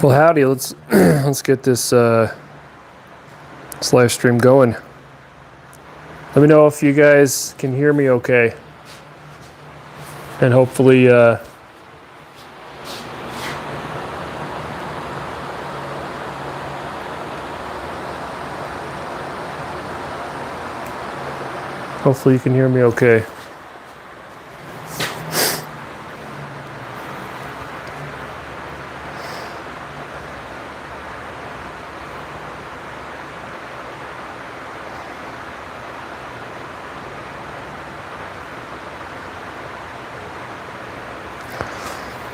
Well, howdy. Let's let's get this live stream going. Let me know if you guys can hear me okay, and hopefully hopefully you can hear me okay.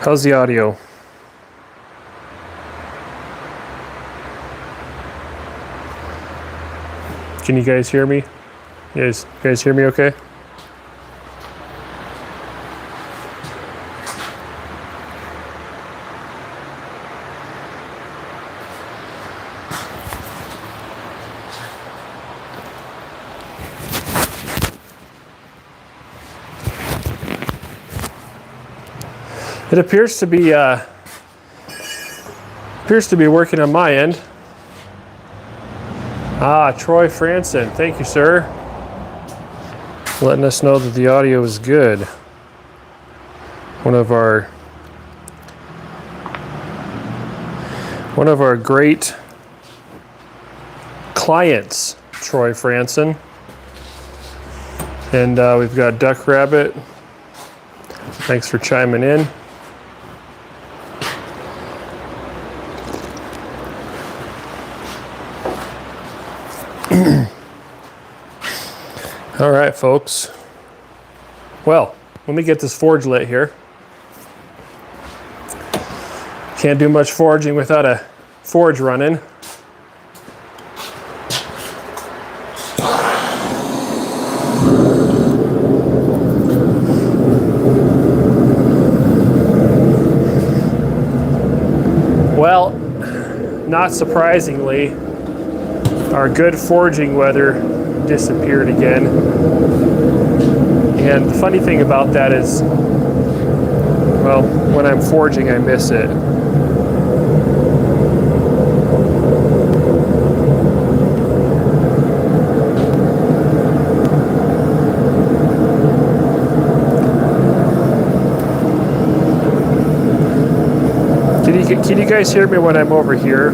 How's the audio? Can you guys hear me? You guys hear me okay? It appears to be working on my end. Troy Franson, thank you, sir. Letting us know that the audio is good. One of our great clients, Troy Franson. And we've got Duck Rabbit. Thanks for chiming in. All right, folks. Well, let me get this forge lit here. Can't do much forging without a forge running. Well, not surprisingly, our good forging weather disappeared again. And the funny thing about that is, well, when I'm forging, I miss it. Can you guys hear me when I'm over here?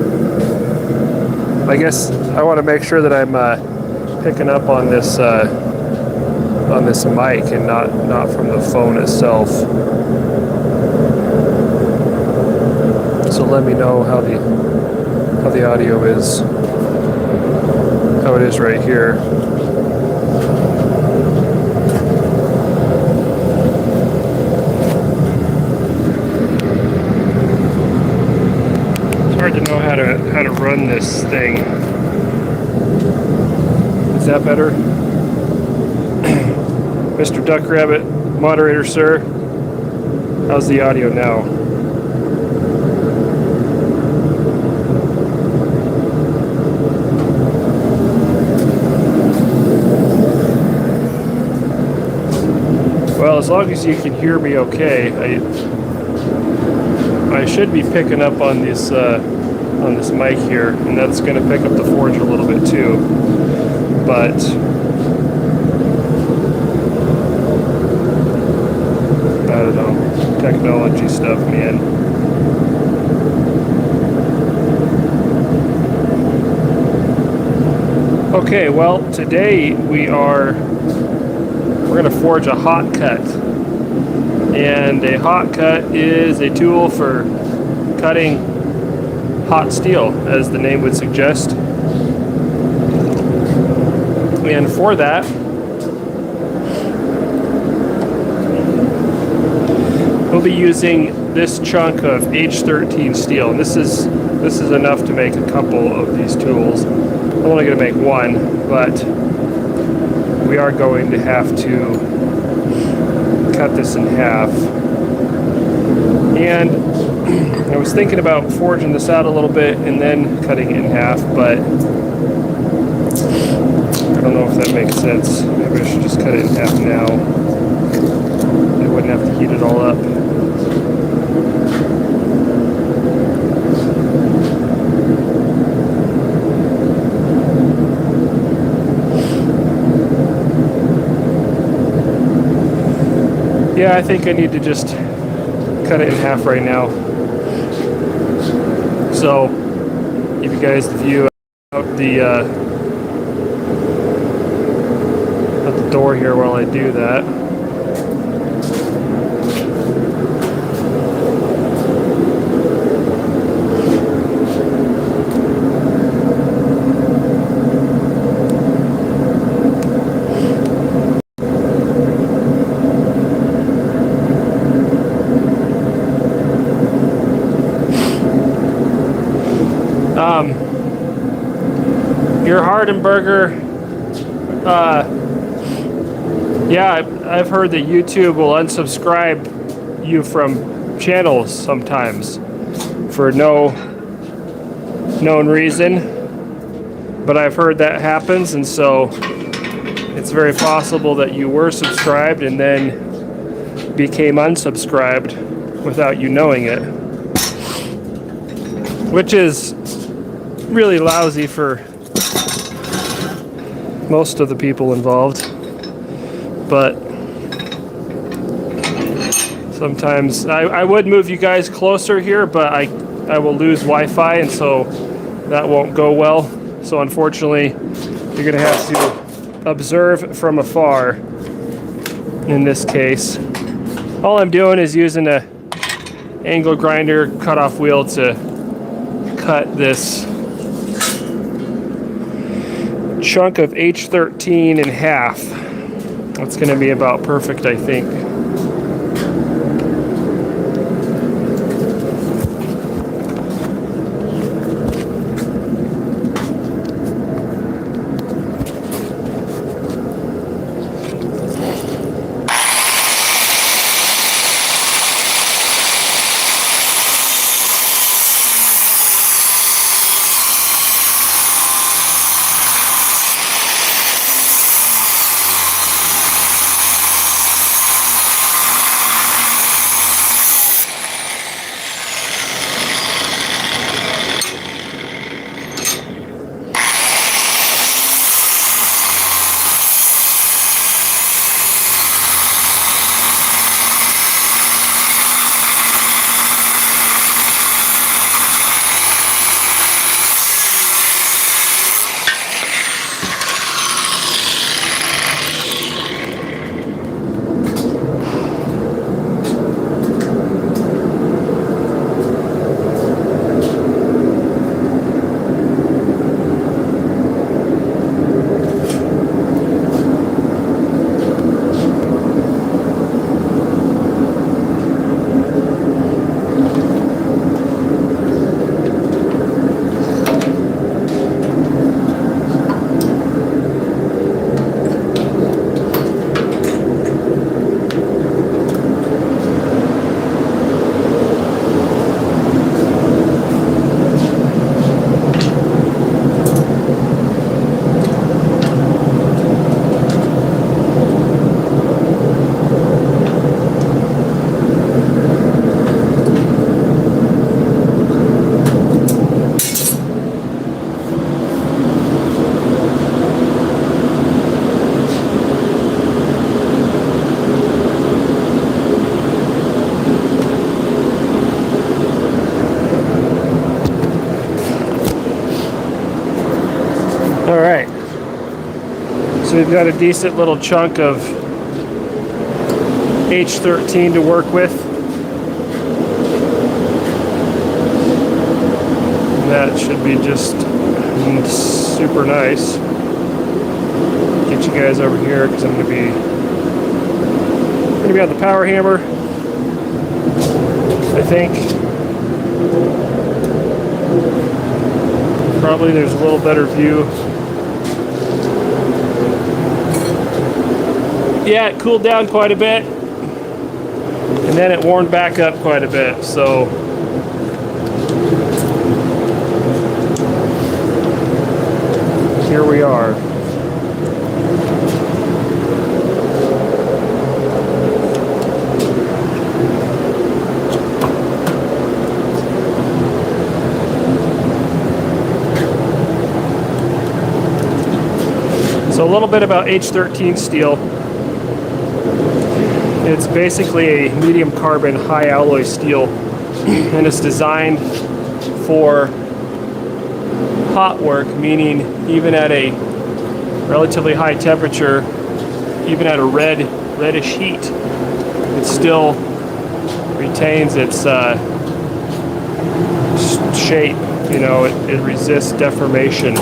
I guess I want to make sure that I'm picking up on this mic and not from the phone itself. So let me know how the audio is, how it is right here. It's hard to know how to run this thing. Is that better? Mr. Duck Rabbit, moderator, sir. How's the audio now? Well, as long as you can hear me okay, I should be picking up on this mic here, and that's going to pick up the forge a little bit too. But I don't know, technology stuff, man. Okay, well, today we're going to forge a Hotcut. And a Hotcut is a tool for cutting hot steel, as the name would suggest. And for that, we'll be using this chunk of H13 steel. And this is enough to make a couple of these tools. I'm only going to make one, but we are going to have to cut this in half. And I was thinking about forging this out a little bit and then cutting it in half, but I don't know if that makes sense. Maybe I should just cut it in half now. I wouldn't have to heat it all up. Yeah, I think I need to just cut it in half right now. So, give you guys the view out the door here while I do that. Your Hardenberger, yeah, I've heard that YouTube will unsubscribe you from channels sometimes for no known reason, but I've heard that happens, and so it's very possible that you were subscribed and then became unsubscribed without you knowing it, which is really lousy for most of the people involved. But sometimes I would move you guys closer here, but I will lose Wi-Fi, and so that won't go well. So unfortunately, you're gonna have to observe from afar in this case. All I'm doing is using a angle grinder cutoff wheel to cut this chunk of H13 in half. That's going to be about perfect, I think. Alright, so we've got a decent little chunk of H13 to work with. That should be just super nice. Get you guys over here because I'm going to be on the power hammer, I think. Probably there's a little better view. Yeah, it cooled down quite a bit, and then it warmed back up quite a bit, so here we are. So a little bit about H13 steel. It's basically a medium carbon high alloy steel, and it's designed for hot work, meaning even at a relatively high temperature, even at a reddish heat, it still retains its shape. You know, it resists deformation,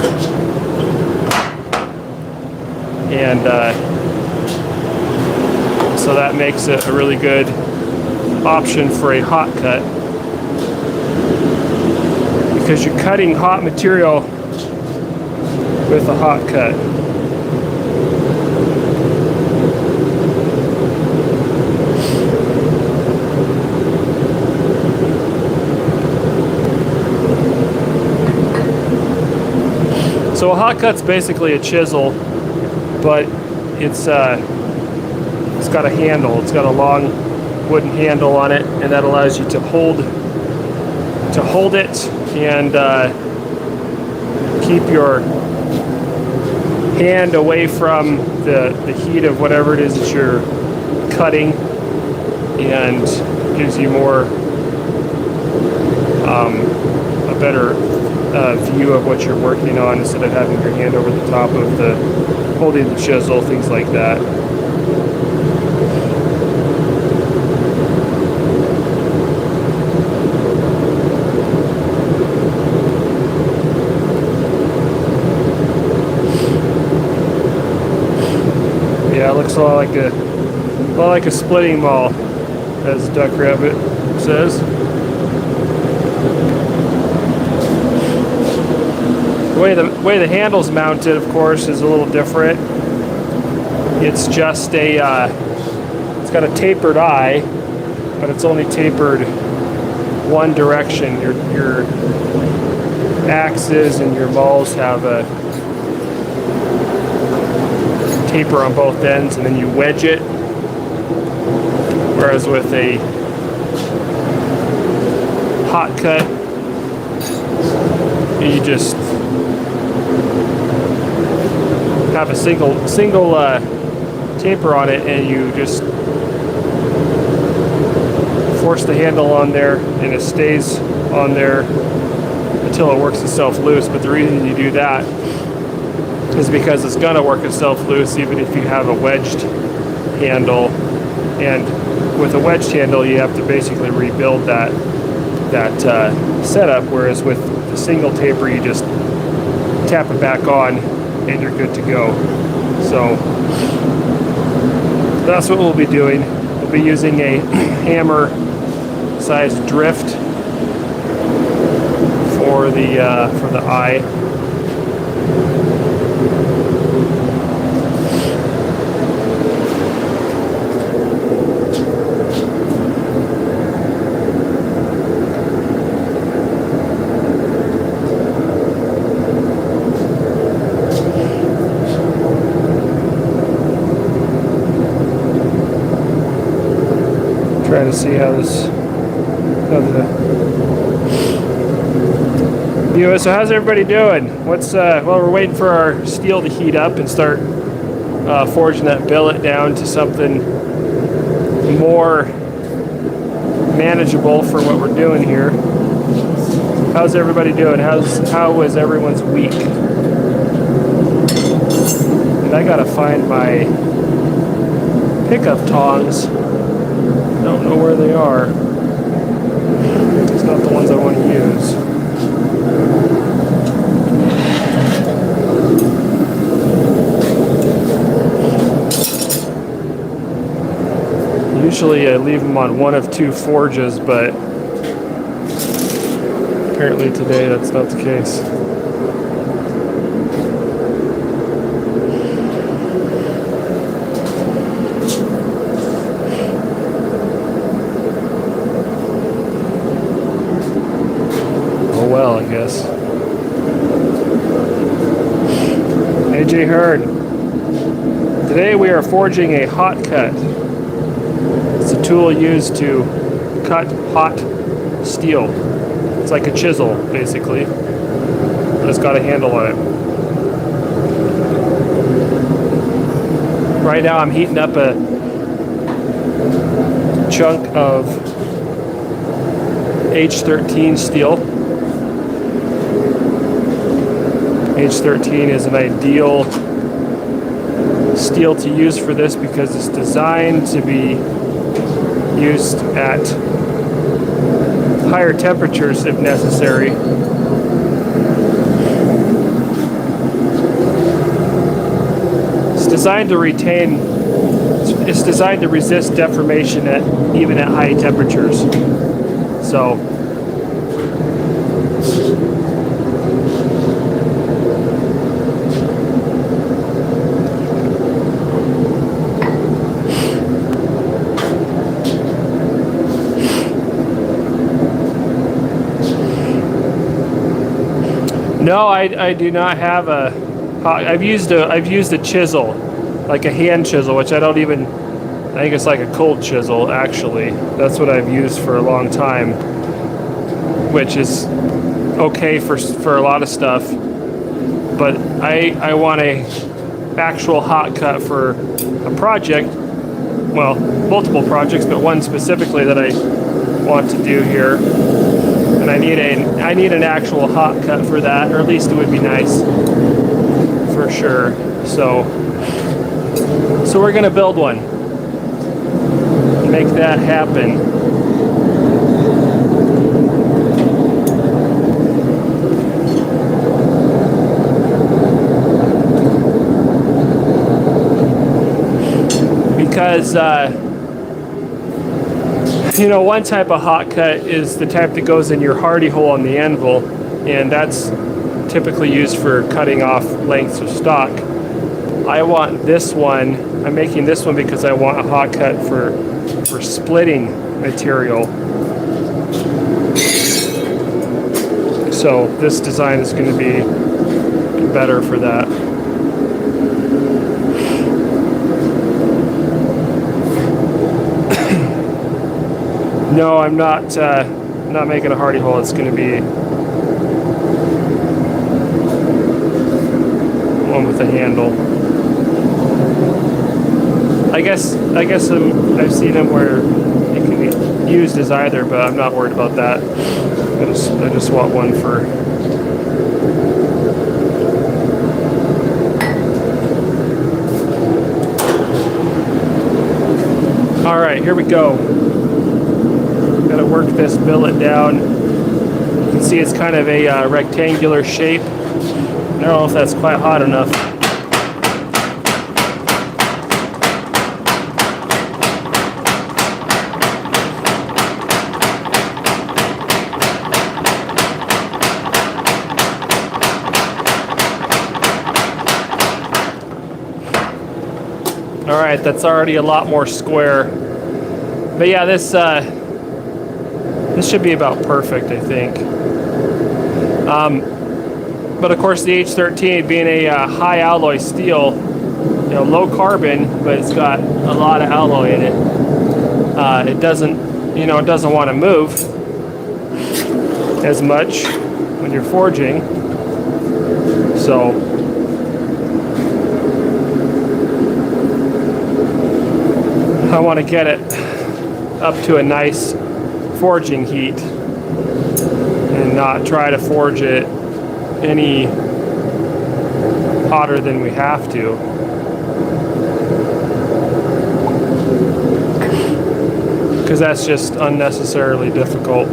and so that makes it a really good option for a hot cut, because you're cutting hot material with a hot cut. So a hot cut's basically a chisel, but it's got a handle. It's got a long wooden handle on it, and that allows you to hold it and keep your hand away from the heat of whatever it is that you're cutting, and gives you more a better view of what you're working on, instead of having your hand over the top of the holding the chisel, things like that. Yeah, it looks a lot like a splitting maul, as Duck Rabbit says. The way the handle's mounted, of course, is a little different. It's just it's got a tapered eye, but it's only tapered one direction. Your axes and your mauls have a taper on both ends, and then you wedge it. Whereas with a hot cut, you just have a single taper on it, and you just force the handle on there, and it stays on there until it works itself loose. But the reason you do that is because it's gonna work itself loose even if you have a wedged handle, and with a wedged handle you have to basically rebuild that setup, whereas with the single taper you just tap it back on and you're good to go. So that's what we'll be doing. We'll be using a hammer sized drift for the eye. Trying to see how so how's everybody doing? Well, we're waiting for our steel to heat up and start forging that billet down to something more manageable for what we're doing here. How's everybody doing? How was everyone's week? And I gotta find my pickup tongs. Don't know where they are. It's not the ones I want to use. Usually I leave them on one of two forges, but apparently today that's not the case. Well, I guess. AJ Hearn. Today we are forging a hot cut. It's a tool used to cut hot steel. It's like a chisel, basically, but it's got a handle on it. Right now I'm heating up a chunk of H13 steel. H13 is an ideal steel to use for this because it's designed to be used at higher temperatures if necessary. It's designed to retain, it's designed to resist deformation even at high temperatures. So no, I do not have a. I've used a chisel, like a hand chisel, which I don't even. I think it's like a cold chisel. Actually, that's what I've used for a long time, which is okay for a lot of stuff. But I want a actual hot cut for a project. Well, multiple projects, but one specifically that I want to do here. And I need an actual hot cut for that, or at least it would be nice for sure. So we're gonna build one and make that happen. Because you know, one type of hot cut is the type that goes in your hardy hole on the anvil, and that's typically used for cutting off lengths of stock. I want this one, I'm making this one because I want a hot cut for splitting material. So this design is going to be better for that. No, I'm not making a hardy hole. It's going to be one with a handle. I guess I've seen them where it can be used as either, but I'm not worried about that. I just want one for. All right, here we go. Got to work this billet down. You can see it's kind of a rectangular shape. I don't know if that's quite hot enough. All right, that's already a lot more square. But yeah, this should be about perfect, I think. But of course, the H13 being a high alloy steel, you know, low carbon, but it's got a lot of alloy in it. It doesn't want to move as much when you're forging. So I want to get it up to a nice forging heat and not try to forge it any hotter than we have to. Because that's just unnecessarily difficult.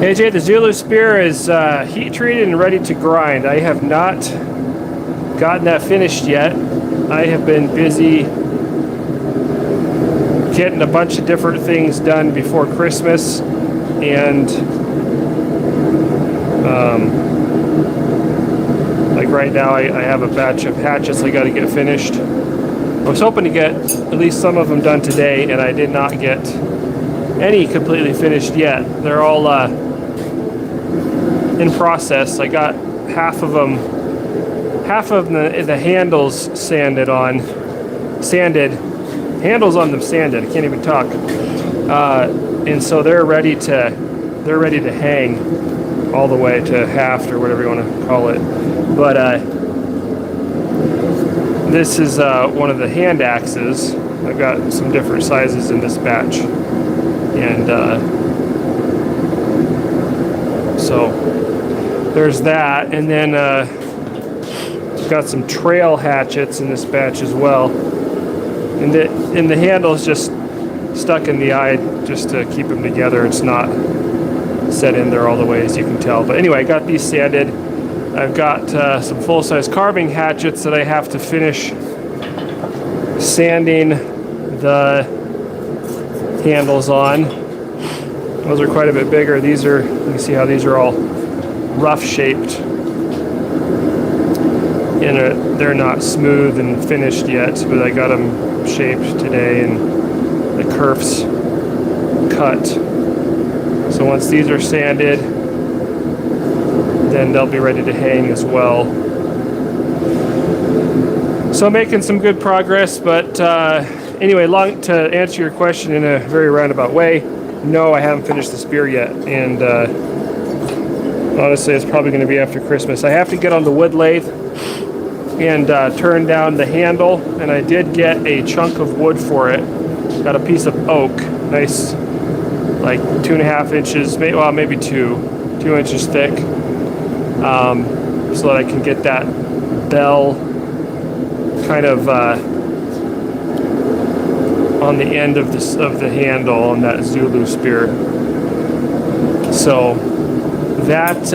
AJ, the Zulu spear is heat treated and ready to grind. I have not gotten that finished yet. I have been busy getting a bunch of different things done before Christmas, and like right now I have a batch of hatchets I got to get finished. I was hoping to get at least some of them done today, and I did not get any completely finished yet. They're all in process. I got half of the handles sanded, handles on them sanded. I can't even talk. And so they're ready to hang all the way to haft or whatever you want to call it. But this is one of the hand axes. I've got some different sizes in this batch, and so there's that. And then I've got some trail hatchets in this batch as well, and the handle's just stuck in the eye just to keep them together. It's not set in there all the way, as you can tell. But anyway, I got these sanded. I've got some full-size carving hatchets that I have to finish sanding the handles on. Those are quite a bit bigger. These are, you can see how these are all rough shaped, and they're not smooth and finished yet, but I got them shaped today and the kerfs cut. So once these are sanded, then they'll be ready to hang as well. So making some good progress, but anyway, to answer your question in a very roundabout way, no, I haven't finished the spear yet, and honestly, it's probably going to be after Christmas. I have to get on the wood lathe and turn down the handle, and I did get a chunk of wood for it. Got a piece of oak, nice, like 2.5 inches, well, maybe 2 inches thick, so that I can get that bell kind of on the end of the handle on that Zulu spear. So that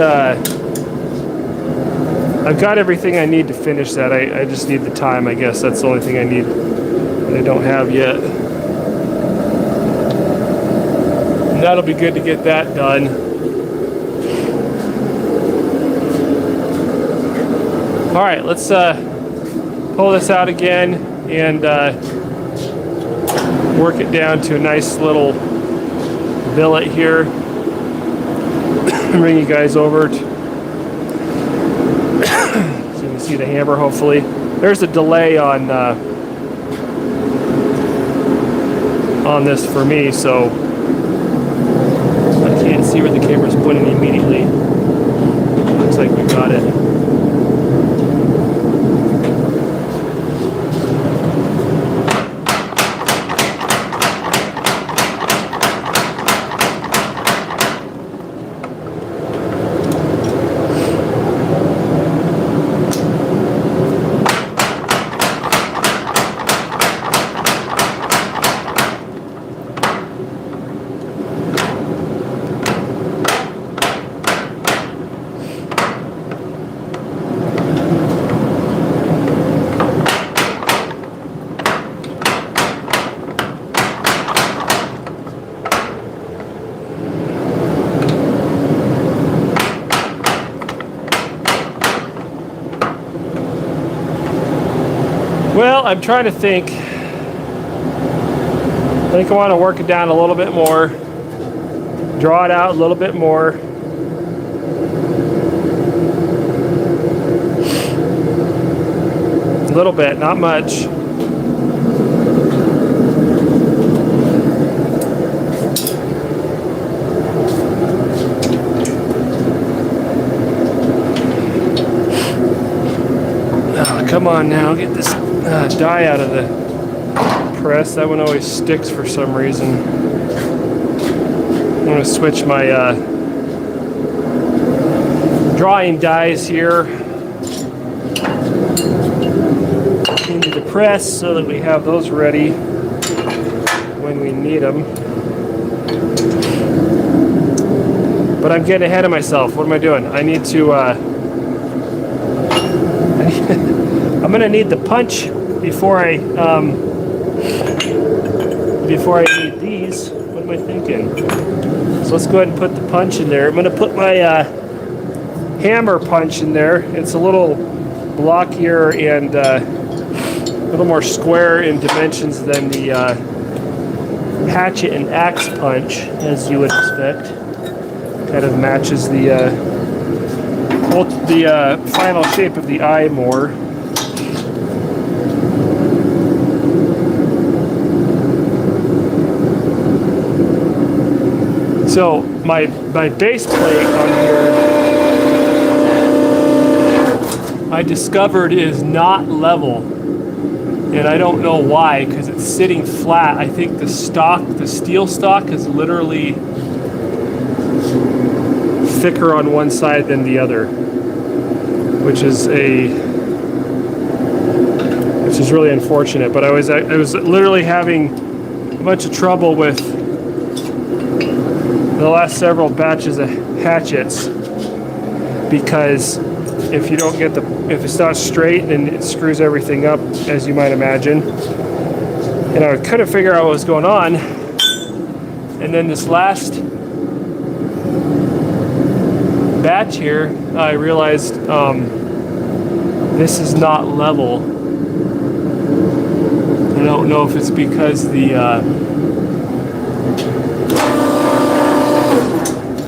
I've got everything I need to finish that. I just need the time, I guess. That's the only thing I need that I don't have yet. And that'll be good to get that done. All right, let's pull this out again and work it down to a nice little billet here. Bring you guys over so you can see the hammer, hopefully. There's a delay on this for me, so I can't see where the camera's pointing immediately. Looks like we got it. Well, I'm trying to think. I think I want to work it down a little bit more. Draw it out a little bit more. A little bit, not much. Oh, come on now, get this die out of the press. That one always sticks for some reason. I'm going to switch my drawing dies here into the press so that we have those ready when we need them. But I'm getting ahead of myself. What am I doing? I need to I'm going to need the punch before I need these. What am I thinking? So let's go ahead and put the punch in there. I'm going to put my hammer punch in there. It's a little blockier and little more square in dimensions than the hatchet and axe punch, as you would expect. Kind of matches the final shape of the eye more. So my base plate on here, I discovered is not level, and I don't know why, because it's sitting flat. I think the steel stock is literally thicker on one side than the other, which is really unfortunate. But I was literally having a bunch of trouble with the last several batches of hatchets, because if it's not straight, then it screws everything up, as you might imagine. And I couldn't figure out what was going on. And then this last batch here, I realized this is not level. I don't know if it's because the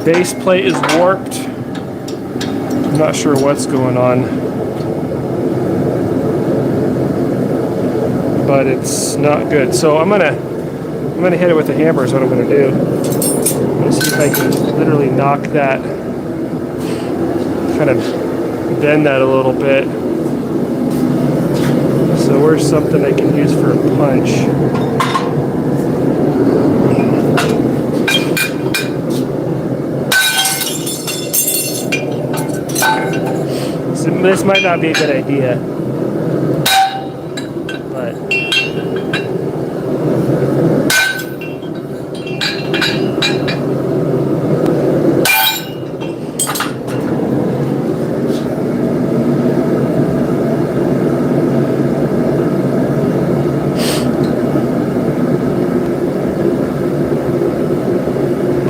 base plate is warped. I'm not sure what's going on, but it's not good. So I'm gonna hit it with the hammer is what I'm gonna do. I'm gonna see if I can literally knock that, kind of bend that a little bit. So where's something I can use for a punch? This might not be a good idea, but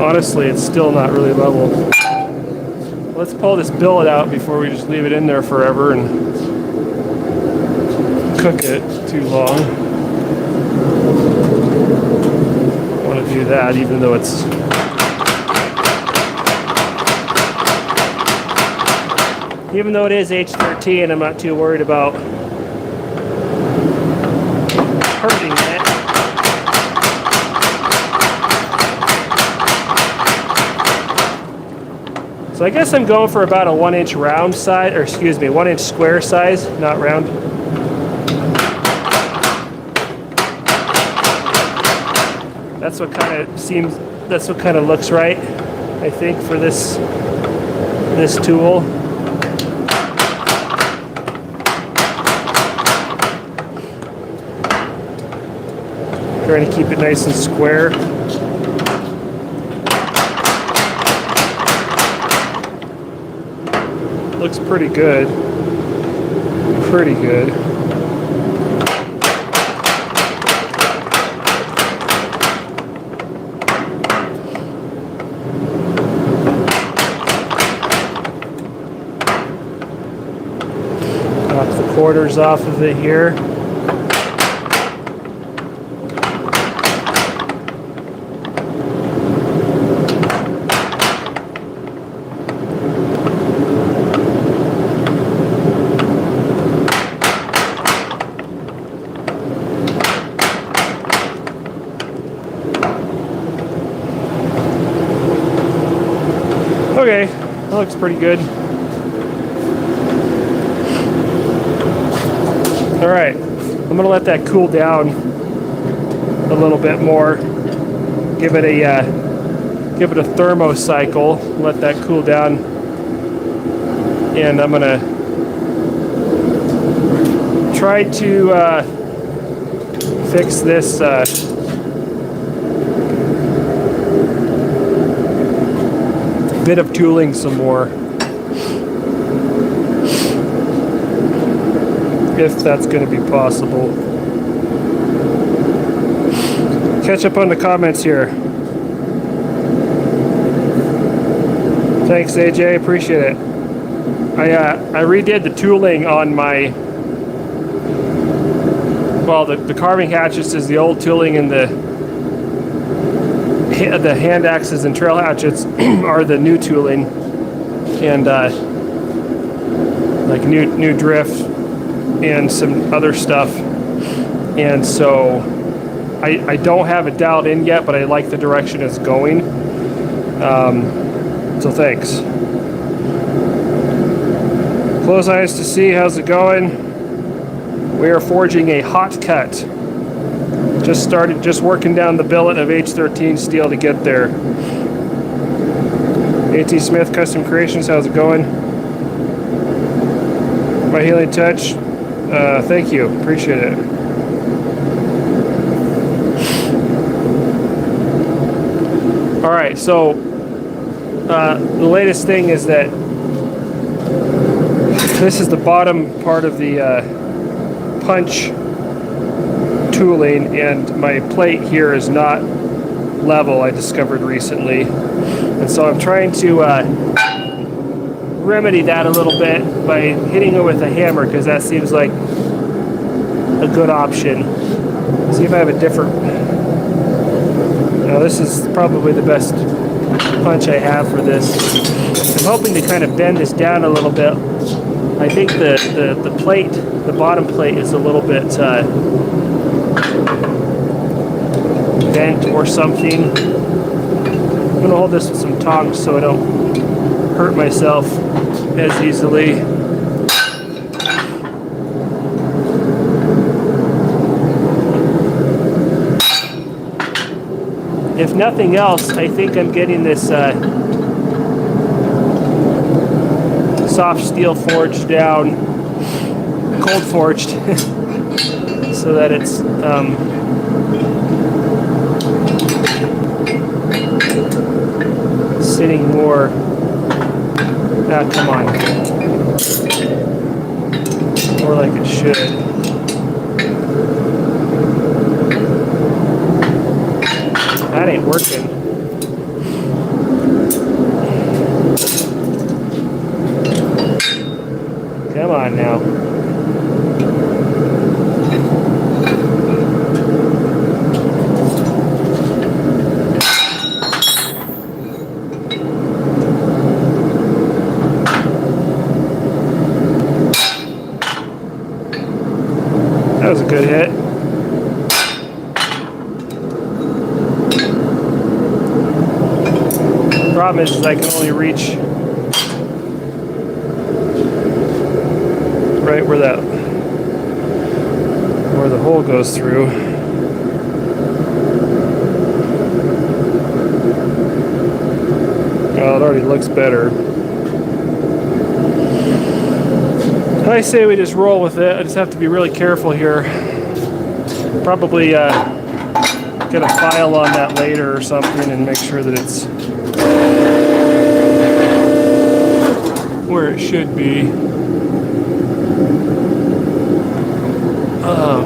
honestly, it's still not really level. Let's pull this billet out before we just leave it in there forever and cook it too long. I want to do that even though it's it is H13, I'm not too worried about hurting it. So I guess I'm going for about a 1 inch round size, or excuse me, 1 inch square size, not round. That's what kind of looks right, I think, for this tool. Trying to keep it nice and square. Looks pretty good. Pretty good. Knock the quarters off of it here. Okay, that looks pretty good. All right, I'm gonna let that cool down a little bit more. Give it a thermo cycle. Let that cool down, and I'm gonna try to fix this. Bit of tooling some more, if that's going to be possible. Catch up on the comments here. Thanks, AJ, appreciate it. I redid the tooling on my well, the carving hatchets is the old tooling, and the hand axes and trail hatchets are the new tooling, and like new drift and some other stuff. And so I don't have it dialed in yet, but I like the direction it's going. So thanks. Close eyes to see how's it going. We are forging a Hotcut. Just working down the billet of H13 steel to get there. A.T. Smith Custom Creations, how's it going? My Healing Touch, thank you, appreciate it. All right, so the latest thing is that this is the bottom part of the punch tooling, and my plate here is not level, I discovered recently. And so I'm trying to remedy that a little bit by hitting it with a hammer, because that seems like a good option. See if I have a different... Now this is probably the best punch I have for this. I'm hoping to kind of bend this down a little bit. I think the plate, the bottom plate, is a little bit bent or something. I'm gonna hold this with some tongs so I don't hurt myself as easily. If nothing else, I think I'm getting this soft steel forged down, cold forged, so that it's sitting more. Come on, more like it should. That ain't working. Come on now. That was a good hit. The problem is I can only reach right where the hole goes through. Well, it already looks better. I say we just roll with it. I just have to be really careful here. Probably get a file on that later or something and make sure that it's where it should be.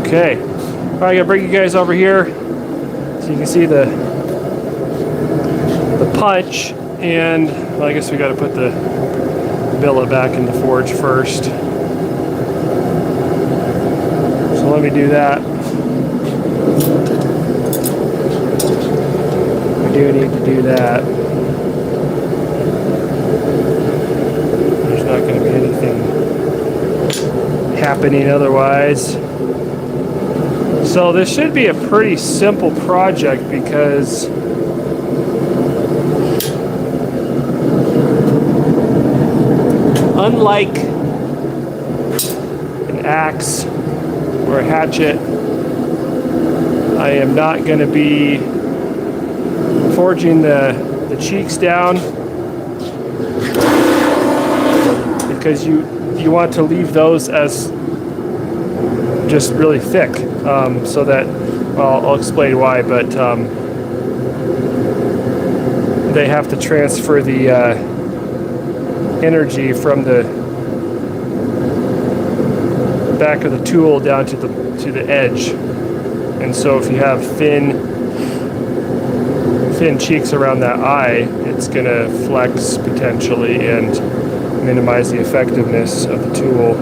Okay. All right, I'm gonna bring you guys over here so you can see the punch, and well, I guess we got to put the billet back in the forge first. So let me do that. We do need to do that. There's not going to be anything happening otherwise. So this should be a pretty simple project, because unlike an axe or a hatchet, I am not going to be forging the cheeks down, because you want to leave those as just really thick, so that, well, I'll explain why, but they have to transfer the energy from the back of the tool down to the edge. And so if you have thin cheeks around that eye, it's going to flex potentially and minimize the effectiveness of the tool.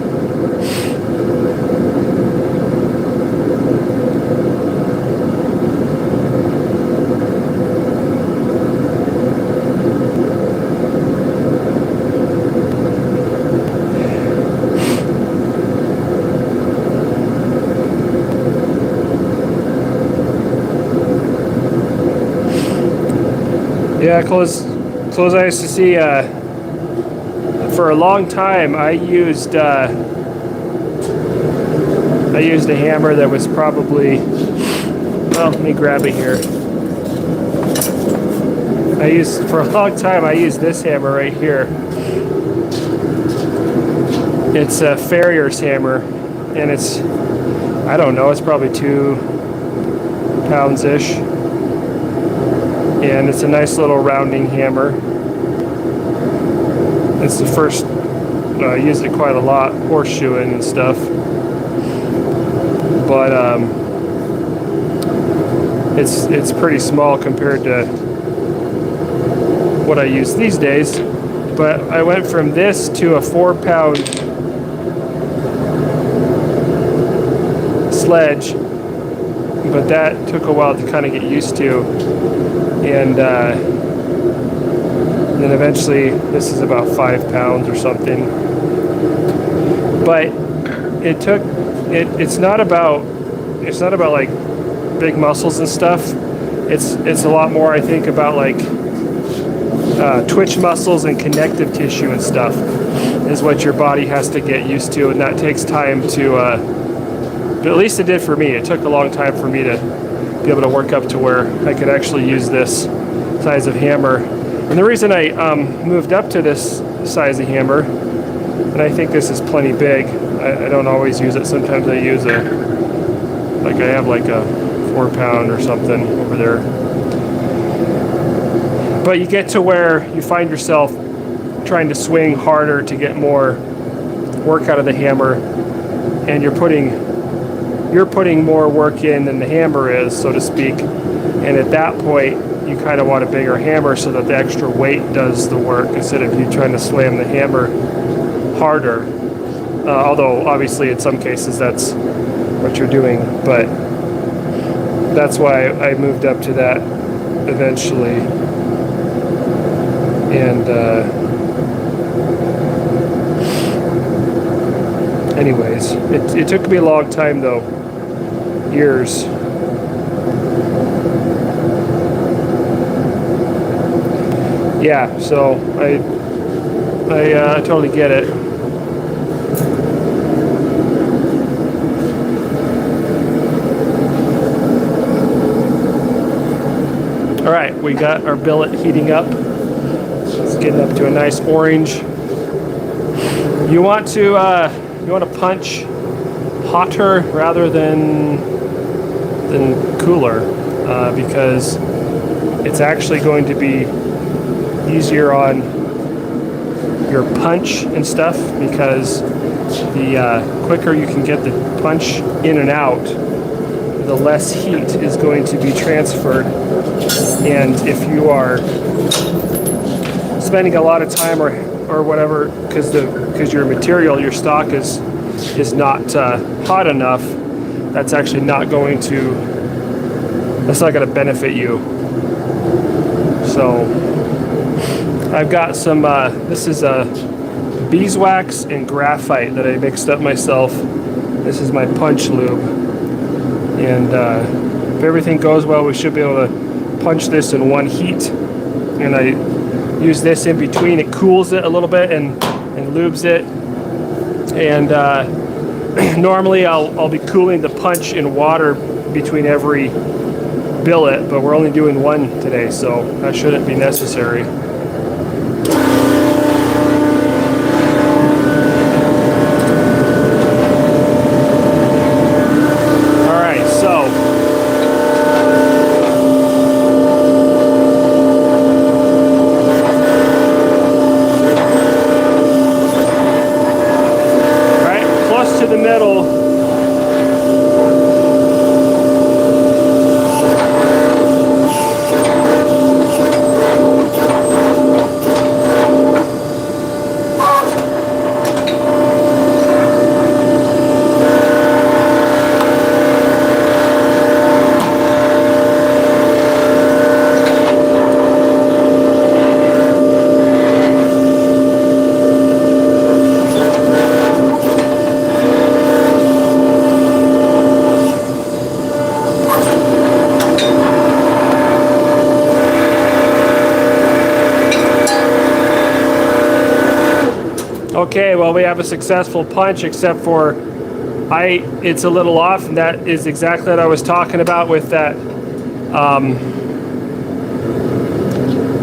Yeah, clothes I used to see. For a long time, I used a hammer that was probably. Well, let me grab it here. For a long time, I used this hammer right here. It's a farrier's hammer, and it's, I don't know, it's probably 2 pounds-ish. And it's a nice little rounding hammer. It's the first, I used it quite a lot, horseshoeing and stuff. But it's pretty small compared to what I use these days. But I went from this to a 4-pound sledge, but that took a while to kind of get used to. And then eventually, this is about 5 pounds or something. But it's not about like big muscles and stuff. It's a lot more, I think, about like twitch muscles and connective tissue and stuff is what your body has to get used to, and that takes time to. But at least it did for me. It took a long time for me to be able to work up to where I could actually use this size of hammer. And the reason I moved up to this size of hammer, and I think this is plenty big. I don't always use it. Sometimes I use I have like a 4-pound or something over there. But you get to where you find yourself trying to swing harder to get more work out of the hammer, and you're putting more work in than the hammer is, so to speak. And at that point, you kind of want a bigger hammer so that the extra weight does the work instead of you trying to slam the hammer harder. Although obviously in some cases that's what you're doing, but that's why I moved up to that eventually. And anyways, it took me a long time though, years. Yeah, so I totally get it. All right, we got our billet heating up. It's getting up to a nice orange. You want to punch hotter rather than cooler, because it's actually going to be easier on your punch and stuff, because the quicker you can get the punch in and out, the less heat is going to be transferred. And if you are spending a lot of time or whatever, because your material, your stock is not hot enough, that's actually not going to benefit you. So I've got some, this is beeswax and graphite that I mixed up myself. This is my punch lube. And if everything goes well, we should be able to punch this in one heat. And I use this in between. It cools it a little bit and lubes it. And normally I'll be cooling the punch in water between every billet, but we're only doing one today, so that shouldn't be necessary. The middle. Okay, well, we have a successful punch, except for it's a little off, and that is exactly what I was talking about with that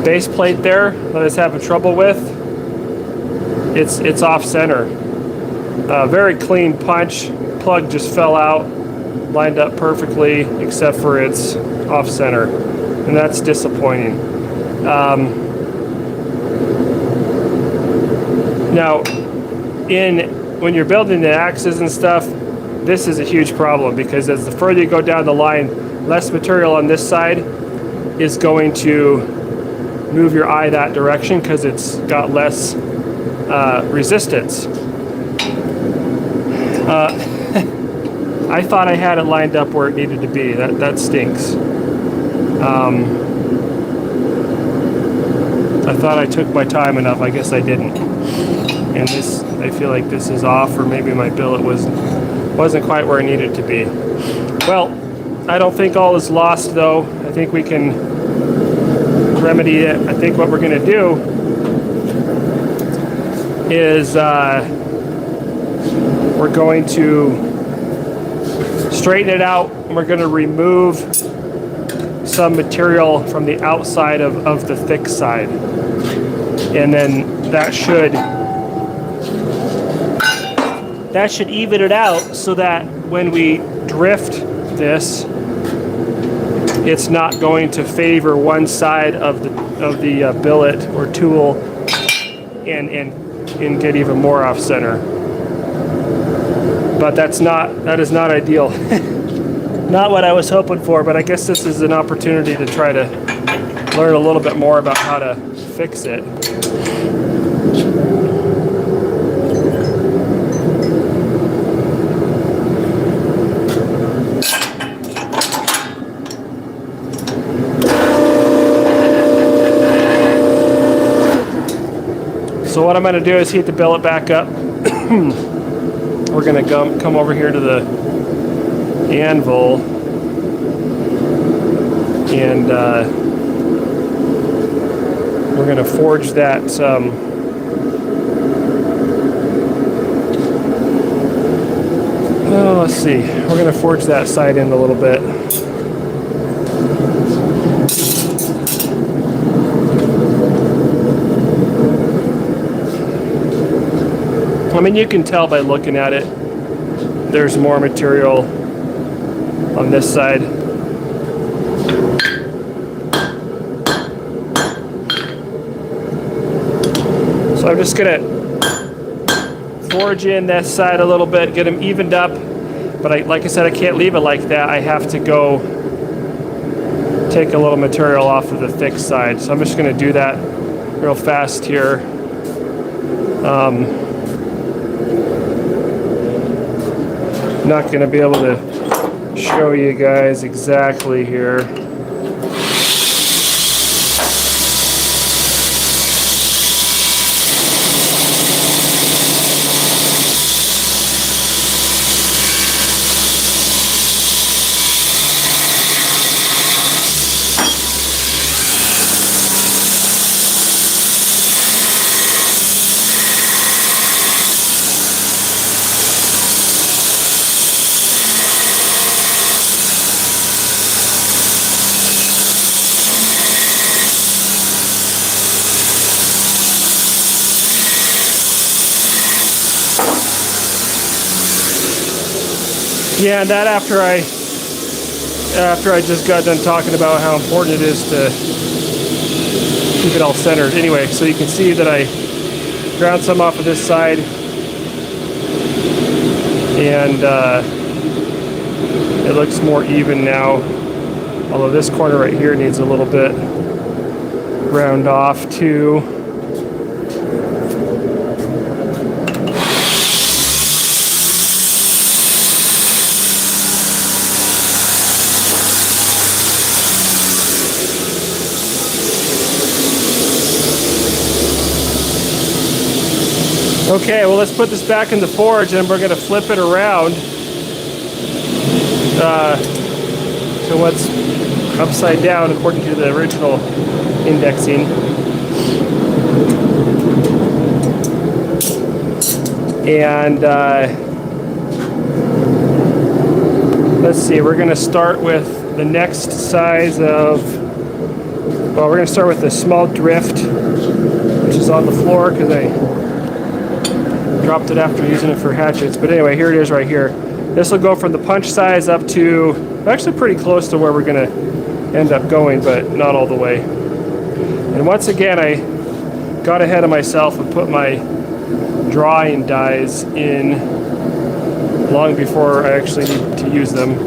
base plate there that I was having trouble with. It's off center. Very clean punch. Plug just fell out, lined up perfectly, except for it's off center, and that's disappointing. Now, when you're building the axes and stuff, this is a huge problem, because as the further you go down the line, less material on this side is going to move your eye that direction because it's got less resistance. I thought I had it lined up where it needed to be. That stinks. I thought I took my time enough. I guess I didn't. And this, I feel like this is off, or maybe my billet wasn't quite where it needed to be. Well, I don't think all is lost, though. I think we can remedy it. I think what we're going to do is we're going to straighten it out, and we're going to remove some material from the outside of the thick side. And then that should even it out, so that when we drift this, it's not going to favor one side of the billet or tool and get even more off center. But that is not ideal. Not what I was hoping for, but I guess this is an opportunity to try to learn a little bit more about how to fix it. So what I'm going to do is heat the billet back up. We're going to come over here to the anvil, and we're going to forge that let's see, we're going to forge that side in a little bit. I mean, you can tell by looking at it, there's more material on this side. So I'm just gonna forge in this side a little bit, get them evened up, but like I said, I can't leave it like that. I have to go take a little material off of the thick side. So I'm just gonna do that real fast here. Not going to be able to show you guys exactly here. Yeah, and that after I just got done talking about how important it is to keep it all centered. Anyway, so you can see that I ground some off of this side, and it looks more even now. Although this corner right here needs a little bit ground off too. Okay, well, let's put this back in the forge, and we're going to flip it around to what's upside down according to the original indexing. And let's see, we're going to start with the next size of, well, we're going to start with the small drift, which is on the floor because I dropped it after using it for hatchets. But anyway, here it is right here. This will go from the punch size up to actually pretty close to where we're going to end up going, but not all the way. And once again, I got ahead of myself and put my drawing dies in long before I actually need to use them.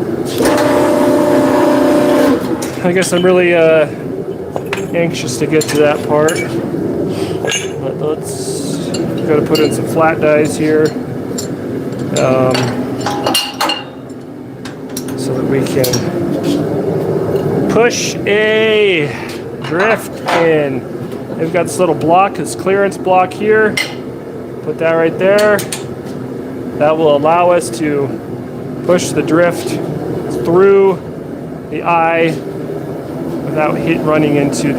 I guess I'm really anxious to get to that part. But let's got to put in some flat dies here so that we can push a drift in. We've got this little block, this clearance block here. Put that right there. That will allow us to push the drift through the eye without running into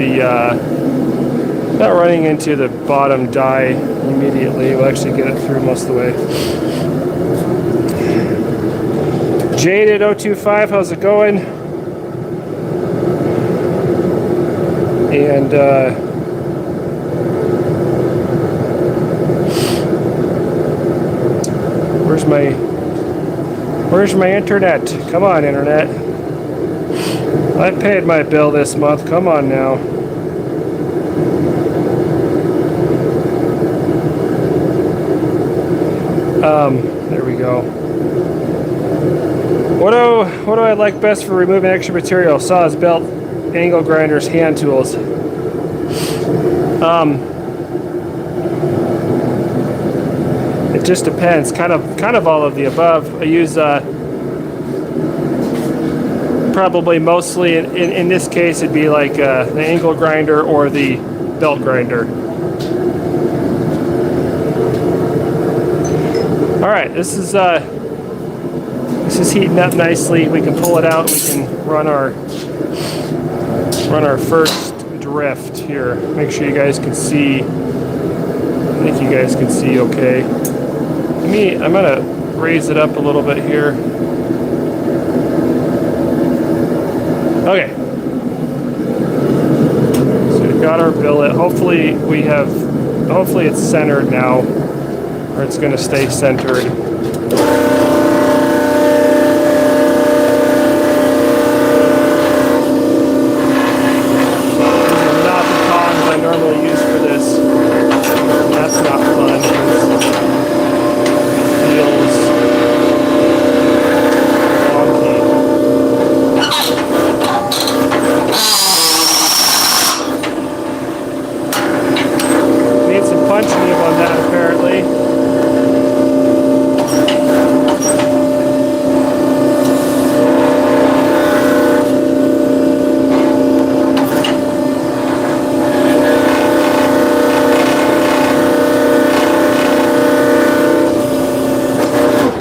the bottom die immediately. We'll actually get it through most of the way. Jaded 025, how's it going? And where's my internet? Come on, internet. I paid my bill this month. Come on now. There we go. What do I like best for removing extra material? Saws, belt, angle grinders, hand tools. It just depends. Kind of all of the above. I use probably mostly in this case it'd be like the angle grinder or the belt grinder. All right, this is heating up nicely. We can pull it out. We can run our first drift here. Make sure you guys can see. I think you guys can see okay. I'm gonna raise it up a little bit here. Okay. So we've got our billet. Hopefully it's centered now, or it's gonna stay centered.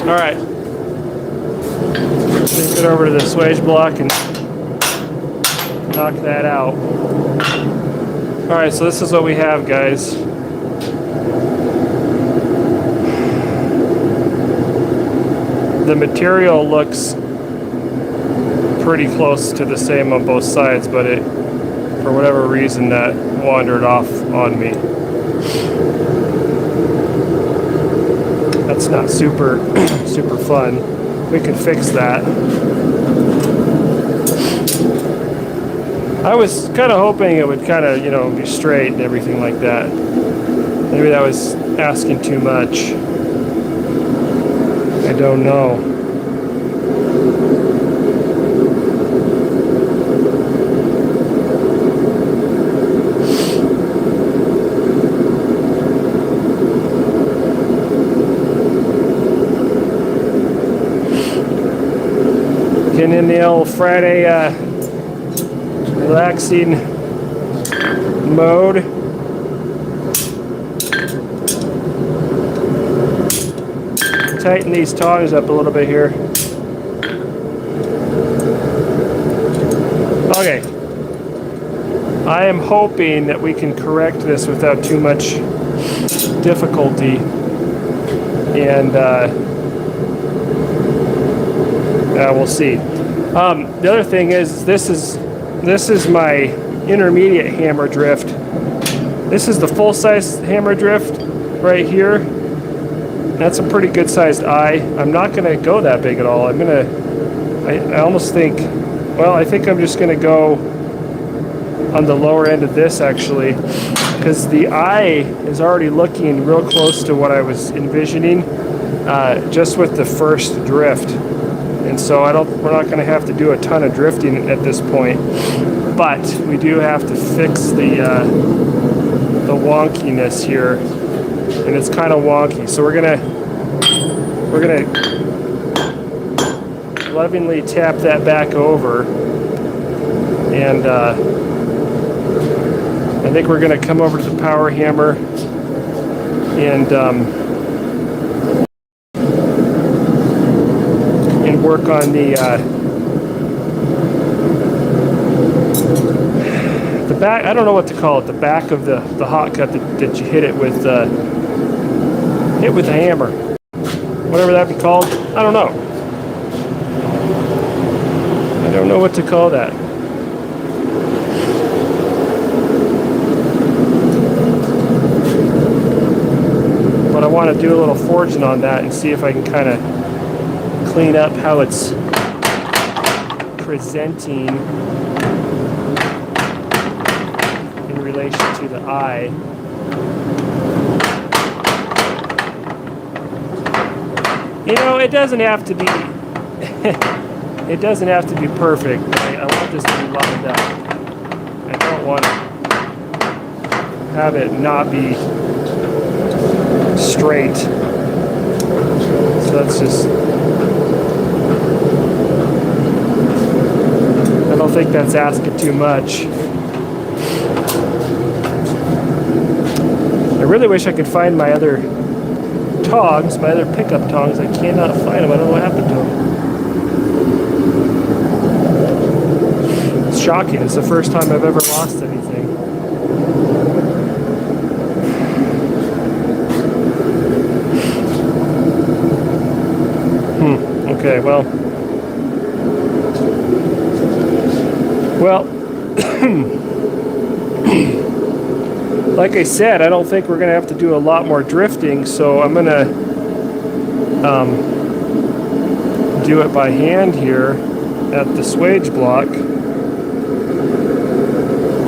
Alright, let's get over to the swage block and knock that out. Alright, so this is what we have, guys. The material looks pretty close to the same on both sides, but it, for whatever reason, that wandered off on me. That's not super fun. We can fix that. I was kind of hoping it would kind of, be straight and everything like that. Maybe that was asking too much. I don't know. Getting in the old Friday relaxing mode. Tighten these tongs up a little bit here. Okay. I am hoping that we can correct this without too much difficulty. and we'll see. The other thing is this is my intermediate hammer drift. This is the full-size hammer drift right here. That's a pretty good sized eye. I'm not going to go that big at all. I almost think, well, I think I'm just going to go on the lower end of this actually, because the eye is already looking real close to what I was envisioning just with the first drift. And so we're not going to have to do a ton of drifting at this point, but we do have to fix the wonkiness here, and it's kind of wonky. So we're gonna lovingly tap that back over, and I think we're gonna come over to the power hammer and work on the back. I don't know what to call it. The back of the Hotcut that you hit it with the hammer, whatever that be called. I don't know. I don't know what to call that. But I want to do a little forging on that and see if I can kind of clean up how it's presenting in relation to the eye. You know, it doesn't have to be it doesn't have to be perfect. I want this to be lined up. I don't want to have it not be straight. So that's just, I don't think that's asking too much. I really wish I could find my other tongs, my other pickup tongs. I cannot find them. I don't know what happened to them. It's shocking. It's the first time I've ever lost anything. Okay, well, like I said, I don't think we're going to have to do a lot more drifting, so I'm going to do it by hand here at the swage block,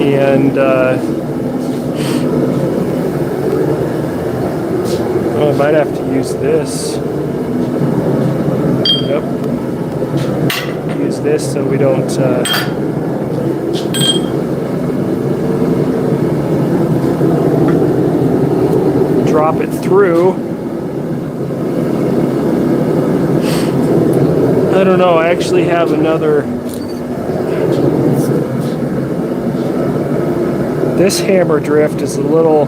and I might have to use this. Yep. Use this so we don't drop it through. I don't know, I actually have another. This hammer drift is a little,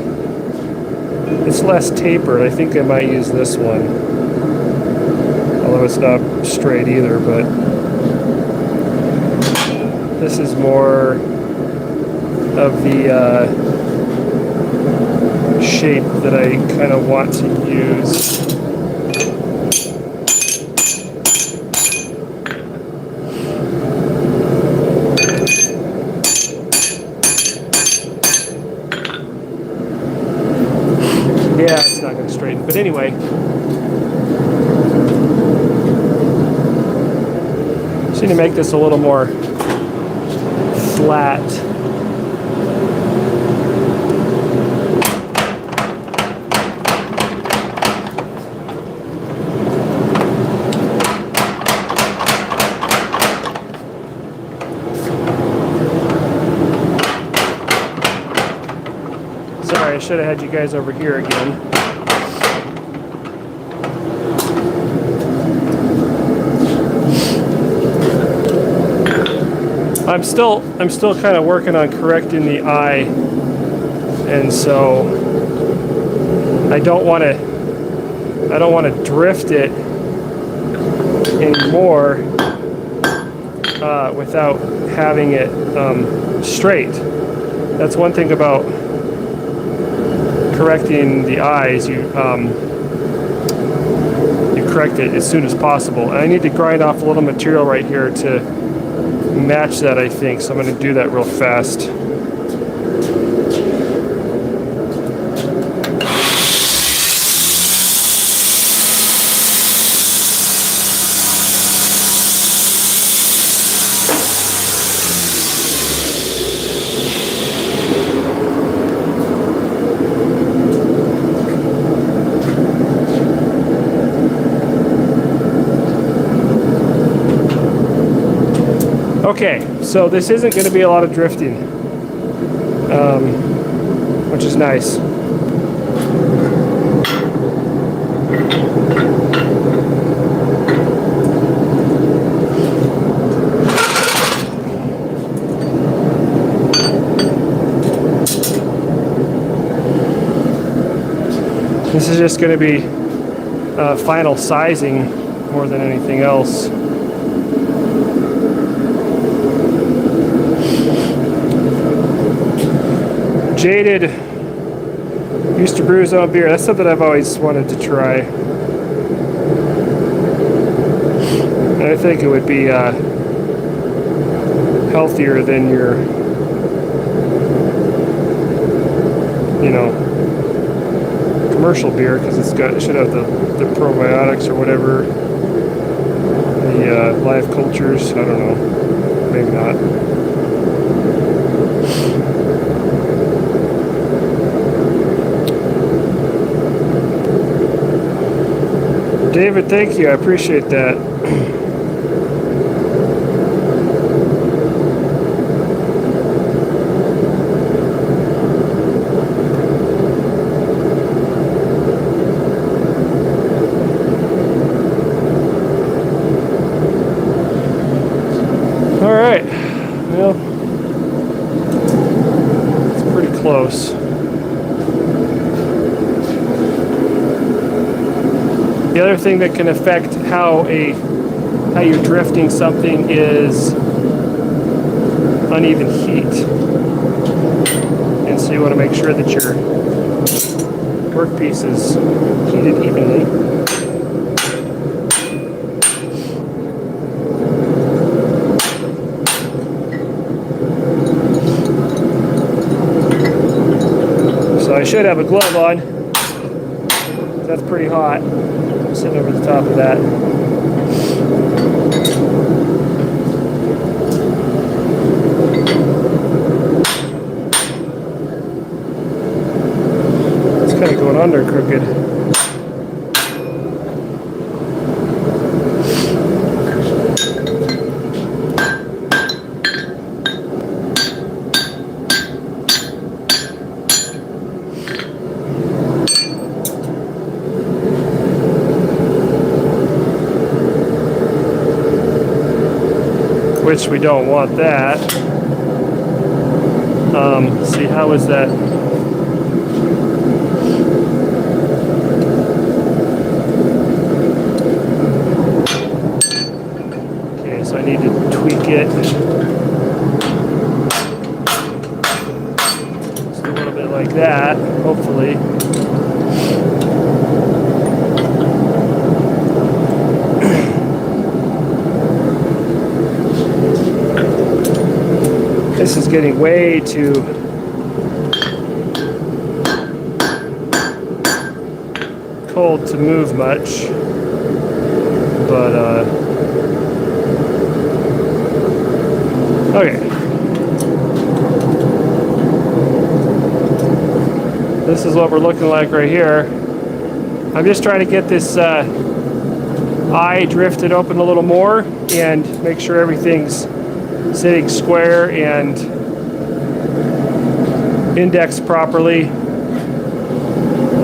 it's less tapered. I think I might use this one. Although it's not straight either, but this is more of the shape that I kind of want to use. Yeah, it's not going to straighten, but anyway. Just need to make this a little more flat. Sorry, I should have had you guys over here again. I'm still kind of working on correcting the eye, and so I don't want to drift it anymore without having it straight. That's one thing about correcting the eyes. correct it as soon as possible. And I need to grind off a little material right here to match that, I think. So I'm going to do that real fast. Okay, so this isn't going to be a lot of drifting, which is nice. This is just going to be final sizing more than anything else. Jaded used to brew his own beer. That's something I've always wanted to try. And I think it would be healthier than your, you know, commercial beer, because it should have the probiotics or whatever, the live cultures. I don't know, maybe not. David, thank you. I appreciate that. All right. Well, it's pretty close. The other thing that can affect how you're drifting something is uneven heat. And so you want to make sure that your workpiece is heated evenly. So I should have a glove on. That's pretty hot. Sitting over the top of that. It's kind of going under crooked. Which we don't want that. See, how is that? Okay, so I need to tweak it. Just a little bit like that, hopefully. This is getting way too cold to move much, but okay. This is what we're looking like right here. I'm just trying to get this eye drifted open a little more and make sure everything's sitting square and indexed properly,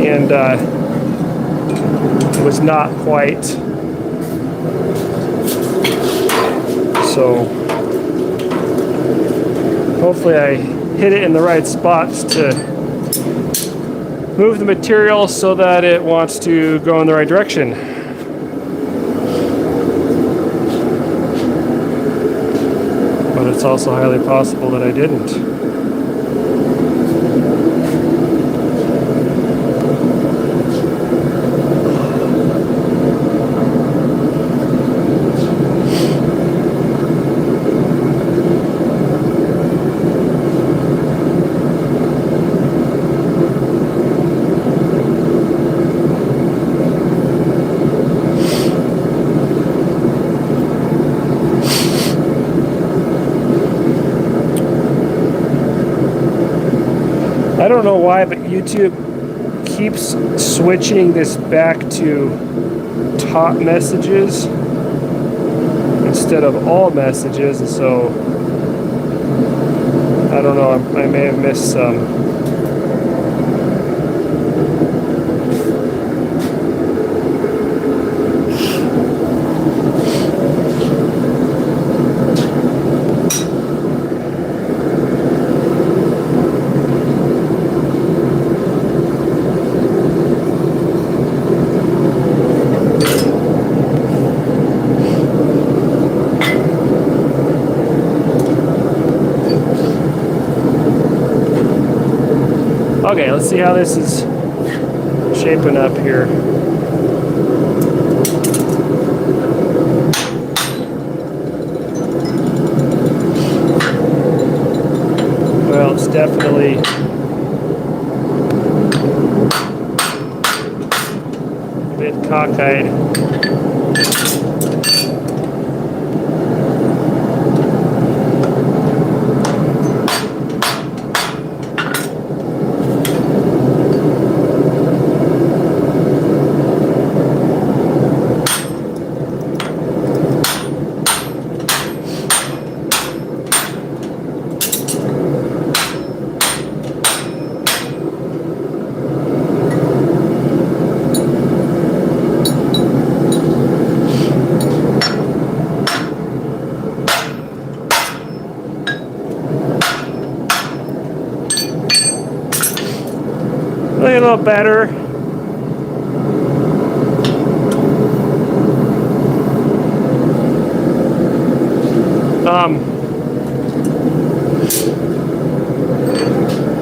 and it was not quite. So hopefully I hit it in the right spots to move the material so that it wants to go in the right direction. But it's also highly possible that I didn't. don't know why, but YouTube keeps switching this back to top messages instead of all messages, and so I don't know, I may have missed some. Okay, let's see how this is shaping up here. Well, it's definitely a bit cockeyed. A little better.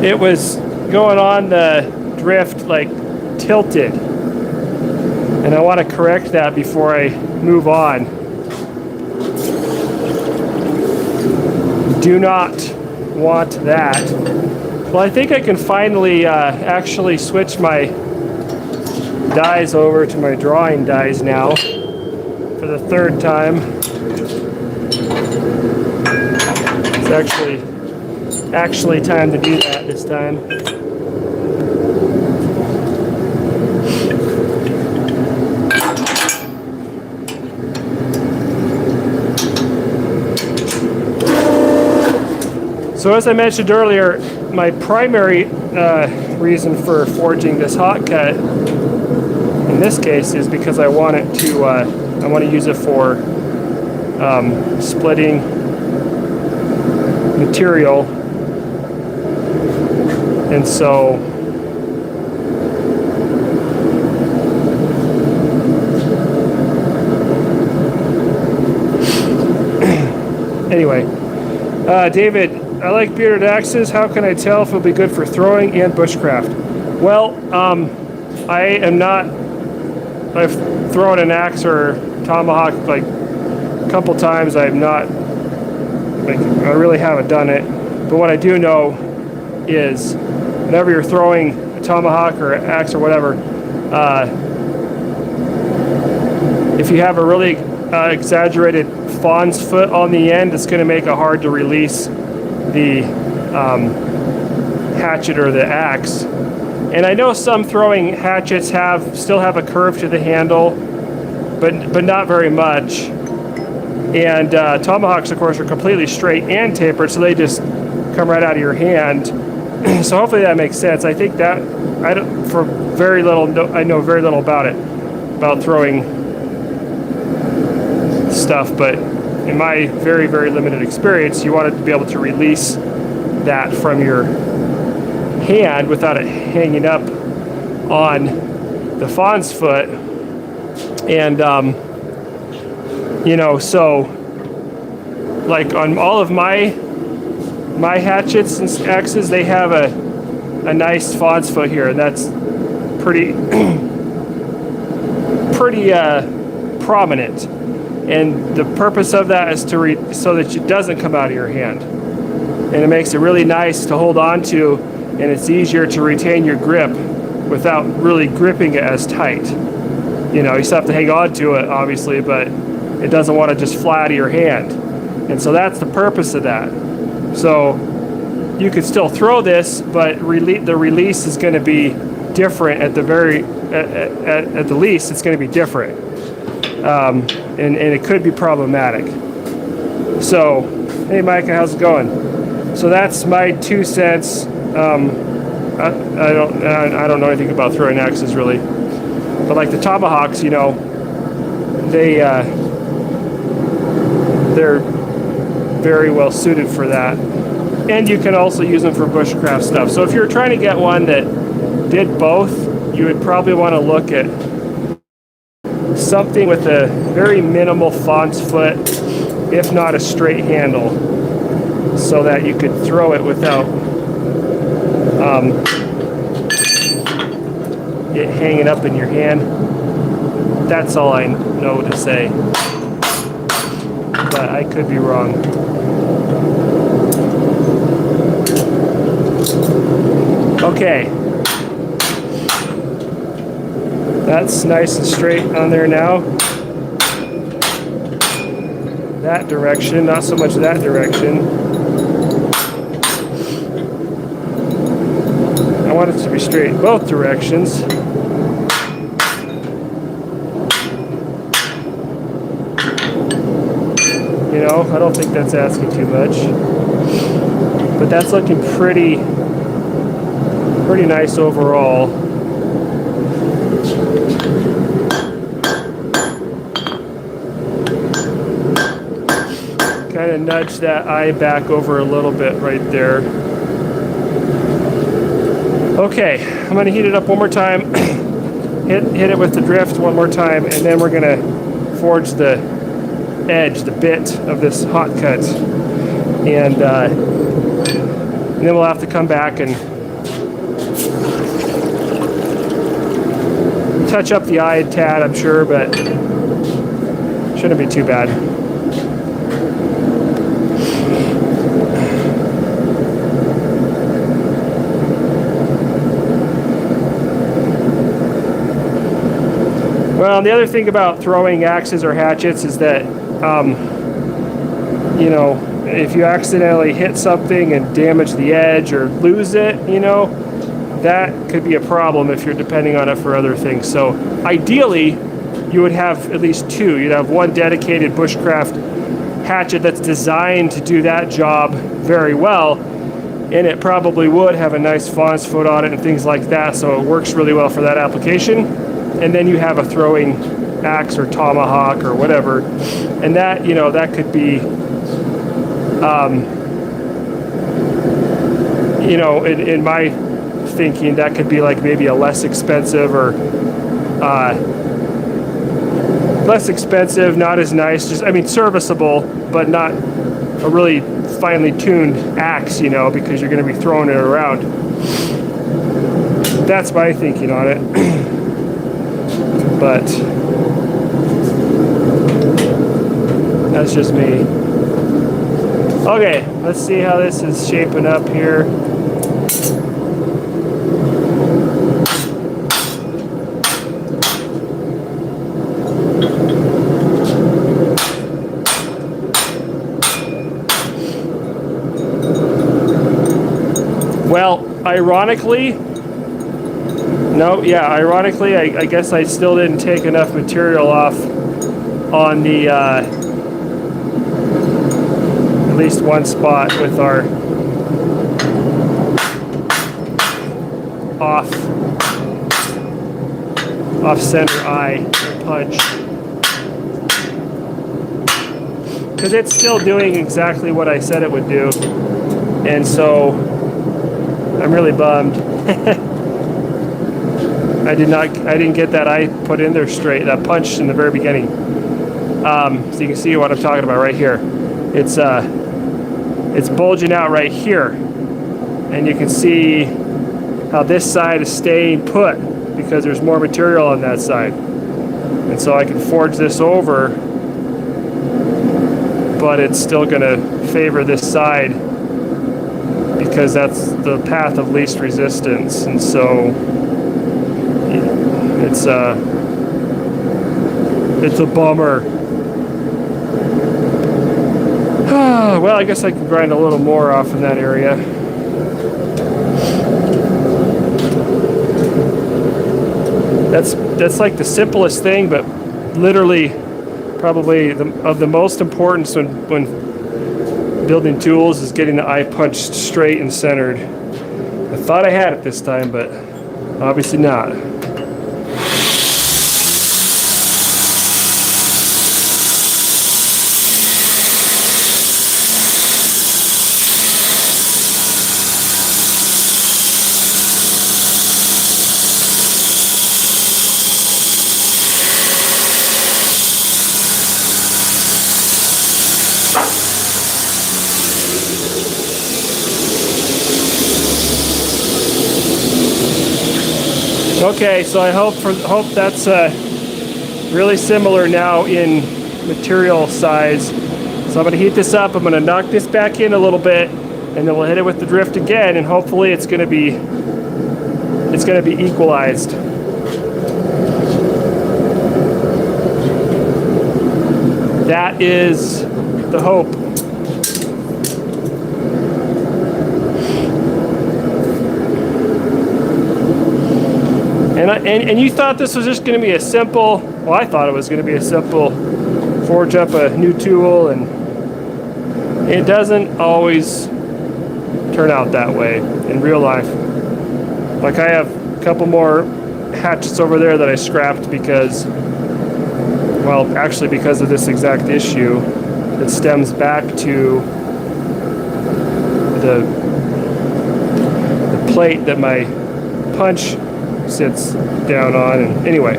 It was going on the drift like tilted, and I want to correct that before I move on. Do not want that. Well, I think I can finally actually switch my dies over to my drawing dies now for the third time. It's actually time to do that this time. So as I mentioned earlier, my primary reason for forging this Hotcut in this case is because I want it to I want to use it for splitting material, and so anyway, David, I like bearded axes. How can I tell if it'll be good for throwing and bushcraft? Well, I am not. I've thrown an axe or tomahawk like a couple times. I'm not. I really haven't done it. But what I do know is, whenever you're throwing a tomahawk or axe or whatever, if you have a really exaggerated fawn's foot on the end, it's going to make it hard to release the hatchet or the axe. And I know some throwing hatchets still have a curve to the handle, but not very much. And tomahawks, of course, are completely straight and tapered, so they just come right out of your hand. So hopefully that makes sense. I think that I know very little about it, about throwing stuff, but in my very, very limited experience, you want to be able to release that from your hand without it hanging up on the fawn's foot. And so like on all of my hatchets and axes, they have a nice fawn's foot here, and that's pretty prominent. And the purpose of that is so that it doesn't come out of your hand, and it makes it really nice to hold on to, and it's easier to retain your grip without really gripping it as tight. You still have to hang on to it, obviously, but it doesn't want to just fly out of your hand. And so that's the purpose of that. So you could still throw this, but the release is going to be different at the at the least. It's going to be different, and it could be problematic. So, hey Micah, how's it going? So that's my 2 cents. I don't know anything about throwing axes really, but like the tomahawks, you know, they're very well suited for that. And you can also use them for bushcraft stuff. So if you're trying to get one that did both, you would probably want to look at something with a very minimal fawn's foot, if not a straight handle, so that you could throw it without it hanging up in your hand. That's all I know to say, but I could be wrong. Okay, that's nice and straight on there now. That direction, not so much that direction. I want it to be straight both directions. You know, I don't think that's asking too much, but that's looking pretty nice overall. Kind of nudge that eye back over a little bit right there. Okay, I'm going to heat it up one more time. hit it with the drift one more time, and then we're going to forge the edge, the bit of this Hotcut, and then we'll have to come back and touch up the eye a tad, I'm sure, but shouldn't be too bad. Well, the other thing about throwing axes or hatchets is that, you know, if you accidentally hit something and damage the edge or lose it, you know, that could be a problem if you're depending on it for other things. So ideally, you would have at least two. You'd have one dedicated bushcraft hatchet that's designed to do that job very well, and it probably would have a nice fawn's foot on it and things like that, so it works really well for that application. And then you have a throwing axe or tomahawk or whatever, and that, you know, that could be, you know, in my thinking, that could be like maybe a less expensive or not as nice, just, I mean, serviceable, but not a really finely tuned axe, you know, because you're going to be throwing it around. That's my thinking on it. But that's just me. Okay, let's see how this is shaping up here. Well, ironically, I guess I still didn't take enough material off on the, at least one spot with our off center eye punch. Because it's still doing exactly what I said it would do. And so I'm really bummed. I didn't get that eye put in there straight, that punch in the very beginning. So you can see what I'm talking about right here. It's bulging out right here, and you can see how this side is staying put because there's more material on that side. And so I can forge this over, but it's still going to favor this side because that's the path of least resistance. And so it's a bummer. Well, I guess I can grind a little more off in that area. That's like the simplest thing, but literally probably of the most importance when building tools is getting the eye punched straight and centered. I thought I had it this time, but obviously not. Okay, so I hope that's really similar now in material size. So I'm going to heat this up. I'm going to knock this back in a little bit, and then we'll hit it with the drift again, and hopefully it's going to be equalized. That is the hope. And you thought this was just going to be a simple, well, I thought it was going to be a simple forge up a new tool, and it doesn't always turn out that way in real life. Like, I have a couple more hatchets over there that I scrapped because, well, actually because of this exact issue. It stems back to the plate that my punch sits down on, and anyway.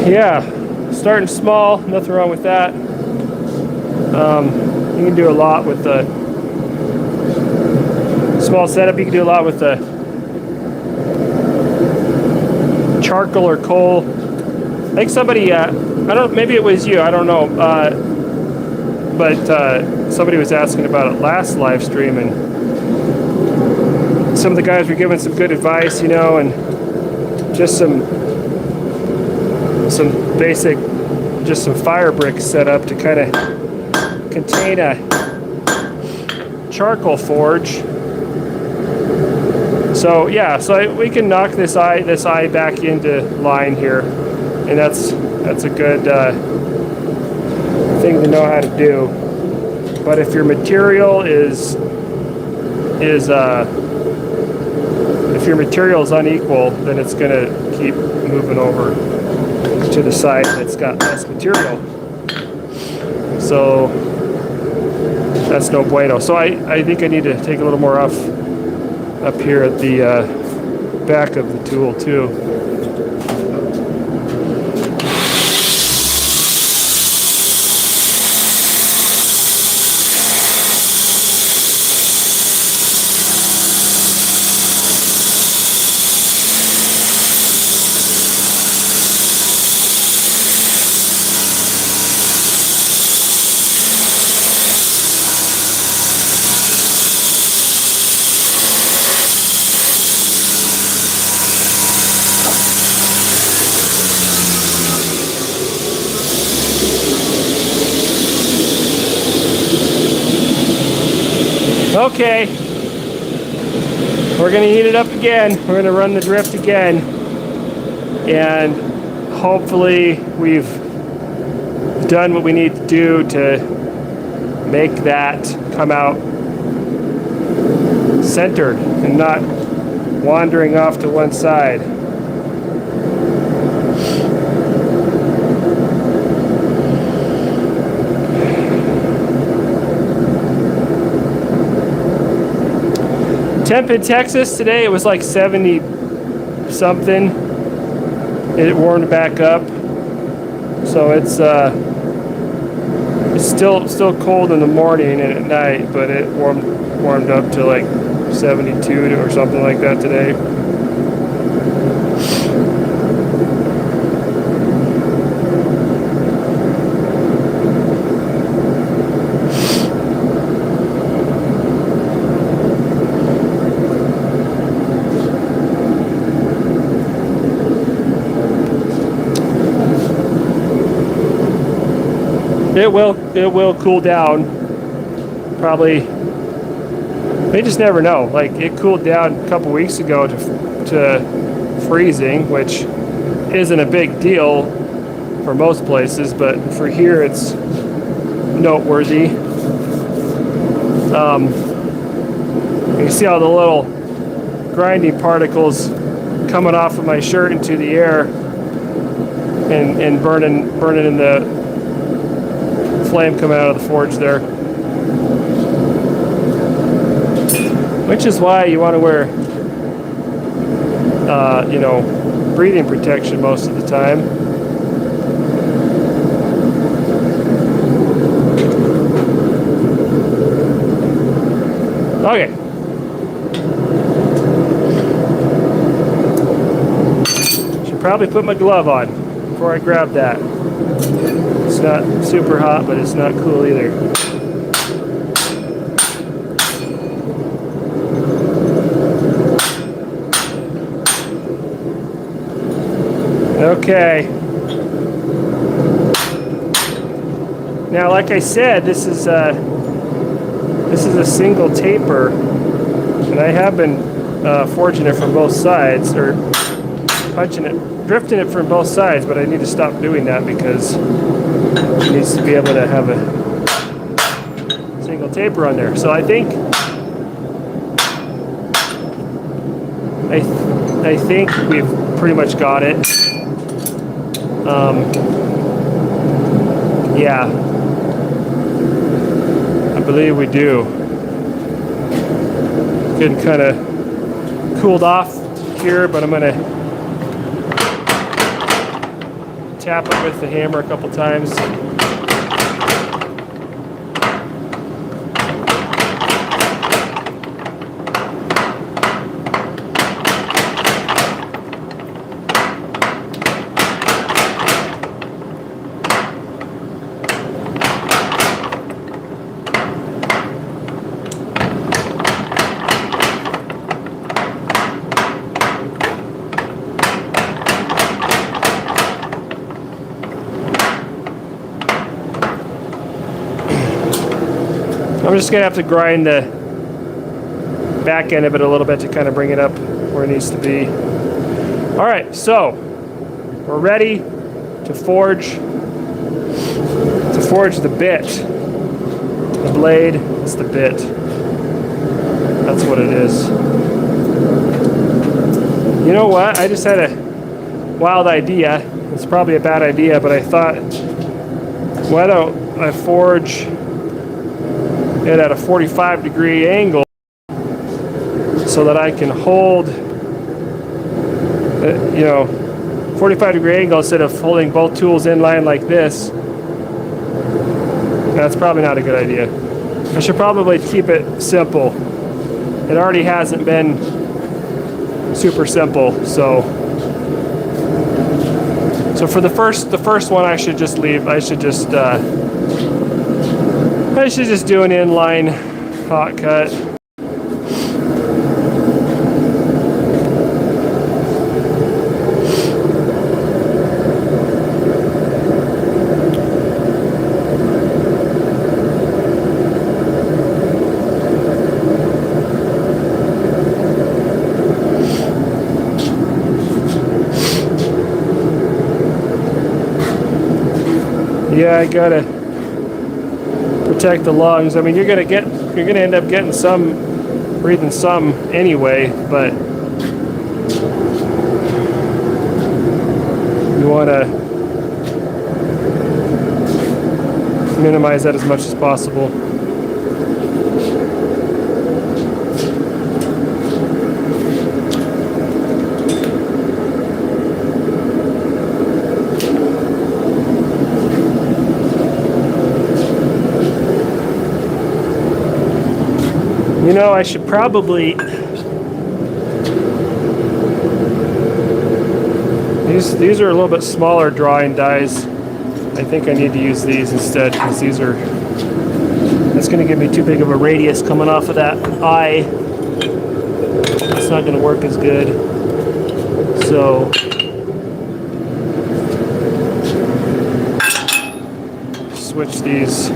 Yeah, starting small, nothing wrong with that. You can do a lot with the small setup. You can do a lot with the charcoal or coal. I think somebody, maybe it was you, I don't know, but somebody was asking about it last live stream, and some of the guys were giving some good advice, you know, and just some basic, just some fire bricks set up to kind of contain a charcoal forge. So yeah, so we can knock this eye back into line here, and that's a good thing to know how to do. But if your material is unequal, then it's going to keep moving over to the side that's got less material. So that's no bueno. So I think I need to take a little more off up here at the back of the tool too. Okay, we're going to heat it up again. We're going to run the drift again, and hopefully we've done what we need to do to make that come out centered and not wandering off to one side. Temp in Texas today, it was like 70 something. It warmed back up, so it's still cold in the morning and at night, but it warmed up to like 72 or something like that today. It will cool down. Probably. They just never know. Like, it cooled down a couple weeks ago to freezing, which isn't a big deal for most places, but for here it's noteworthy. You see all the little grinding particles coming off of my shirt into the air and burning in the flame coming out of the forge there. Which is why you want to wear, breathing protection most of the time. Okay. Should probably put my glove on before I grab that. It's not super hot, but it's not cool either. Okay. Now, like I said, this is a single taper, and I have been forging it from both sides, or drifting it from both sides, but I need to stop doing that because it needs to be able to have a single taper on there. So I think we've pretty much got it. Yeah, I believe we do. Getting kind of cooled off here, but I'm gonna tap it with the hammer a couple times. I'm just going to have to grind the back end of it a little bit to kind of bring it up where it needs to be. All right, so we're ready to forge the bit. The blade is the bit. That's what it is. You know what? I just had a wild idea. It's probably a bad idea, but I thought, why don't I forge it at a 45-degree angle so that I can hold, 45-degree angle instead of holding both tools in line like this. That's probably not a good idea. I should probably keep it simple. It already hasn't been super simple, so for the first one I should just leave. I should just do an inline hot cut. Yeah, I gotta protect the lungs. I mean, you're gonna end up getting breathing some anyway, but you want to minimize that as much as possible. You know, I should probably, these are a little bit smaller drawing dies. I think I need to use these instead, because that's going to give me too big of a radius coming off of that eye. It's not going to work as good. So switch these.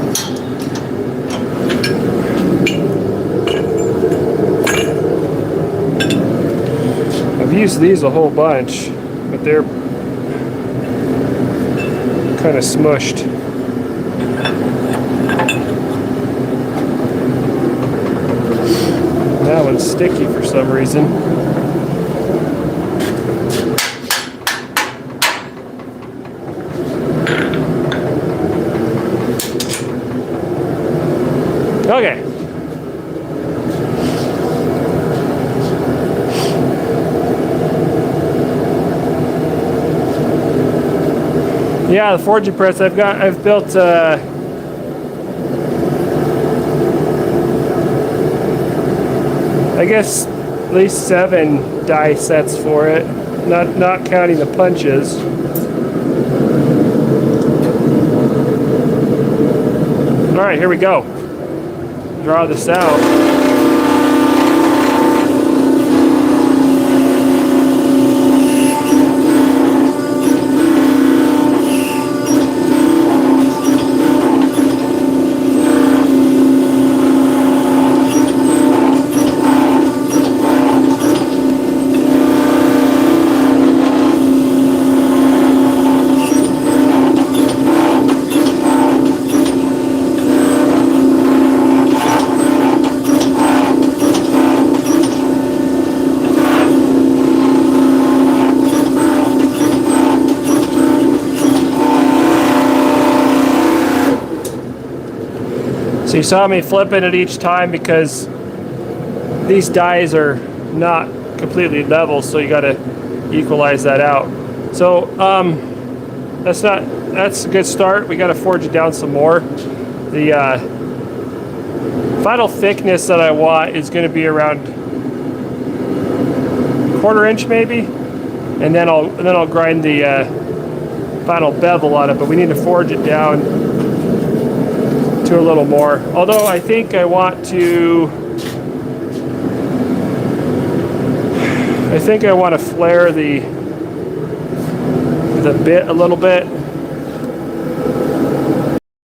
I've used these a whole bunch, but they're kind of smushed. That one's sticky for some reason. Okay. Yeah, the forging press I've built I guess at least 7 die sets for it, not counting the punches. All right, here we go. Draw this out. So you saw me flipping it each time because these dies are not completely level, so you got to equalize that out. So that's a good start. We got to forge it down some more. The final thickness that I want is going to be around 1/4 inch maybe, and then I'll grind the final bevel on it. But we need to forge it down to a little more. Although I think I want to flare the bit a little bit.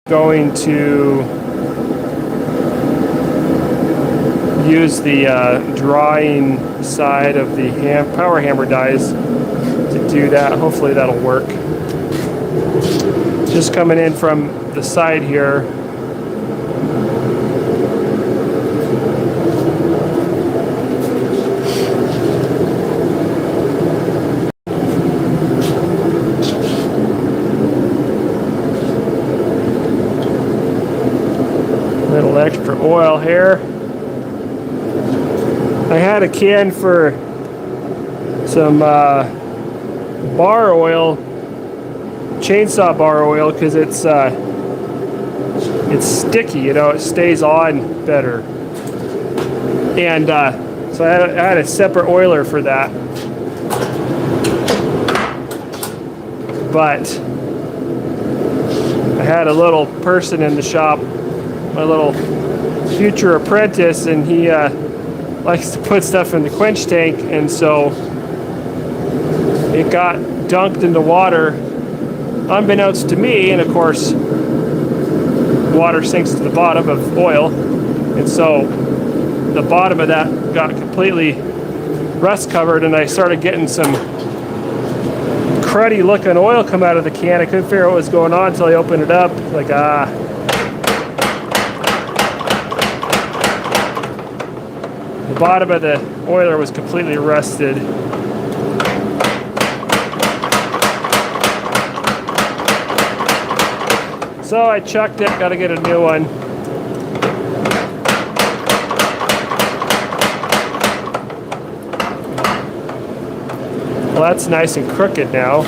Going to use the drawing side of the power hammer dies to do that. Hopefully that'll work. Just coming in from the side here. Little extra oil here. I had a can for some bar oil, chainsaw bar oil, because it's sticky, you know, it stays on better. And so I had a separate oiler for that. But I had a little person in the shop, my little future apprentice, and he likes to put stuff in the quench tank, and so it got dunked into water unbeknownst to me, and of course water sinks to the bottom of oil, and so the bottom of that got completely rust covered, and I started getting some cruddy looking oil come out of the can. I couldn't figure out what was going on until I opened it up, like the bottom of the oiler was completely rusted. So I chucked it, gotta get a new one. Well, that's nice and crooked now.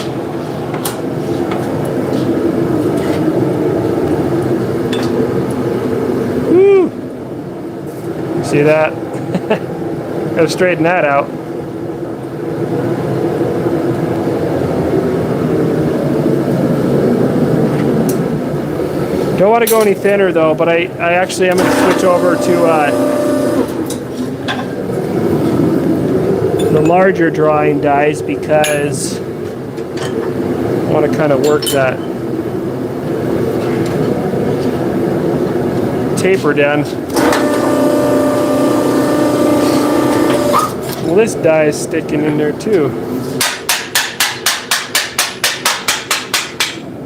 Woo! See that? Gotta straighten that out. Don't want to go any thinner though, but I actually am going to switch over to the larger drawing dies because I want to kind of work that tapered end. Well, this die is sticking in there too.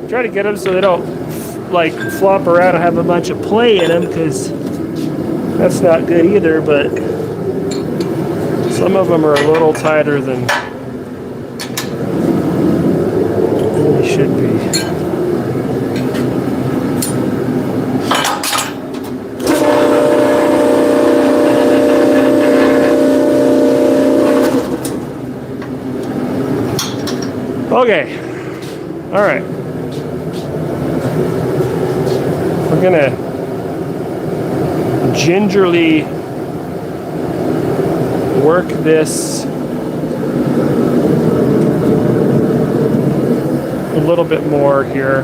Try to get them so they don't like flop around and have a bunch of play in them, because that's not good either, but some of them are a little tighter than they should be. Okay, all right. We're gonna gingerly work this a little bit more here.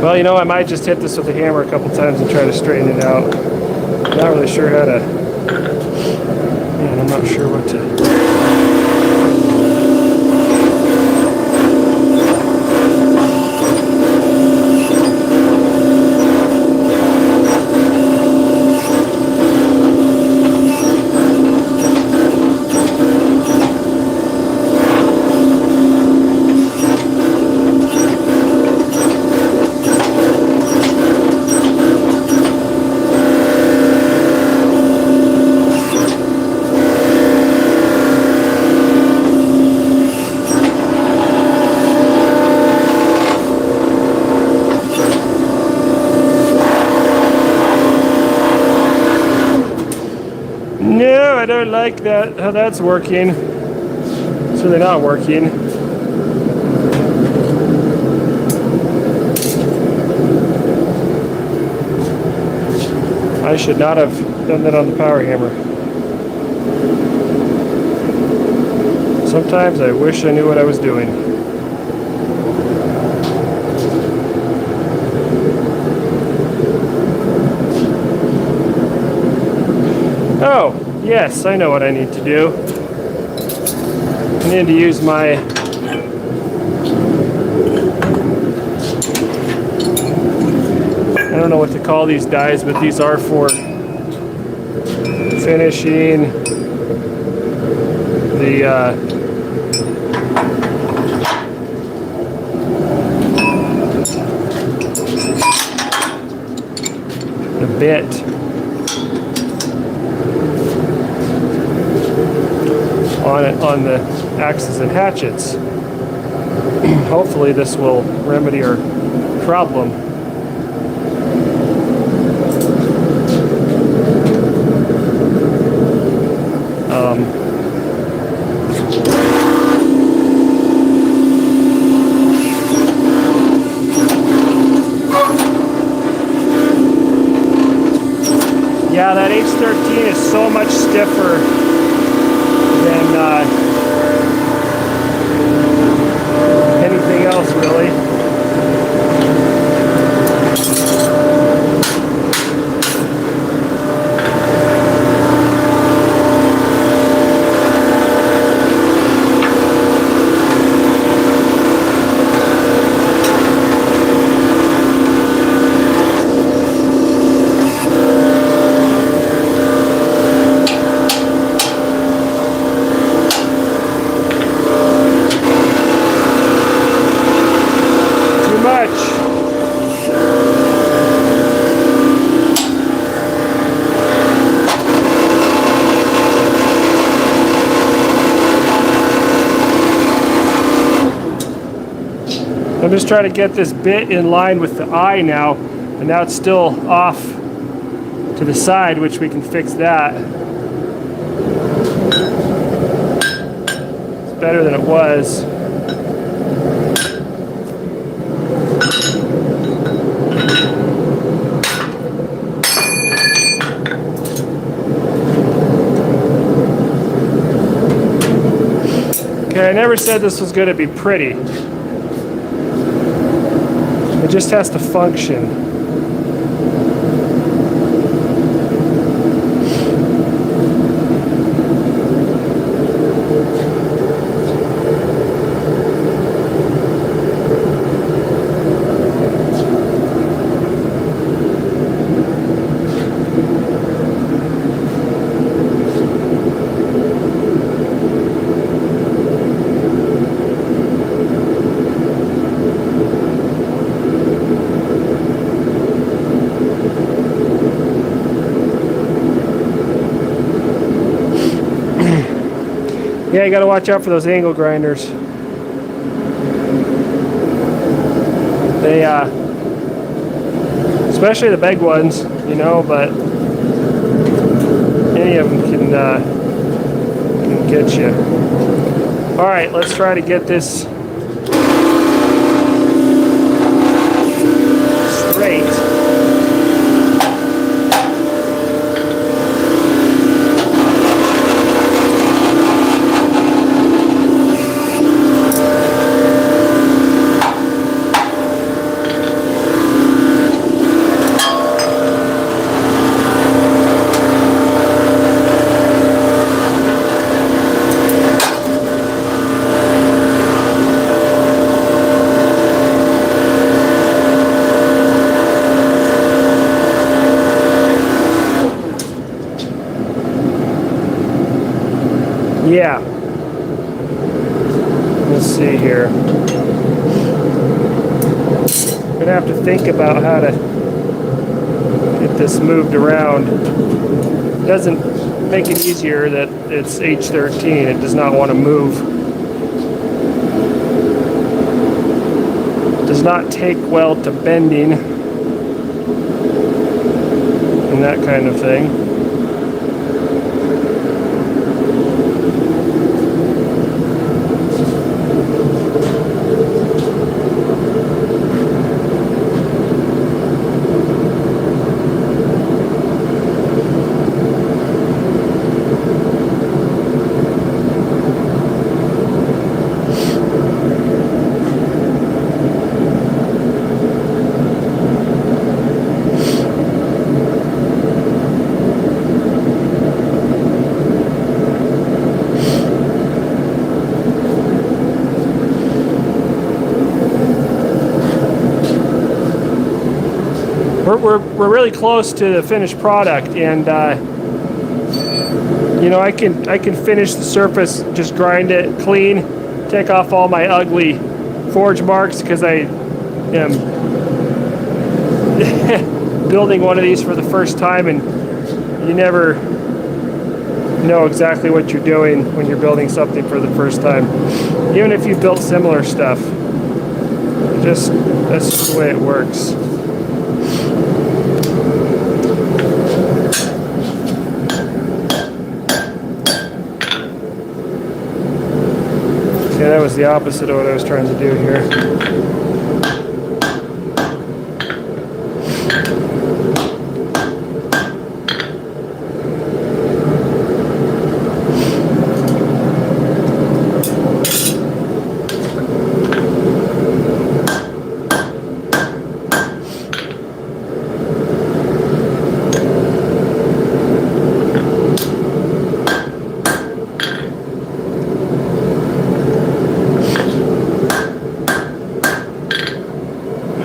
Well, you know, I might just hit this with a hammer a couple times and try to straighten it out. Not really sure how to, man, I'm not sure what to. No, I don't like that, how that's working. It's really not working. I should not have done that on the power hammer. Sometimes I wish I knew what I was doing. Oh, yes, I know what I need to do. I need to use my I don't know what to call these dies, but these are for finishing the bit on the axes and hatchets. Hopefully this will remedy our problem. Yeah, that H13 is so much stiffer than anything else, really. I'm just trying to get this bit in line with the eye now, and now it's still off to the side, which we can fix that. It's better than it was. Okay, I never said this was going to be pretty. It just has to function. Yeah, you got to watch out for those angle grinders. They, especially the big ones, you know, but any of them can get you. All right, let's try to get this straight. Yeah. Let's see here. I'm gonna have to think about how to get this moved around. It doesn't make it easier that it's H13. It does not want to move. It does not take well to bending and that kind of thing. We're really close to the finished product, and you know, I can finish the surface, just grind it clean, take off all my ugly forge marks, because I am building one of these for the first time, and you never know exactly what you're doing when you're building something for the first time, even if you've built similar stuff. That's just the way it works. Yeah, that was the opposite of what I was trying to do here.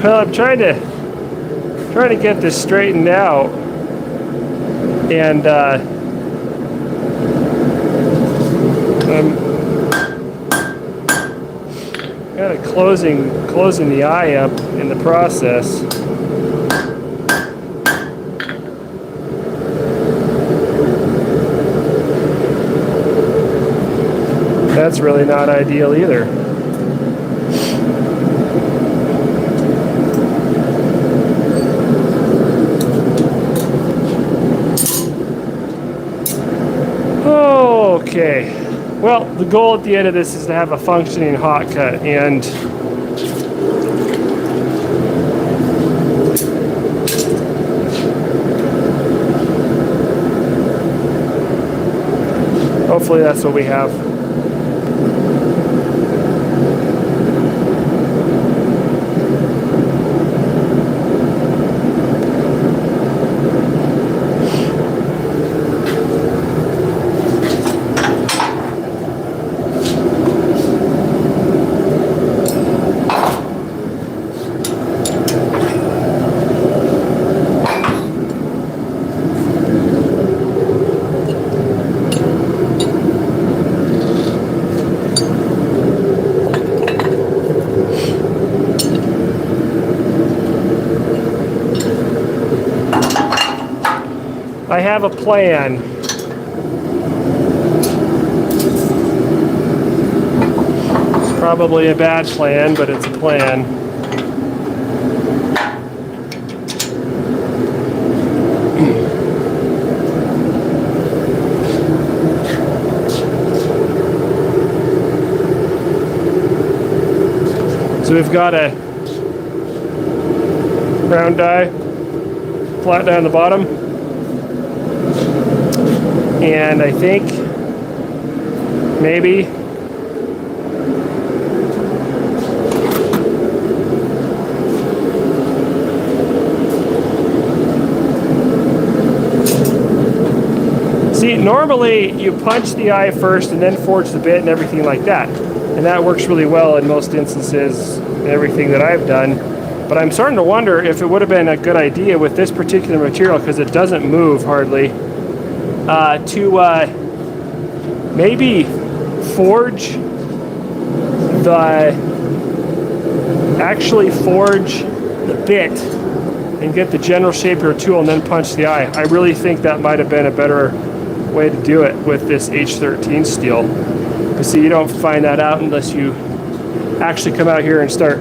Well, I'm trying to get this straightened out, and I'm kind of closing the eye up in the process. That's really not ideal either. Okay, well, the goal at the end of this is to have a functioning Hotcut, and hopefully that's what we have. I have a plan. Probably a bad plan, but it's a plan. So we've got a round die, flat die on the bottom, and I think maybe see, normally you punch the eye first and then forge the bit and everything like that. And that works really well in most instances and everything that I've done. But I'm starting to wonder if it would have been a good idea with this particular material, because it doesn't move hardly, to maybe forge actually forge the bit and get the general shape of your tool and then punch the eye. I really think that might have been a better way to do it with this H13 steel. But see, you don't find that out unless you actually come out here and start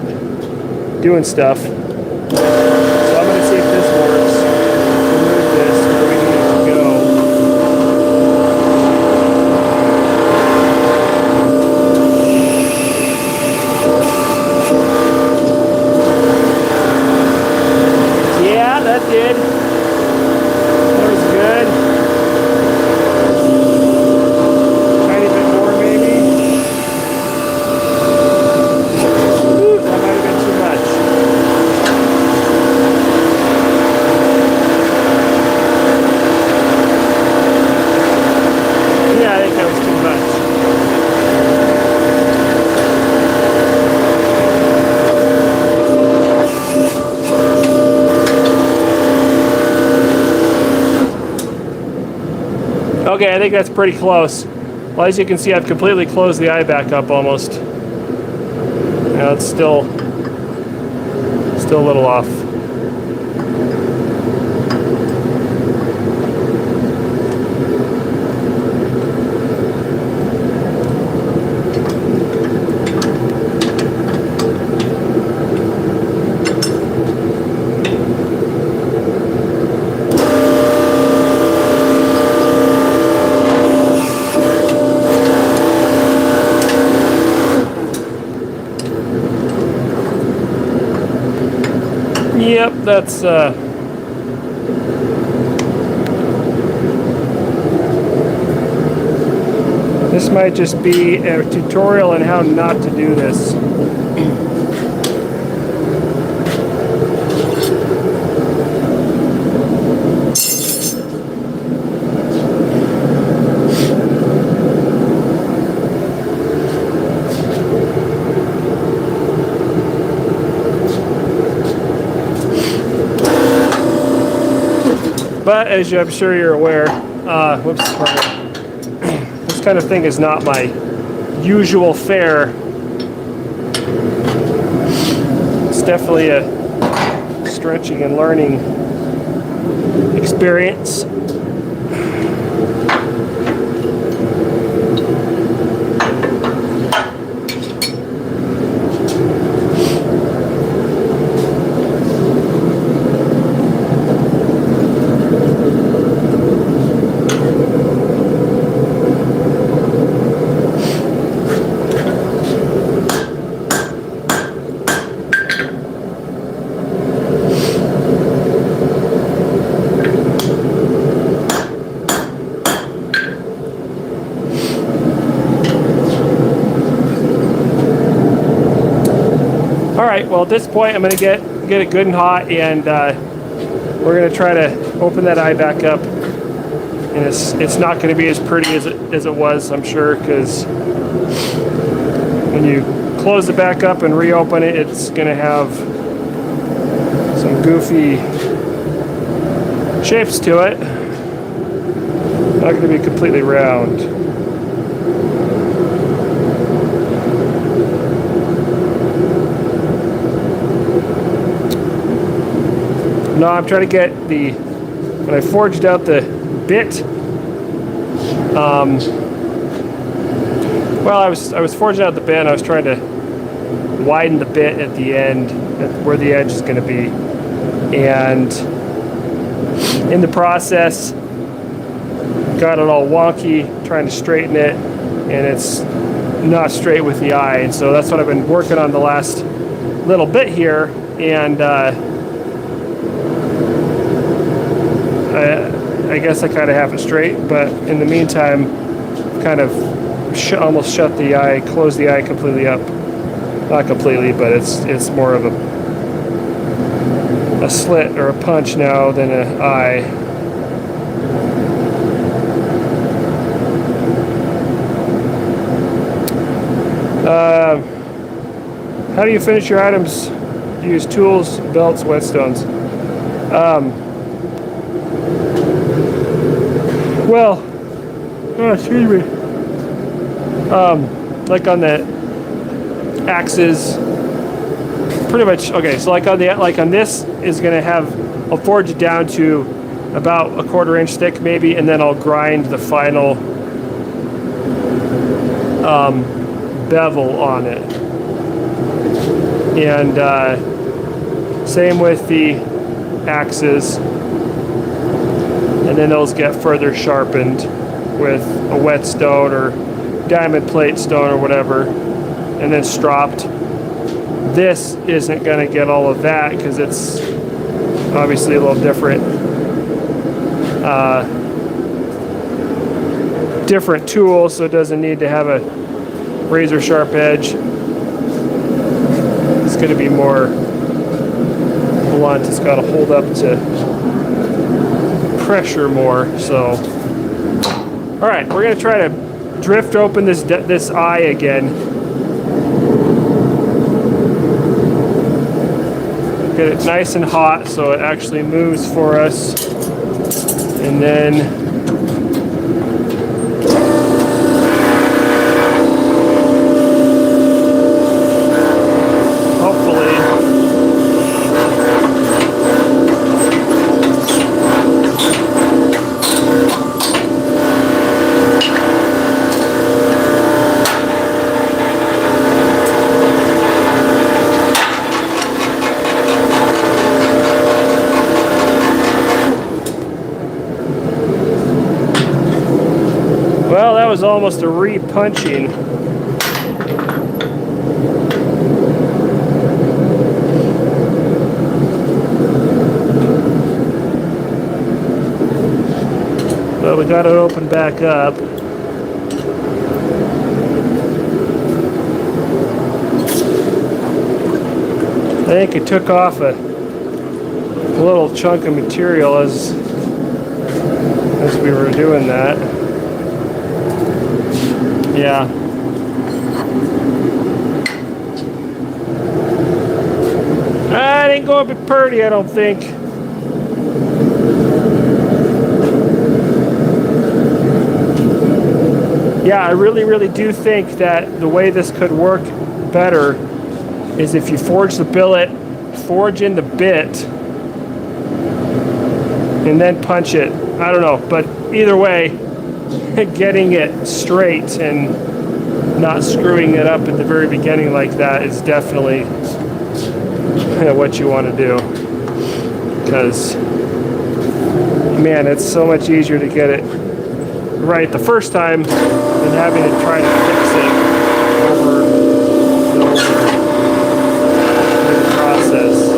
doing stuff. So I'm going to see if this works. Remove this where we need it to go. Yeah, that did. That was good. Okay, I think that's pretty close. Well, as you can see, I've completely closed the eye back up almost. Now it's still a little off. Yep, that's this might just be a tutorial on how not to do this. But as I'm sure you're aware, this kind of thing is not my usual fare. It's definitely a stretching and learning experience. Alright, well at this point I'm going to get it good and hot, and we're going to try to open that eye back up. And it's not going to be as pretty as it was, I'm sure, because when you close it back up and reopen it, it's going to have some goofy shapes to it. Not going to be completely round. No, I'm trying to get when I forged out the bit, well, I was forging out the bit and I was trying to widen the bit at the end, where the edge is going to be. And in the process, got it all wonky, trying to straighten it, and it's not straight with the eye. And so that's what I've been working on the last little bit here. And I guess I kind of have it straight, but in the meantime, kind of almost shut the eye, close the eye completely up. Not completely, but it's more of a slit or a punch now than an eye. How do you finish your items? Do you use tools, belts, whetstones? Well, excuse me. Like on the axes, pretty much. Okay, so like on this is gonna have, I'll forge it down to about a 1/4 inch thick maybe, and then I'll grind the final bevel on it. And same with the axes, and then those get further sharpened with a whetstone or diamond plate stone or whatever, and then stropped. This isn't going to get all of that because it's obviously a little different different tool, so it doesn't need to have a razor sharp edge. It's going to be more blunt. It's got to hold up to pressure more. So, all right, we're going to try to drift open this eye again. Get it nice and hot so it actually moves for us, and then was almost a re-punching. But we got it open back up. I think it took off a little chunk of material as we were doing that. Yeah. It ain't going to be pretty, I don't think. Yeah, I really do think that the way this could work better is if you forge the billet, forge in the bit, and then punch it. I don't know, but either way, getting it straight and not screwing it up at the very beginning like that is definitely what you want to do, because man, it's so much easier to get it right the first time than having to try to fix it over and over in the process.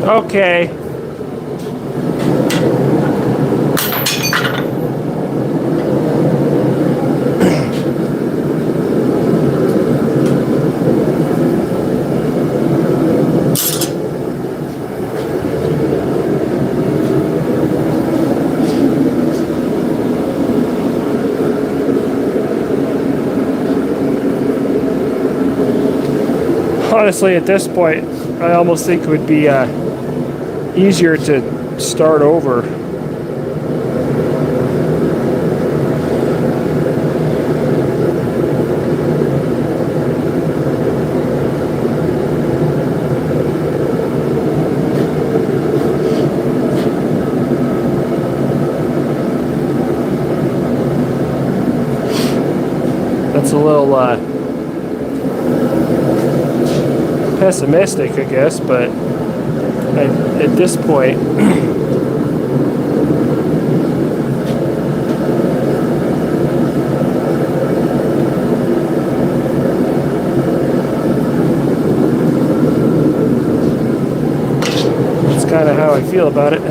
Okay. Honestly, at this point, I almost think it would be easier to start over. That's a little pessimistic, I guess, but at this point, that's kind of how I feel about it.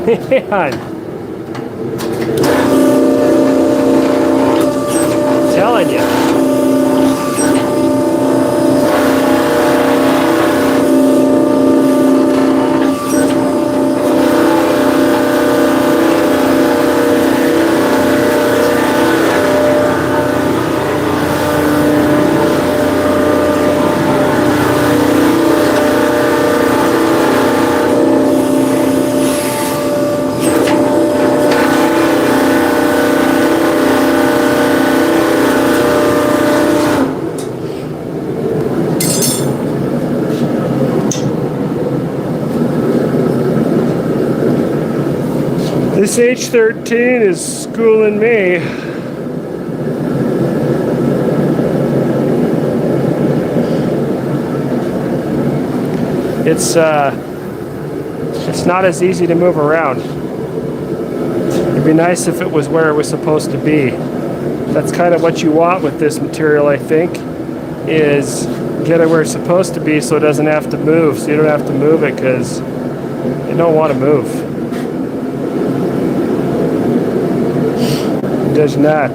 Man, I'm telling you. This H13 is schooling me. It's not as easy to move around. It'd be nice if it was where it was supposed to be. That's kind of what you want with this material, I think, is get it where it's supposed to be so it doesn't have to move, so you don't have to move it because you don't want to move. It does not.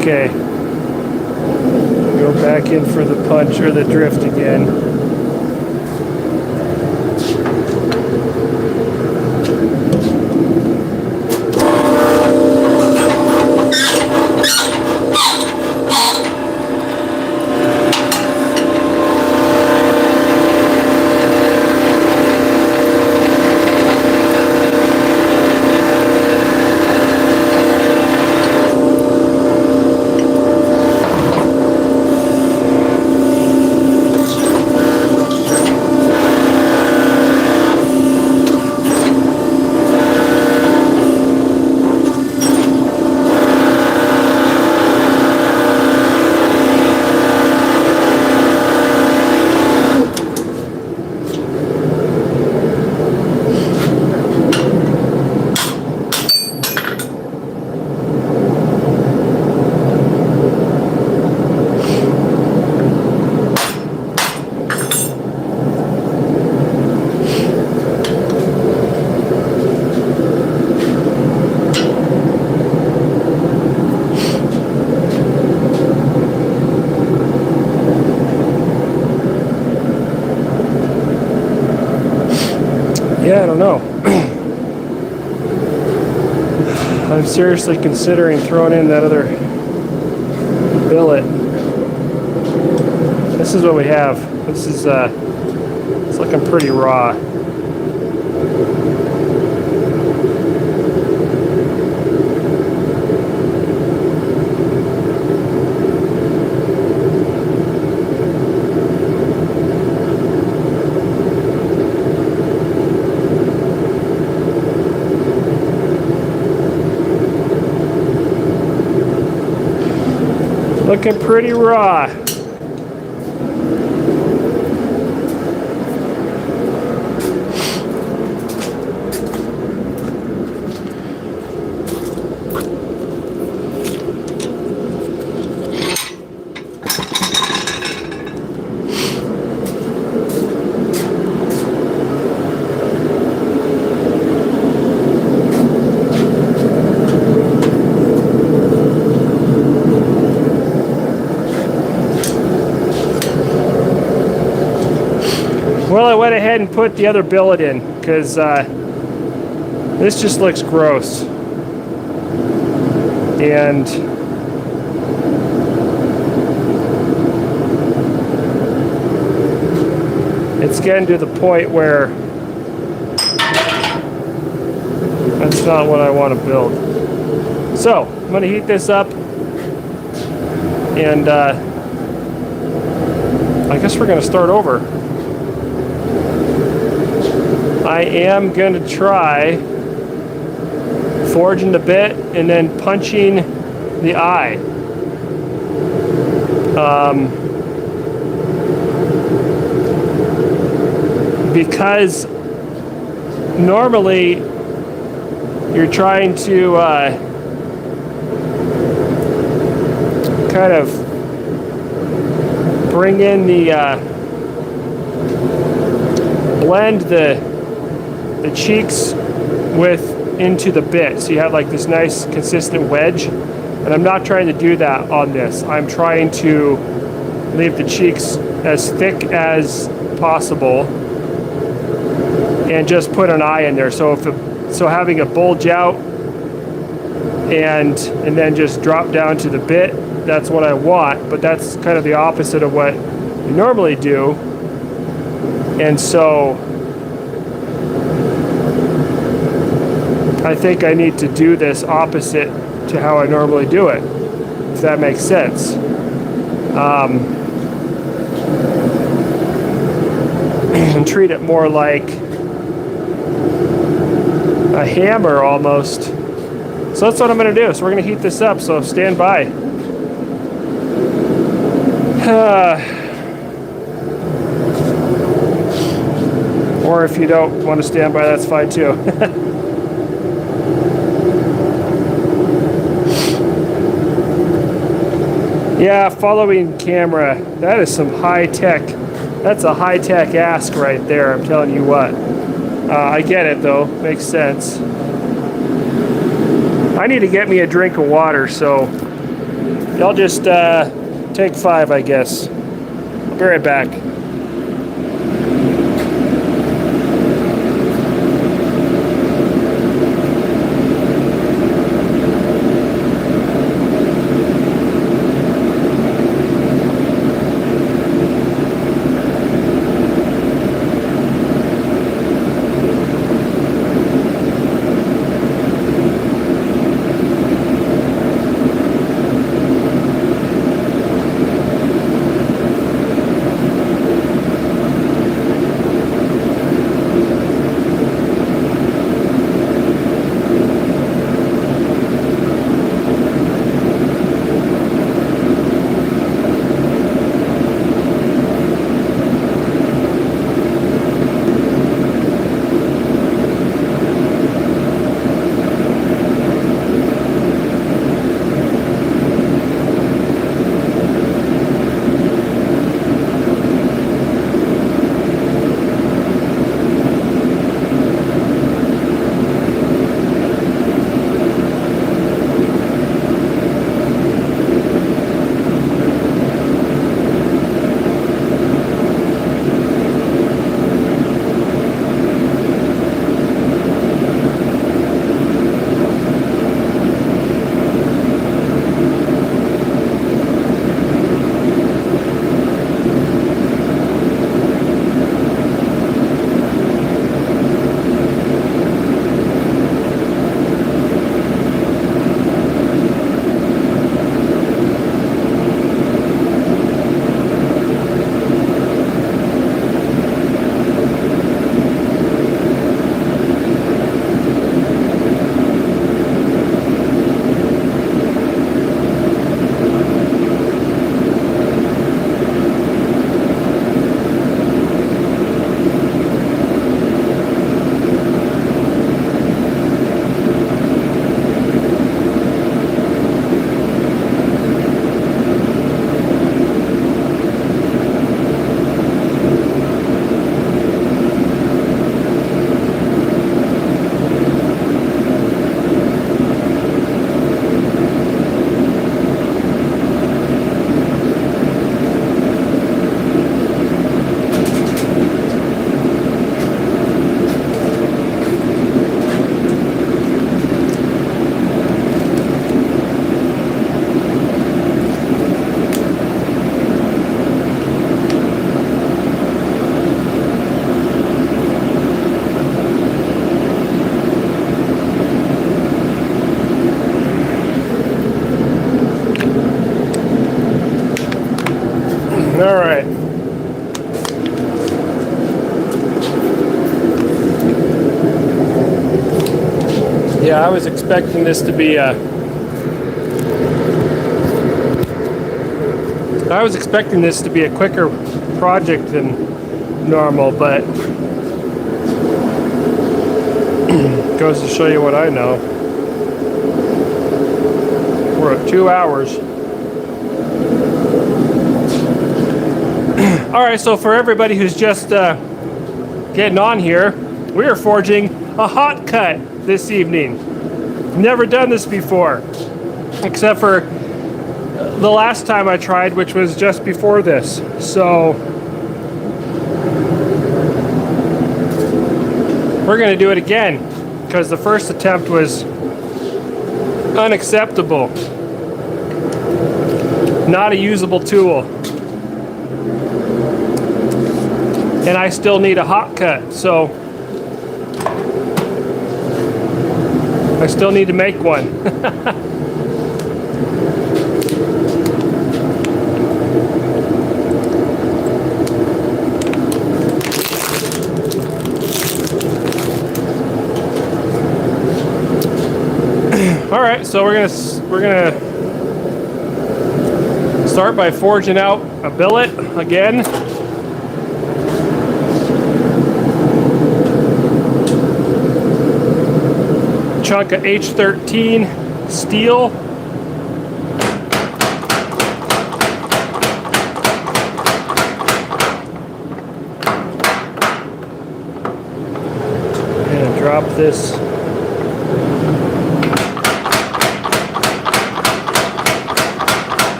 Okay, go back in for the punch or the drift again. Yeah, I don't know. I'm seriously considering throwing in that other billet. This is what we have. This is it's looking pretty raw. Looking pretty raw. Well, I went ahead and put the other billet in because this just looks gross. And it's getting to the point where that's not what I want to build. So I'm going to heat this up, and I guess we're going to start over. I am going to try forging the bit and then punching the eye. Because normally you're trying to kind of bring in the blend the cheeks into the bit, so you have like this nice consistent wedge, and I'm not trying to do that on this. I'm trying to leave the cheeks as thick as possible and just put an eye in there, so having it bulge out and then just drop down to the bit, that's what I want. But that's kind of the opposite of what you normally do, and so I think I need to do this opposite to how I normally do it, if that makes sense. And treat it more like a hammer almost. So that's what I'm going to do. So we're going to heat this up, so stand by. Or if you don't want to stand by, that's fine too. Yeah, following camera, that is some high-tech, that's a high-tech ask right there, I'm telling you what. I get it though, makes sense. I need to get me a drink of water, so y'all just take 5, I guess. I'll be right back. Yeah, I was expecting this to be a quicker project than normal, but goes to show you what I know. We're at 2 hours. All right, so for everybody who's just getting on here, we are forging a Hotcut this evening. Never done this before, except for the last time I tried, which was just before this. So we're going to do it again because the first attempt was unacceptable. Not a usable tool. And I still need a Hotcut, so I still need to make one. All right, so we're gonna start by forging out a billet again. Chunk of H13 steel. And drop this.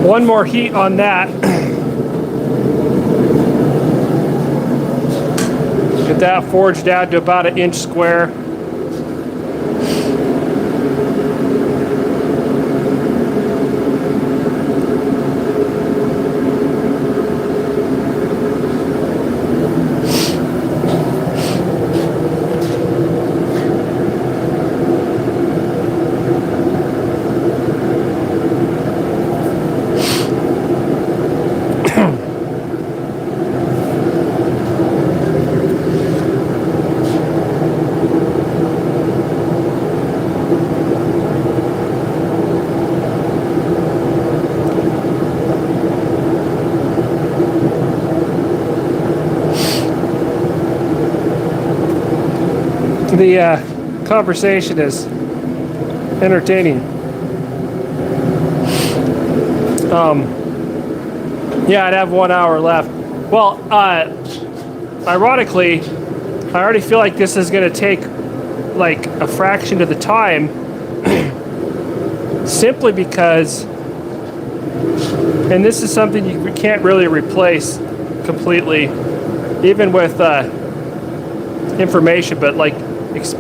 One more heat on that. Get that forged down to about 1 inch square. The conversation is entertaining. Yeah, I'd have 1 hour left. Well, ironically, I already feel like this is going to take like a fraction of the time simply because, and this is something you can't really replace completely, even with information, but like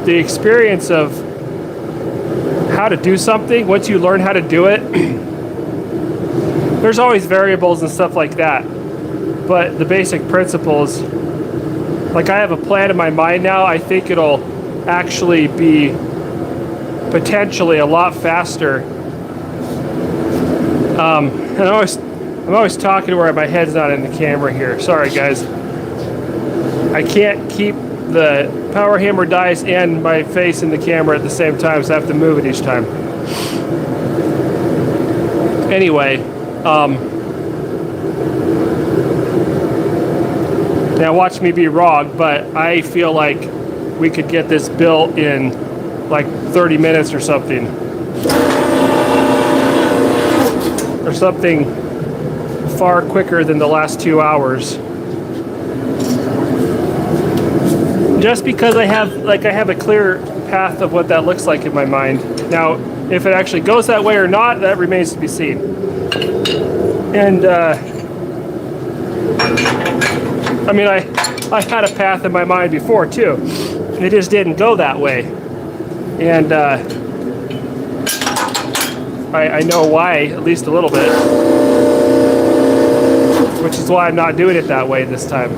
the experience of how to do something, once you learn how to do it, there's always variables and stuff like that, but the basic principles, like I have a plan in my mind now. I think it'll actually be potentially a lot faster. And I'm always talking where my head's not in the camera here. Sorry guys. I can't keep the power hammer dies and my face in the camera at the same time, so I have to move it each time. Anyway, now watch me be wrong, but I feel like we could get this built in like 30 minutes or something. Or something far quicker than the last 2 hours. Just because I have a clear path of what that looks like in my mind. Now, if it actually goes that way or not, that remains to be seen. And I mean, I had a path in my mind before too. It just didn't go that way. And I know why, at least a little bit. Which is why I'm not doing it that way this time.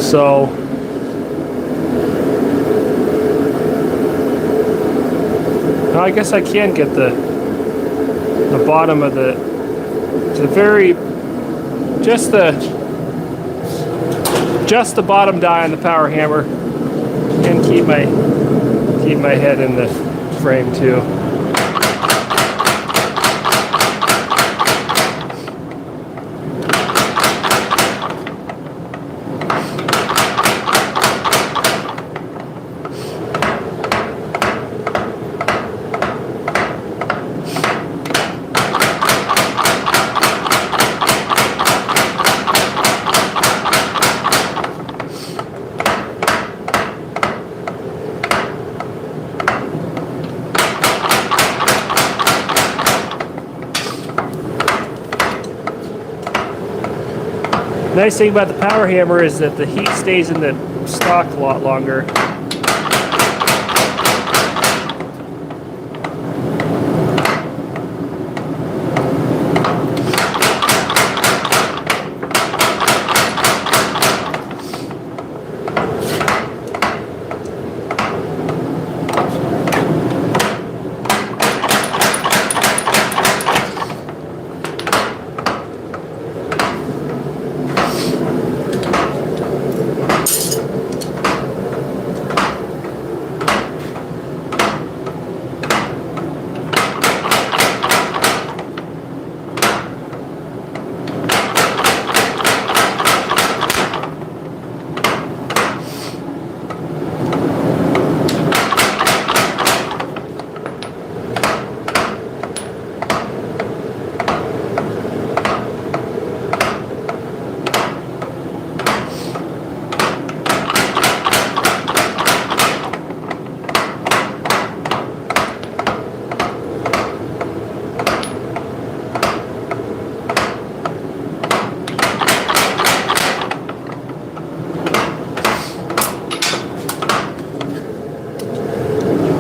So I guess I can get the bottom of the just the bottom die on the power hammer, and keep my head in the frame too. Nice thing about the power hammer is that the heat stays in the stock a lot longer.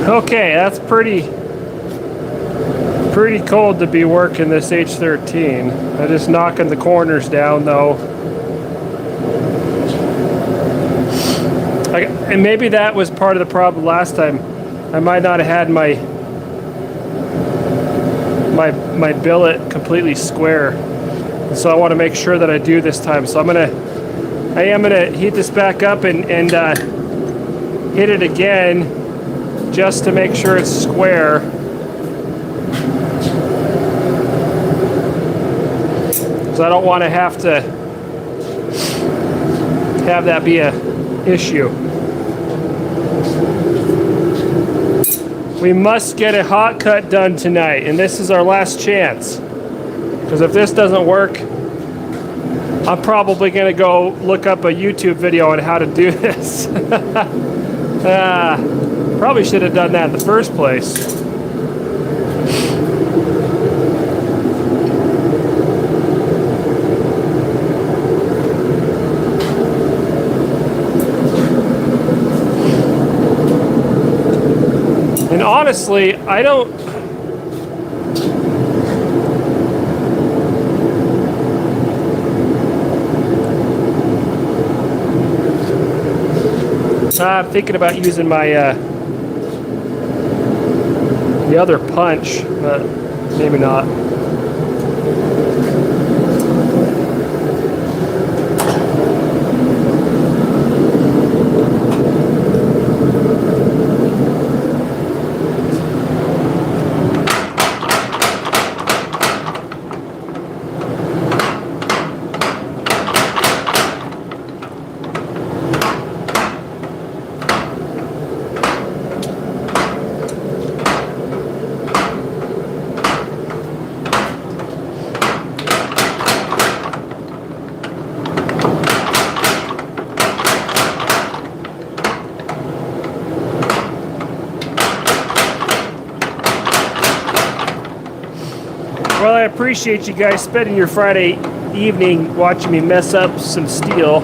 Okay, that's pretty cold to be working this H13. I'm just knocking the corners down though. And maybe that was part of the problem last time. I might not have had my billet completely square. So I want to make sure that I do this time. So I am gonna heat this back up and hit it again, just to make sure it's square. So I don't want to have that be a issue. We must get a hot cut done tonight, and this is our last chance. Because if this doesn't work, I'm probably going to go look up a YouTube video on how to do this. Probably should have done that in the first place. And honestly, I don't... I'm thinking about using my the other punch, but maybe not. Well, I appreciate you guys spending your Friday evening watching me mess up some steel.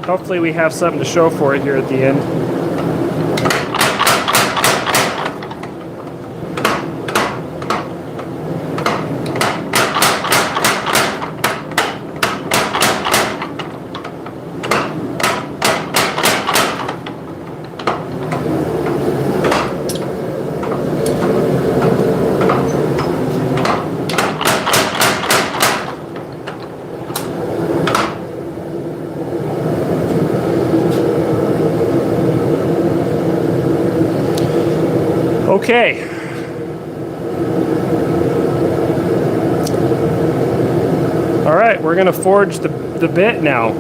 Hopefully we have something to show for it here at the end. Okay. All right, we're going to forge the bit now.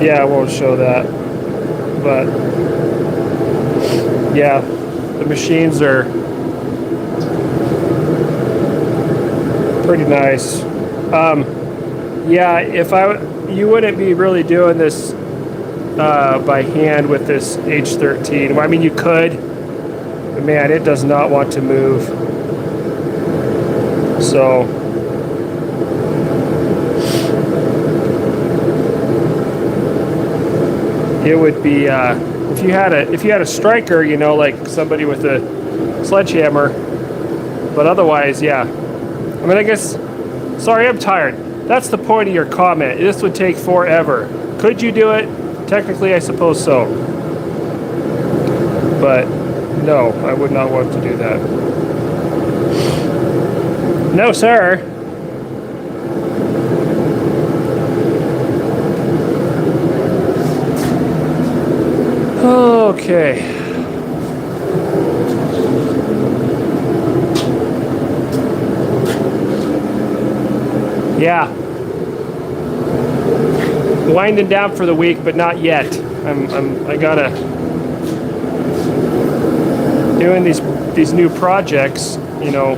Yeah, I won't show that, but yeah, the machines are pretty nice. Yeah, you wouldn't be really doing this by hand with this H13. Well, I mean, you could, but man, it does not want to move. So. It would be if you had a striker, you know, like somebody with a sledgehammer. But otherwise, yeah. I mean, I guess. Sorry, I'm tired. That's the point of your comment. This would take forever. Could you do it? Technically, I suppose so. But no, I would not want to do that. No, sir. Okay. Yeah. Winding down for the week, but not yet. I gotta doing these new projects, you know,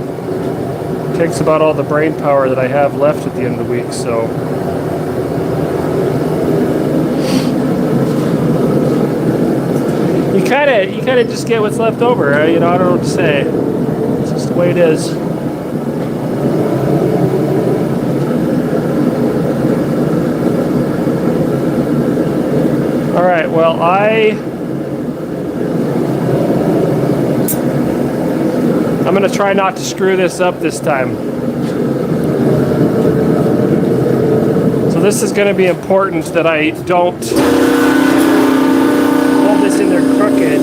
takes about all the brain power that I have left at the end of the week, so. You kind of just get what's left over. You know, I don't know what to say. It's just the way it is. All right. Well, I'm going to try not to screw this up this time. So this is going to be important that I don't hold this in there crooked.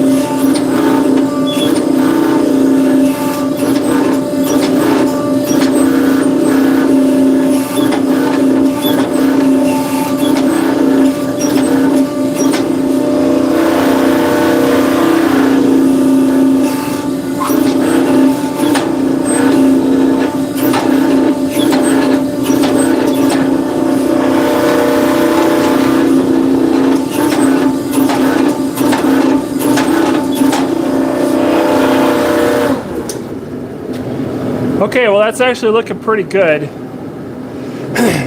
Okay, well that's actually looking pretty good.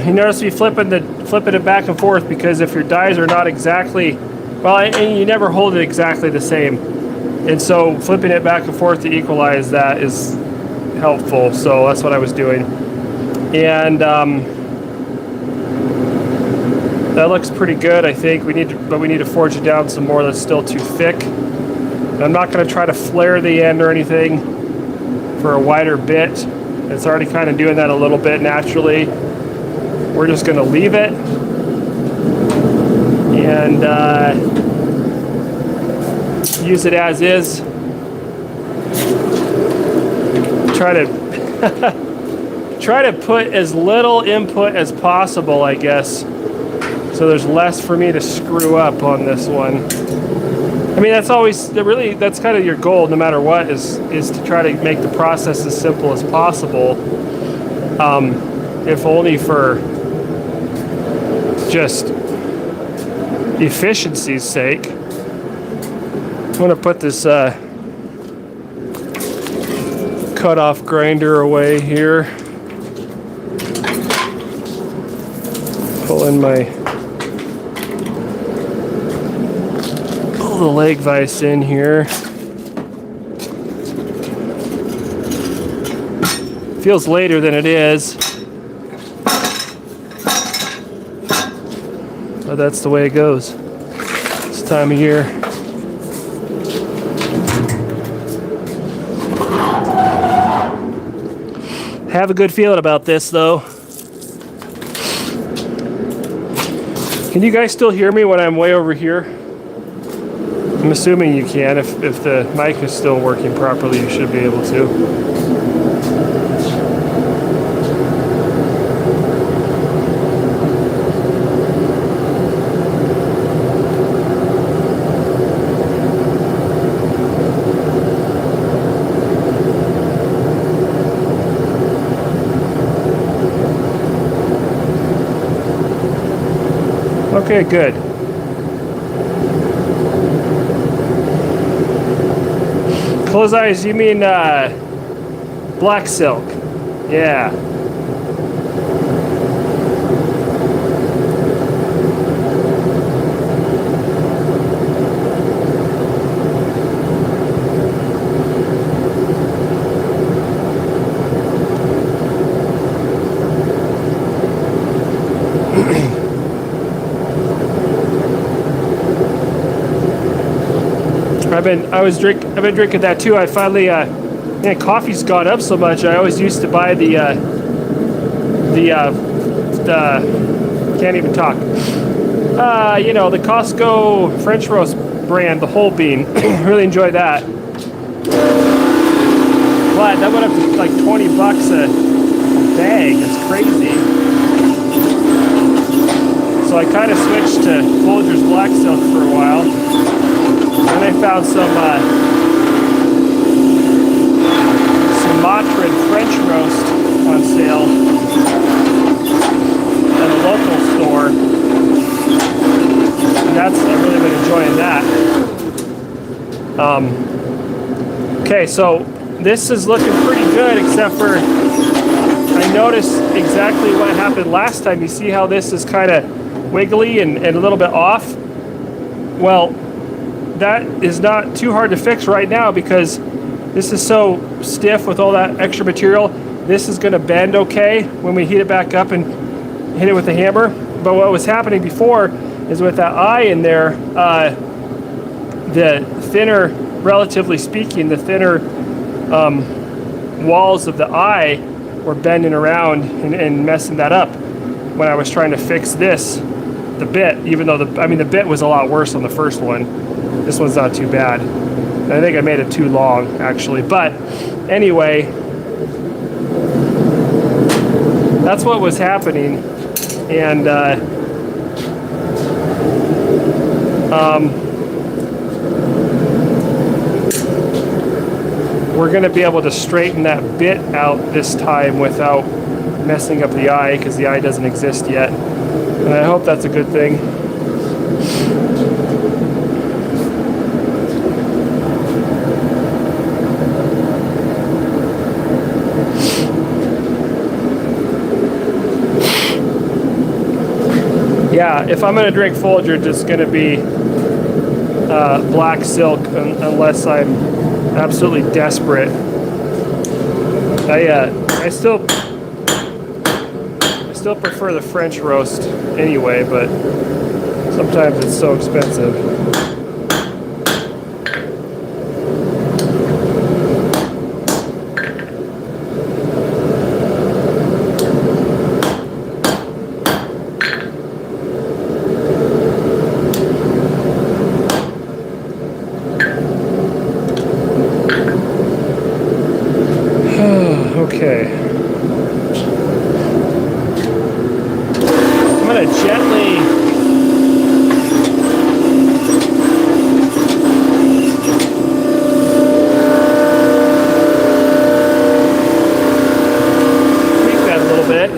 You notice me flipping it back and forth because if your dies are not exactly, well, and you never hold it exactly the same, and so flipping it back and forth to equalize that is helpful. So that's what I was doing, and that looks pretty good. I think we need to forge it down some more. That's still too thick. And I'm not going to try to flare the end or anything for a wider bit. It's already kind of doing that a little bit naturally. we're just going to leave it and use it as is. Try to put as little input as possible, I guess, so there's less for me to screw up on this one. I mean, that's kind of your goal, no matter what, is to try to make the process as simple as possible, if only for just efficiency's sake. I'm going to put this cut-off grinder away here. Pull in pull the leg vise in here. Feels later than it is, but that's the way it goes this time of year. Have a good feeling about this, though. Can you guys still hear me when I'm way over here? I'm assuming you can. If the mic is still working properly, you should be able to. Okay, good. Close eyes, you mean black silk? Yeah. I've been drinking that too. I finally, man, coffee's gone up so much. I always used to buy the can't even talk. You know, the Costco French roast brand, the whole bean. Really enjoy that. But that went up to like $20 a bag. It's crazy. So I kind of switched to Folgers Black Silk for a while. And I found some Sumatran French roast on sale at a local store. And I've really been enjoying that. Okay, so this is looking pretty good, except for I noticed exactly what happened last time. You see how this is kind of wiggly and a little bit off? Well, that is not too hard to fix right now because this is so stiff with all that extra material. This is going to bend okay when we heat it back up and hit it with a hammer. But what was happening before is with that eye in there, the thinner, relatively speaking, the thinner walls of the eye were bending around and messing that up when I was trying to fix the bit, even though the bit was a lot worse on the first one. This one's not too bad. I think I made it too long, actually. But anyway, that's what was happening. And we're going to be able to straighten that bit out this time without messing up the eye, because the eye doesn't exist yet. And I hope that's a good thing. Yeah, if I'm going to drink Folgers, it's going to be black silk unless I'm absolutely desperate. I still prefer the French roast anyway, but sometimes it's so expensive. going to gently tweak that a little bit.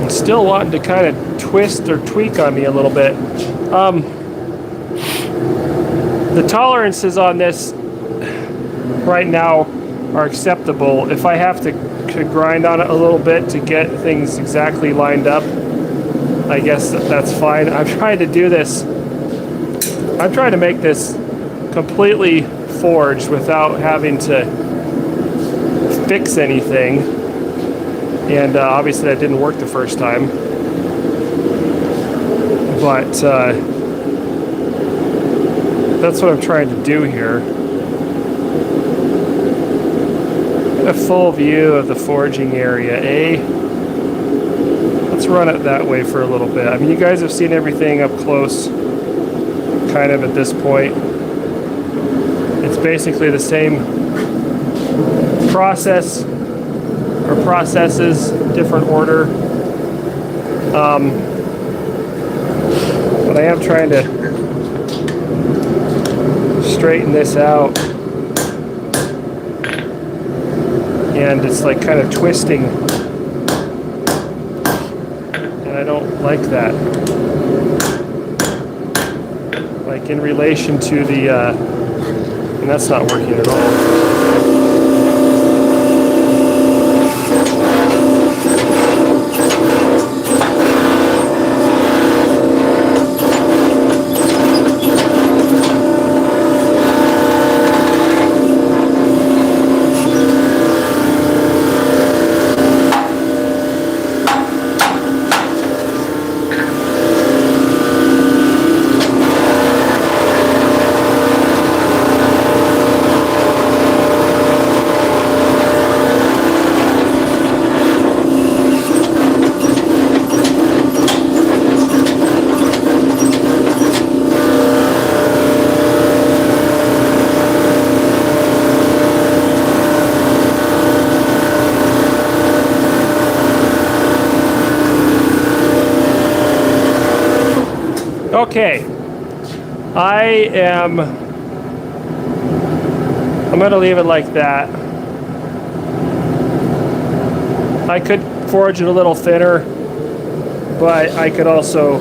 I'm still wanting to kind of twist or tweak on me a little bit. The tolerances on this right now are acceptable. If I have to grind on it a little bit to get things exactly lined up, I guess that's fine. I'm trying to do this. I'm trying to make this completely forged without having to fix anything. And obviously that didn't work the first time. But that's what I'm trying to do here. A full view of the forging area, Let's run it that way for a little bit. I mean, you guys have seen everything up close, kind of at this point. It's basically the same process, or processes, different order. But I am trying to straighten this out, and it's like kind of twisting, and I don't like that, like in relation to the and that's not working at all. Okay, I'm going to leave it like that. I could forge it a little thinner, but I could also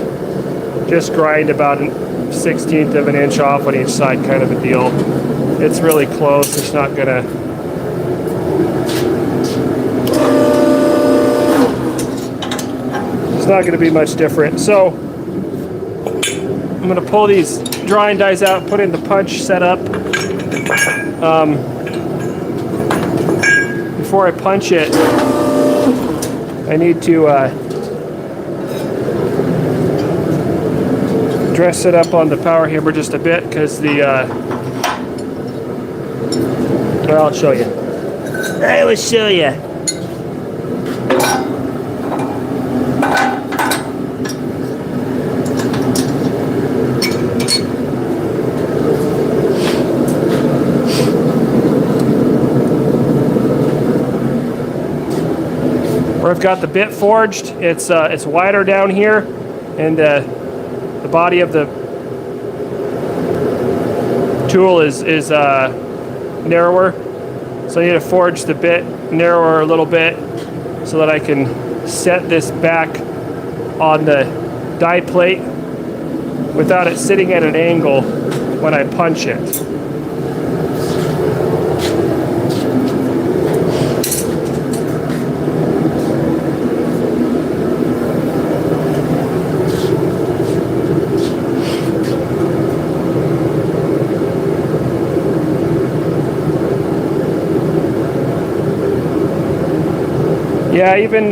just grind about a 1/16 of an inch off on each side, kind of a deal. It's really close. It's not going to be much different. So I'm going to pull these drawing dies out, put in the punch setup. Before I punch it, I need to dress it up on the power hammer just a bit, because the well, I'll show you. I will show you. Where I've got the bit forged, it's wider down here, and the body of the tool is narrower. So I need to forge the bit narrower a little bit so that I can set this back on the die plate without it sitting at an angle when I punch it. Yeah, even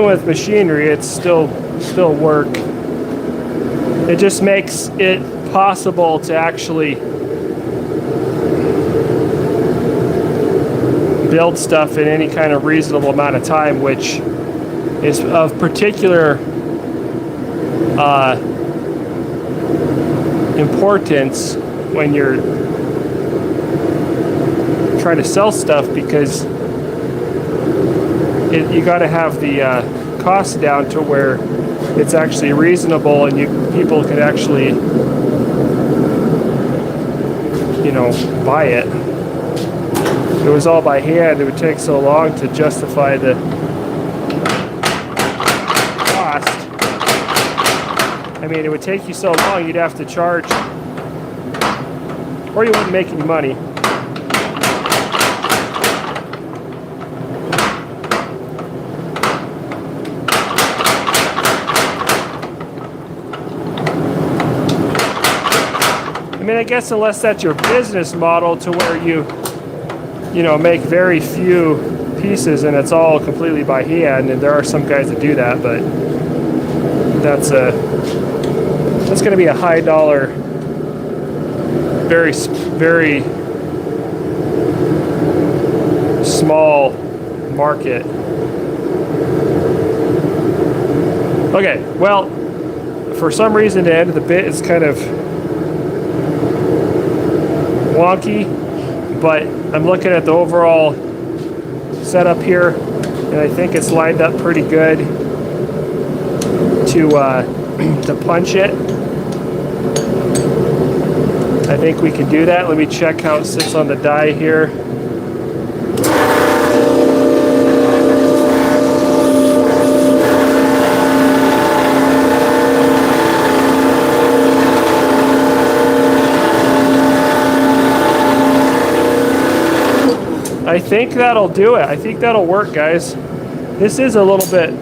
with machinery, it's still work. It just makes it possible to actually build stuff in any kind of reasonable amount of time, which is of particular importance when you're trying to sell stuff, because you got to have the costs down to where it's actually reasonable, and people can actually, you know, buy it. If it was all by hand, it would take so long to justify the cost. I mean, it would take you so long, you'd have to charge, or you wouldn't make any money. I mean, I guess unless that's your business model to where you know, make very few pieces and it's all completely by hand, and there are some guys that do that, but that's going to be a high dollar, very small market. Okay, well, for some reason the end of the bit is kind of wonky, but I'm looking at the overall setup here, and I think it's lined up pretty good to punch it. I think we can do that. Let me check how it sits on the die here. I think that'll do it. I think that'll work, guys. This is a little bit,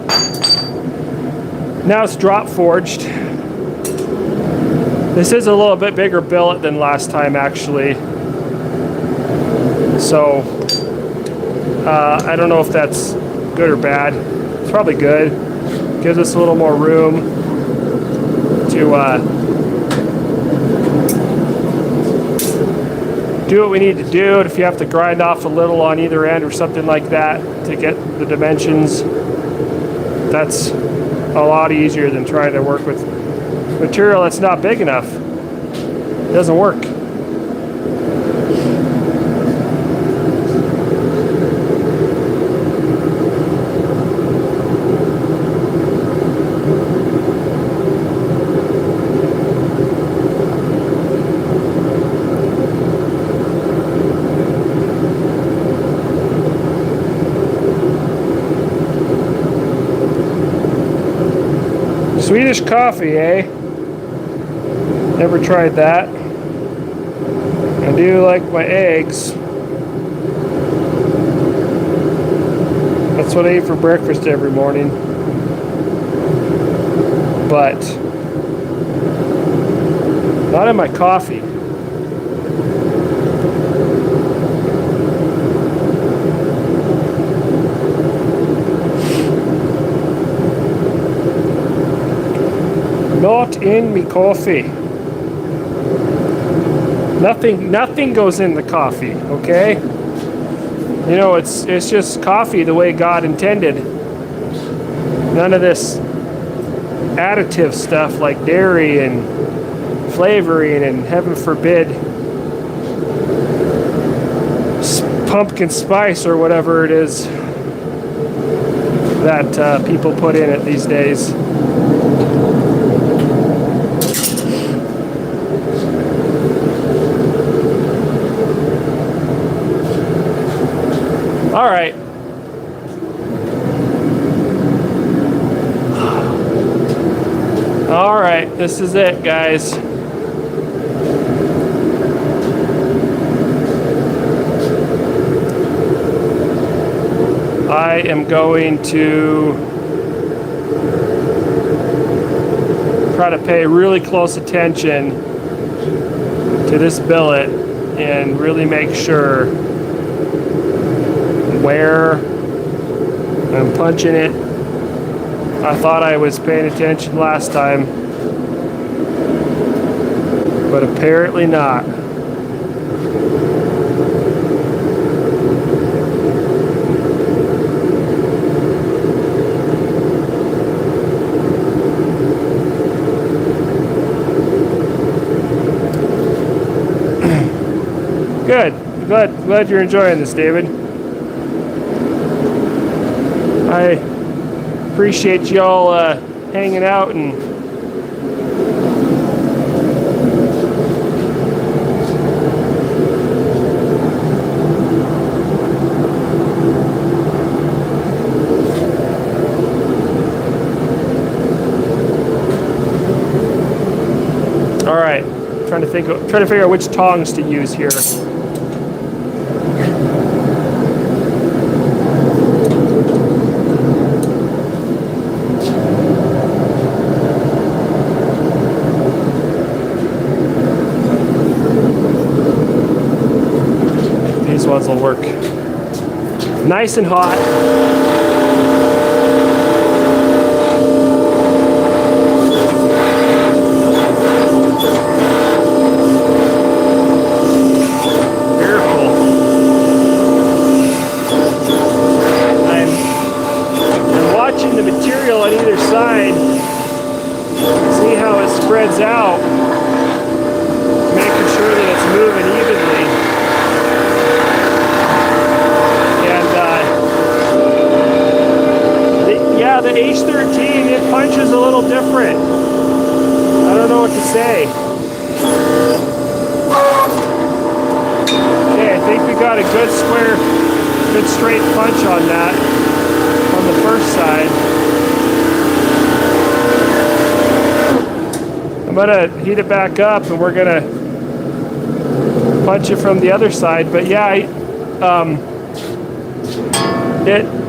now it's drop forged. This is a little bit bigger billet than last time, actually. So, I don't know if that's good or bad. It's probably good. Gives us a little more room to do what we need to do. And if you have to grind off a little on either end or something like that to get the dimensions, that's a lot easier than trying to work with material that's not big enough. It doesn't work. Swedish coffee, eh? Never tried that. I do like my eggs. That's what I eat for breakfast every morning. But not in my coffee. Not in me coffee. Nothing goes in the coffee, okay? You know, it's just coffee the way God intended. None of this additive stuff like dairy and flavoring and, heaven forbid, pumpkin spice or whatever it is that people put in it these days. All right. All right, this is it, guys. I am going to try to pay really close attention to this billet and really make sure where I'm punching it. I thought I was paying attention last time, but apparently not. Good. Glad you're enjoying this, David. I appreciate y'all hanging out and all right. Trying to figure out which tongs to use here. These ones will work nice and hot. On either side, see how it spreads out, making sure that it's moving evenly. And yeah, the H13, it punches a little different. I don't know what to say. Okay, I think we got a good straight punch on that on the first side. I'm gonna heat it back up and we're gonna punch it from the other side. But yeah,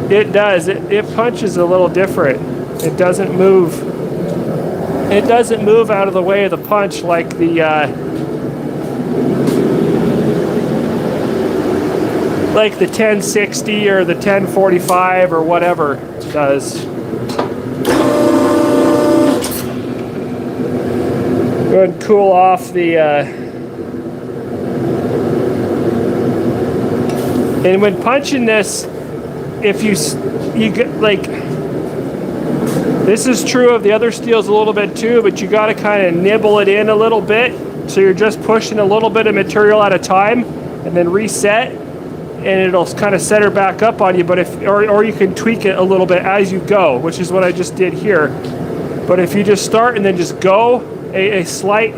it does. It punches a little different. It doesn't move. It doesn't move out of the way of the punch like the 1060 or the 1045 or whatever does. Go ahead and cool off the and when punching this, if you get like, this is true of the other steels a little bit too, but you got to kind of nibble it in a little bit, so you're just pushing a little bit of material at a time and then reset, and it'll kind of set her back up on you. But or you can tweak it a little bit as you go, which is what I just did here. But if you just start and then just go, a slight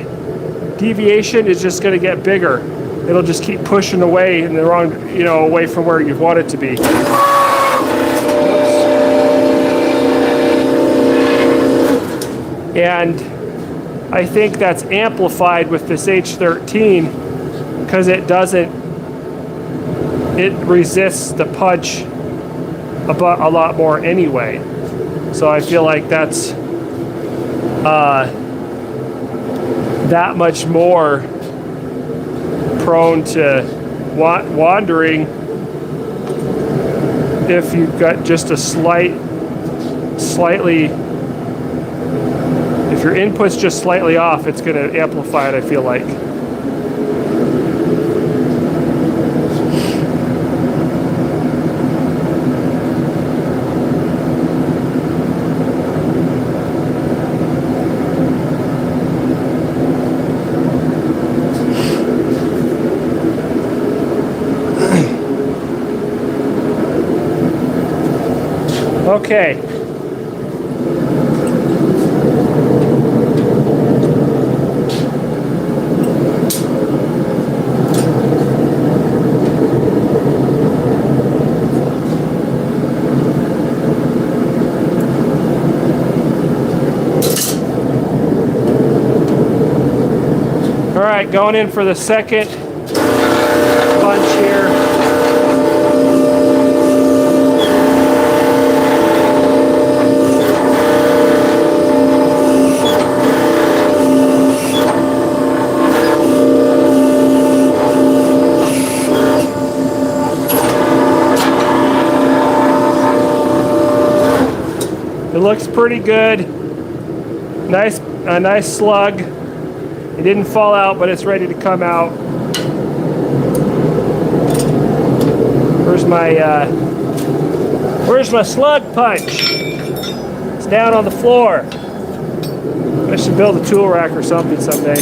deviation is just going to get bigger. It'll just keep pushing away in the wrong, away from where you want it to be. And I think that's amplified with this H13 because it resists the punch a lot more anyway. So I feel like that's that much more prone to wandering if you've got just a slightly, if your input's just slightly off, it's going to amplify it, I feel like. Okay. All right, going in for the second punch here. It looks pretty good. A nice slug. It didn't fall out, but it's ready to come out. Where's my slug punch? It's down on the floor. I should build a tool rack or something someday.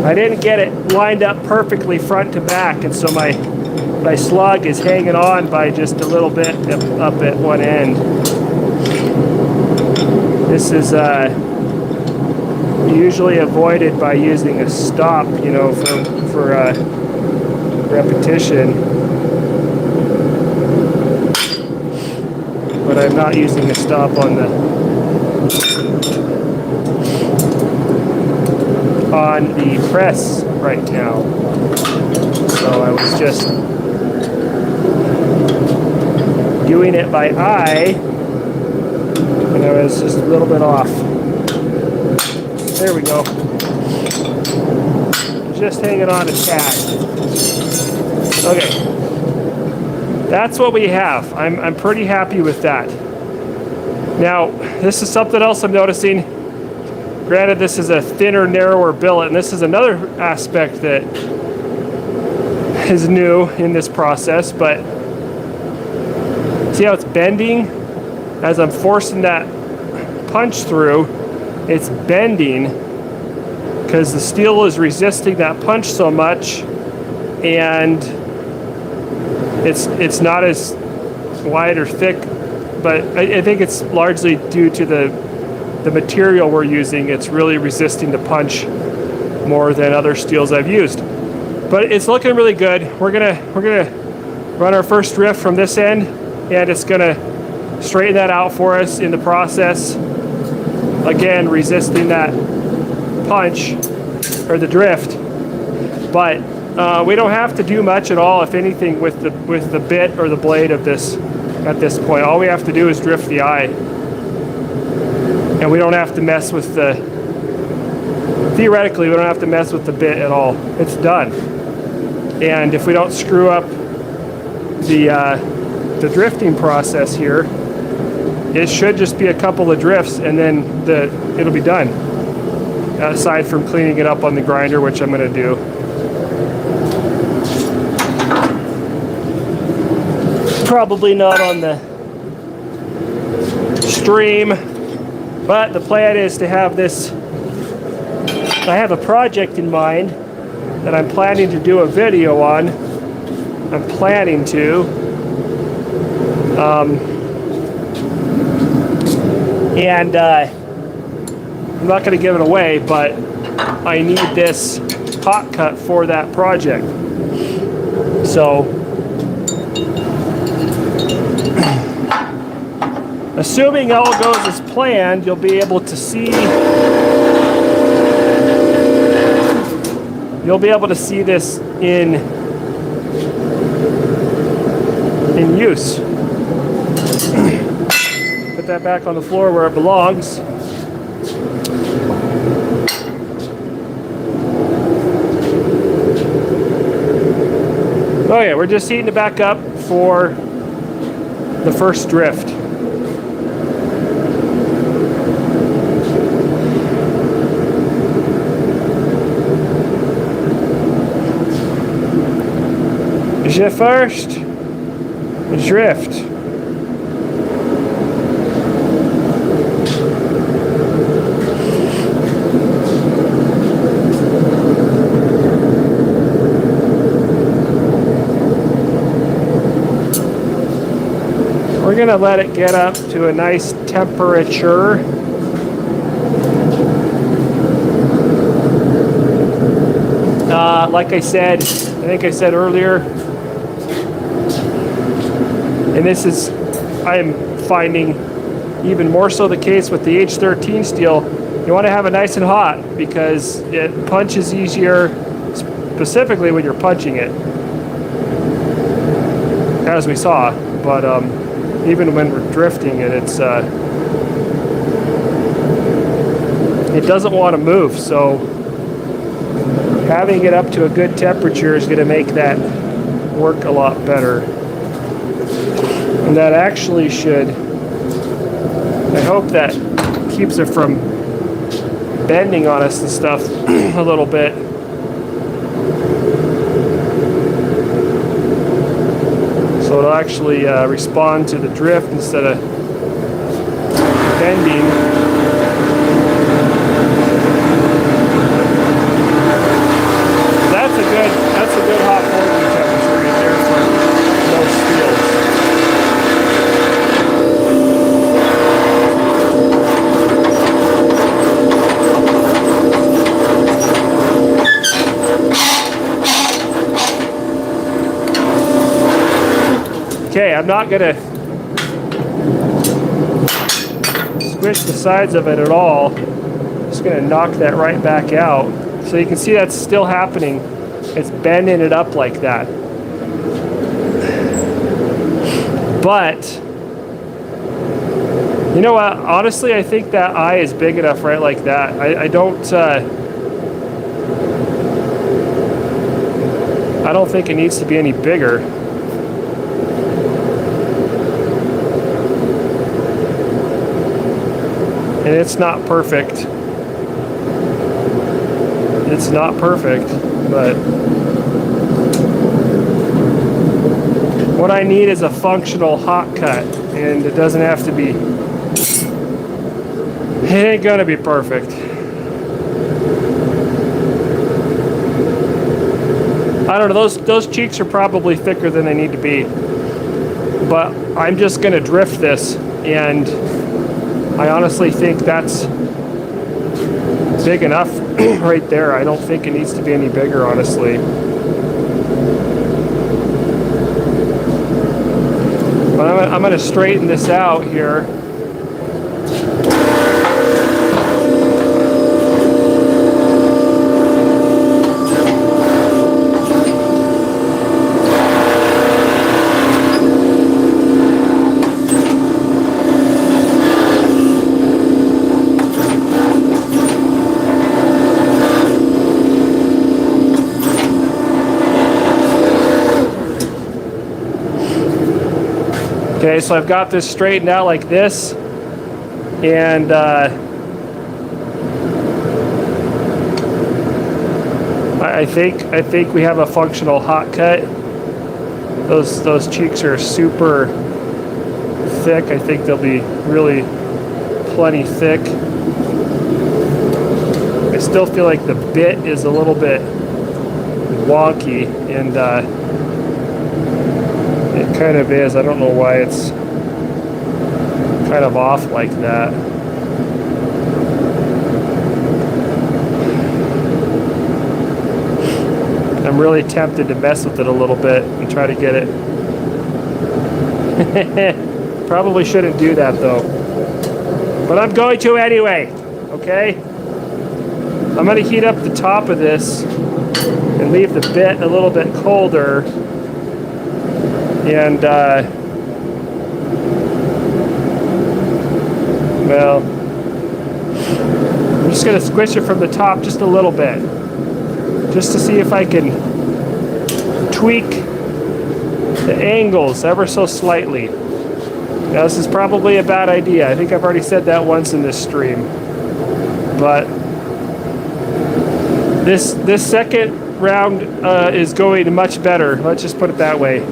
I didn't get it lined up perfectly front to back, and so my slug is hanging on by just a little bit up at one end. This is usually avoided by using a stop, you know, for repetition. But I'm not using a stop on the press right now. So I was just doing it by eye, and I was just a little bit off. There we go. Just hanging on a tad. Okay. That's what we have. I'm pretty happy with that. Now, this is something else I'm noticing. Granted, this is a thinner, narrower billet, and this is another aspect that is new in this process, but see how it's bending? As I'm forcing that punch through, it's bending because the steel is resisting that punch so much, and it's not as wide or thick, but I think it's largely due to the material we're using. It's really resisting the punch more than other steels I've used. But it's looking really good. We're gonna run our first drift from this end, and it's gonna straighten that out for us in the process. Again, resisting that punch or the drift. But we don't have to do much at all, if anything, with the bit or the blade of this at this point. All we have to do is drift the eye, and we don't have to mess with theoretically, we don't have to mess with the bit at all. It's done. And if we don't screw up the drifting process here, it should just be a couple of drifts, and then it'll be done. Aside from cleaning it up on the grinder, which I'm going to do. Probably not on the stream, but the plan is to have this. I have a project in mind that I'm planning to do a video on. I'm planning to. And I'm not going to give it away, but I need this Hotcut for that project. So, assuming all goes as planned, you'll be able to see. You'll be able to see this in use. Put that back on the floor where it belongs. Okay, we're just heating it back up for the first drift. The first drift. We're going to let it get up to a nice temperature. Like I said, I think I said earlier, and this is, I am finding even more so the case with the H13 steel, you want to have it nice and hot because it punches easier, specifically when you're punching it, as we saw. But even when we're drifting it, it doesn't want to move. So having it up to a good temperature is going to make that work a lot better. And that actually should, I hope that keeps it from bending on us and stuff a little bit. So it'll actually respond to the drift instead of bending. Okay, I'm not gonna squish the sides of it at all. Just gonna knock that right back out. So you can see that's still happening. It's bending it up like that. But, you know what? Honestly, I think that eye is big enough right like that. I don't think it needs to be any bigger. And it's not perfect. It's not perfect, but what I need is a functional Hotcut, and it doesn't have to be, it ain't gonna be perfect. I don't know, those cheeks are probably thicker than they need to be, but I'm just gonna drift this, and I honestly think that's big enough right there. I don't think it needs to be any bigger, honestly. But I'm going to straighten this out here. Okay, so I've got this straightened out like this, and I think we have a functional Hotcut. Those cheeks are super thick. I think they'll be really plenty thick. I still feel like the bit is a little bit wonky, and it kind of is. I don't know why it's kind of off like that. I'm really tempted to mess with it a little bit and try to get it. Probably shouldn't do that though. But I'm going to anyway, okay? I'm going to heat up the top of this and leave the bit a little bit colder. And, well, I'm just going to squish it from the top just a little bit, just to see if I can tweak the angles ever so slightly. Now, this is probably a bad idea. I think I've already said that once in this stream. But this second round is going much better. Let's just put it that way.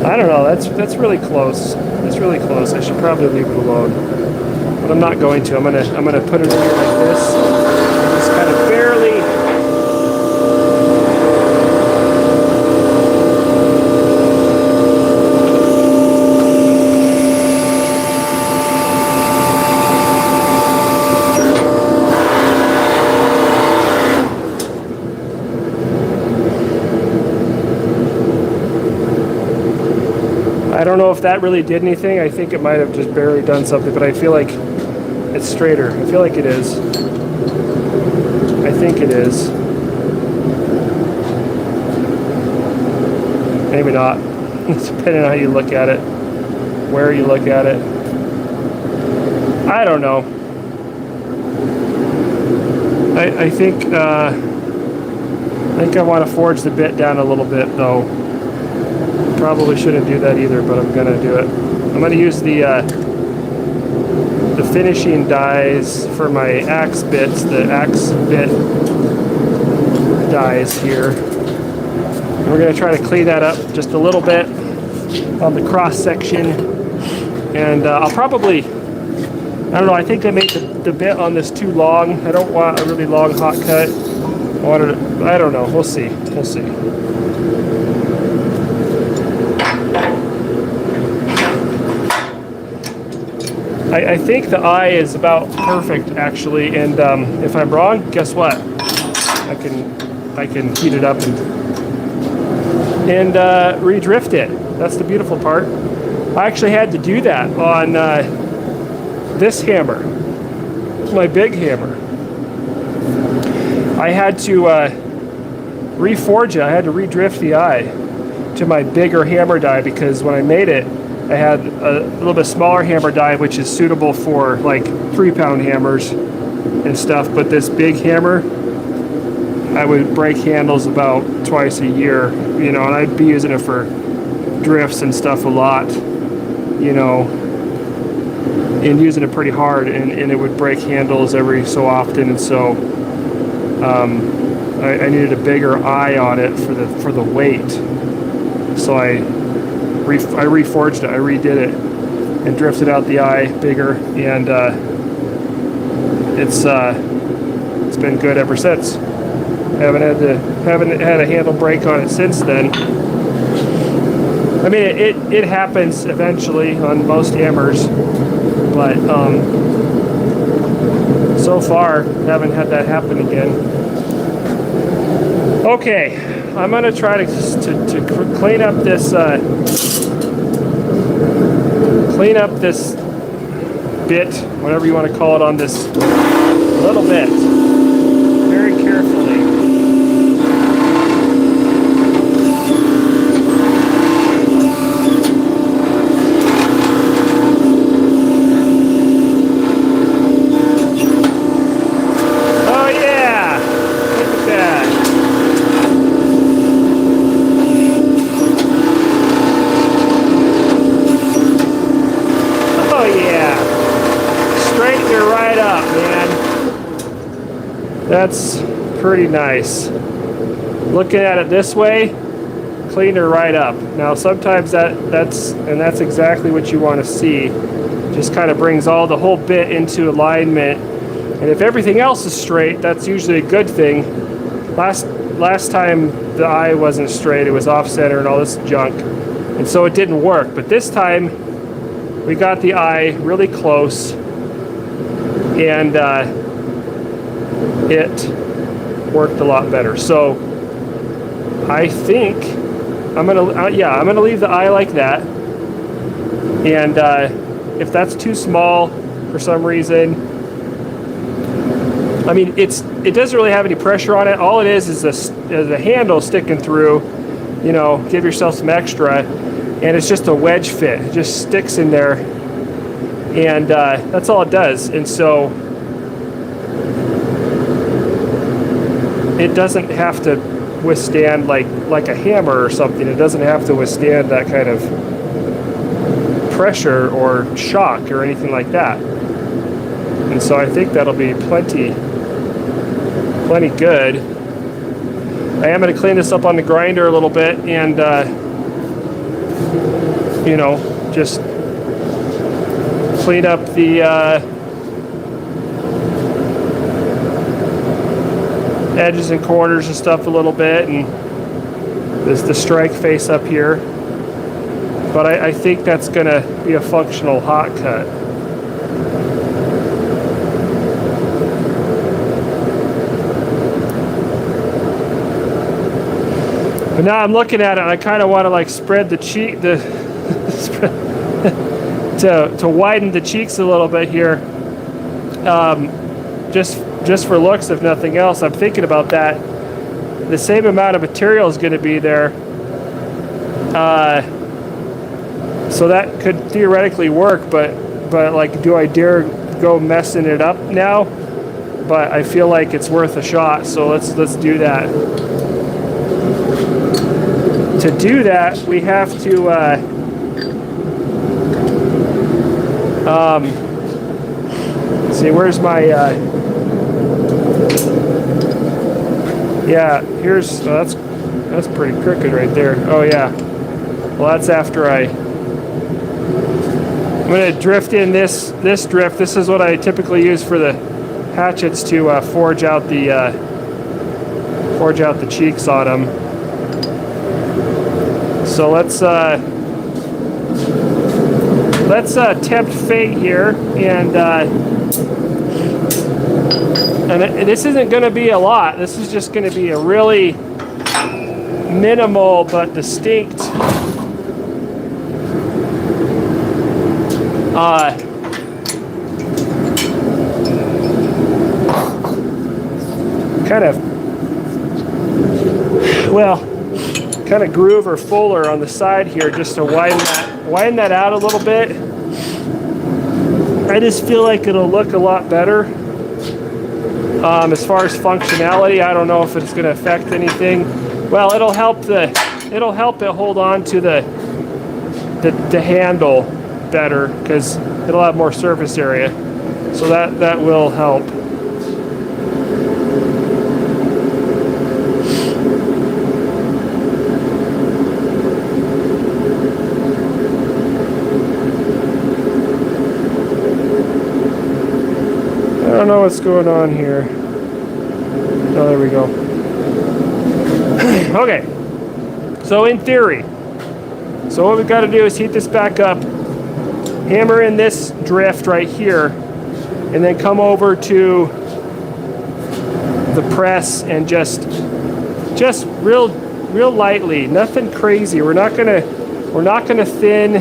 I don't know, that's really close. That's really close. I should probably leave it alone. But I'm not going to. I'm gonna put it in here like this. Just kind of barely. I don't know if that really did anything. I think it might have just barely done something, but I feel like it's straighter. I feel like it is. I think it is. Maybe not. It's depending on how you look at it, where you look at it. I don't know. I think I want to forge the bit down a little bit though. Probably shouldn't do that either, but I'm gonna do it. I'm gonna use the finishing dies for my axe bits, the axe bit dies here. And we're gonna try to clean that up just a little bit. on the cross section. And I'll probably, I don't know, I think I made the bit on this too long. I don't want a really long hot cut. I don't know, we'll see. I think the eye is about perfect actually, and if I'm wrong, guess what? I can heat it up and redrift it. That's the beautiful part. I actually had to do that on this hammer, my big hammer. I had to reforge it. I had to redrift the eye to my bigger hammer die because when I made it, I had a little bit smaller hammer die, which is suitable for like 3-pound hammers and stuff. But this big hammer, I would break handles about twice a year, you know, and I'd be using it for drifts and stuff a lot, you know, and using it pretty hard, and it would break handles every so often. And so I needed a bigger eye on it for the weight. So I reforged it, I redid it, and drifted out the eye bigger, and it's been good ever since. Haven't had a handle break on it since then. I mean, it happens eventually on most hammers, but so far haven't had that happen again. Okay, I'm gonna try to clean up this bit, whatever you want to call it, on this little bit, very carefully. Oh yeah, look at that. Oh yeah, straighten her right up, man. That's pretty nice. Looking at it this way, clean her right up. Now sometimes that's exactly what you want to see. Just kind of brings the whole bit into alignment. And if everything else is straight, that's usually a good thing. Last time the eye wasn't straight, it was off center and all this junk. And so it didn't work. But this time we got the eye really close, and it worked a lot better. So I think I'm gonna leave the eye like that. And if that's too small for some reason, I mean, it doesn't really have any pressure on it. All it is a handle sticking through. You know, give yourself some extra, and it's just a wedge fit. It just sticks in there, and that's all it does. And so it doesn't have to withstand like a hammer or something. It doesn't have to withstand that kind of pressure or shock or anything like that. And so I think that'll be plenty good. I am going to clean this up on the grinder a little bit, and you know, just clean up the edges and corners and stuff a little bit, and there's the strike face up here. But I think that's going to be a functional hot cut. But now I'm looking at it, and I kind of want to like spread the cheek, to widen the cheeks a little bit here, just for looks, if nothing else. I'm thinking about that. The same amount of material is going to be there, so that could theoretically work. But like, do I dare go messing it up now? But I feel like it's worth a shot, so let's do that. To do that, we have to see, where's my yeah, here's that's pretty crooked right there. Oh yeah, Well, that's after I'm going to drift in this drift. This is what I typically use for the hatchets to forge out the cheeks on them. So let's tempt fate here, and this isn't going to be a lot. This is just going to be a really minimal but distinct kind of groove or fuller on the side here, just to widen that out a little bit. I just feel like it'll look a lot better. As far as functionality, I don't know if it's going to affect anything. Well, it'll help it hold on to the handle better, because it'll have more surface area. So that will help. I don't know what's going on here. Oh, there we go. Okay. So in theory, so what we've got to do is heat this back up, hammer in this drift right here, and then come over to the press and just real lightly, nothing crazy. We're not gonna thin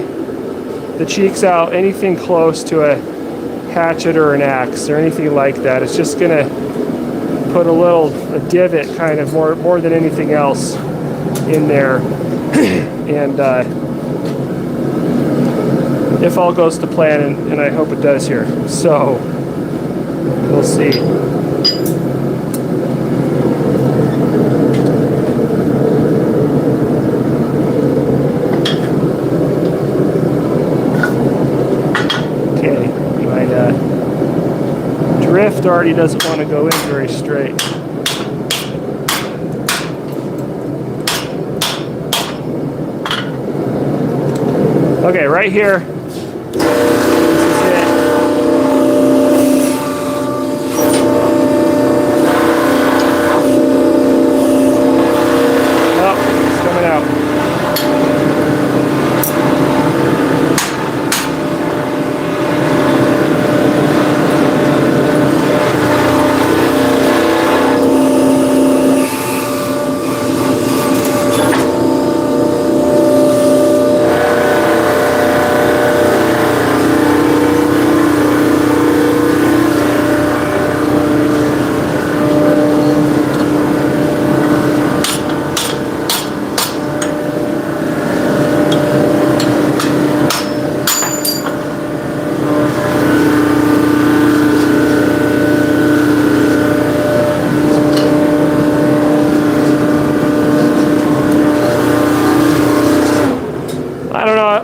the cheeks out anything close to a hatchet or an axe or anything like that. It's just gonna put a divot, kind of more than anything else, in there. And if all goes to plan, and I hope it does here, so we'll see. Okay, my drift already doesn't want to go in very straight. Okay, right here. This is it. Oh, it's coming out.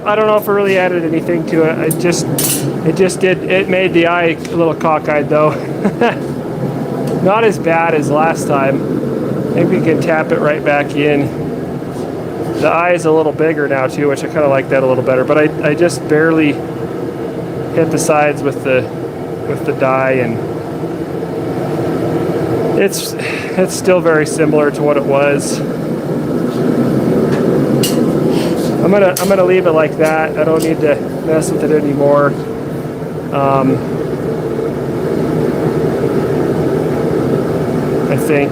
I don't know if it really added anything to it. It made the eye a little cockeyed though. Not as bad as last time. Maybe we can tap it right back in. The eye is a little bigger now too, which I kind of like that a little better. But I just barely hit the sides with the die, and it's still very similar to what it was. I'm gonna leave it like that. I don't need to mess with it anymore. I think.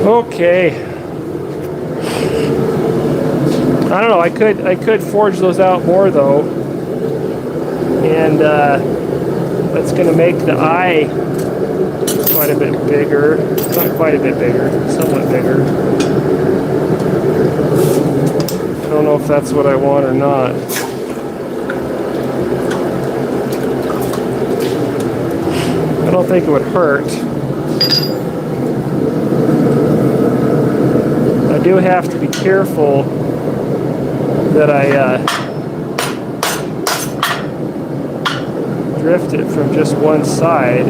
Okay. I don't know. I could forge those out more though, and that's going to make the eye quite a bit bigger. Not quite a bit bigger, somewhat bigger. I don't know if that's what I want or not. I don't think it would hurt. do have to be careful that I drift it from just one side,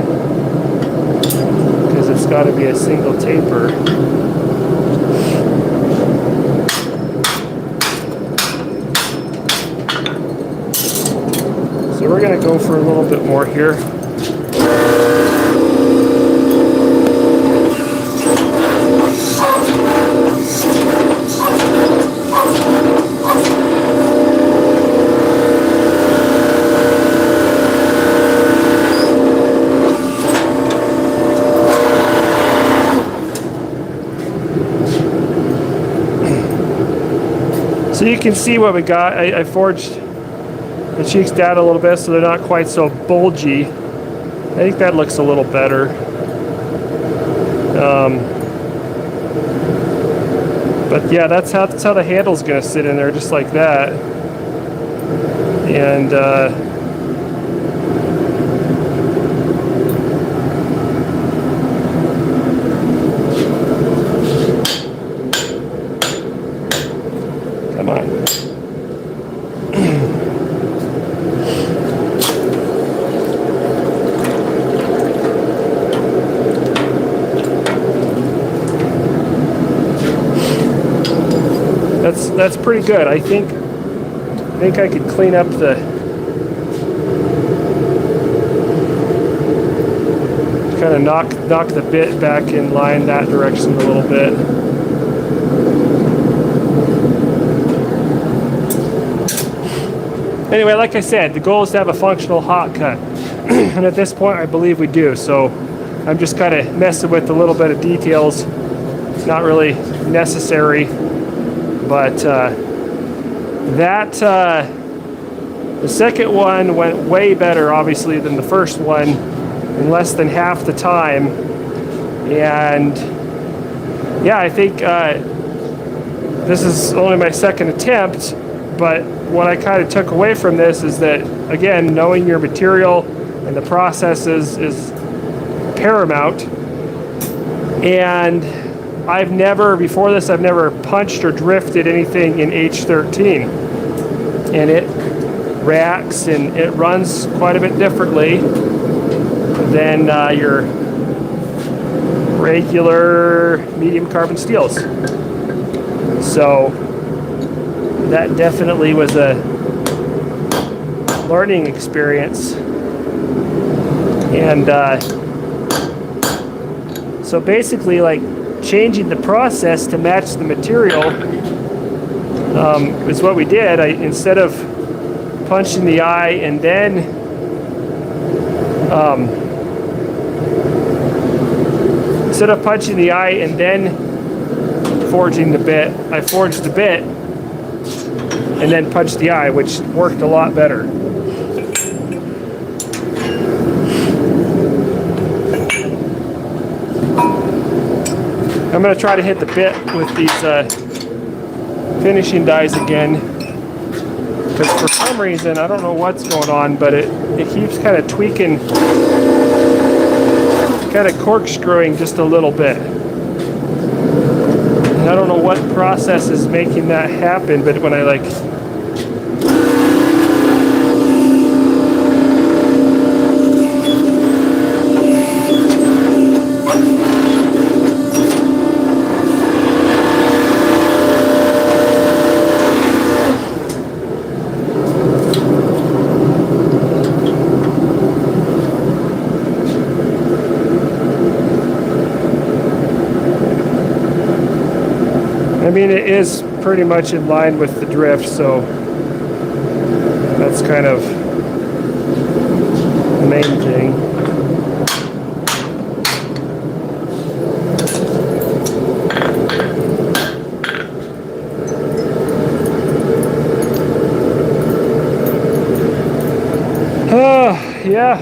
because it's got to be a single taper. So we're going to go for a little bit more here. So you can see what we got. I forged the cheeks down a little bit so they're not quite so bulgy. I think that looks a little better. But yeah, that's how the handle's going to sit in there, just like that. And come on. That's pretty good. I think I could clean up the kind of knock the bit back in line that direction a little bit. Anyway, like I said, the goal is to have a functional hot cut. And at this point, I believe we do. So I'm just kind of messing with a little bit of details. It's not really necessary. But the second one went way better, obviously, than the first one in less than half the time. And yeah, I think this is only my second attempt, but what I kind of took away from this is that, again, knowing your material and the processes is paramount. And before this, I've never punched or drifted anything in H13. And it reacts and it runs quite a bit differently than your regular medium carbon steels. So that definitely was a learning experience. And so basically, like, changing the process to match the material is what we did. Instead of punching the eye and then forging the bit, I forged the bit and then punched the eye, which worked a lot better. I'm going to try to hit the bit with these finishing dies again, because for some reason, I don't know what's going on, but it keeps kind of tweaking, kind of corkscrewing just a little bit. And I don't know what process is making that happen, but when I I mean, it is pretty much in line with the drift, so that's kind of the main thing. Yeah,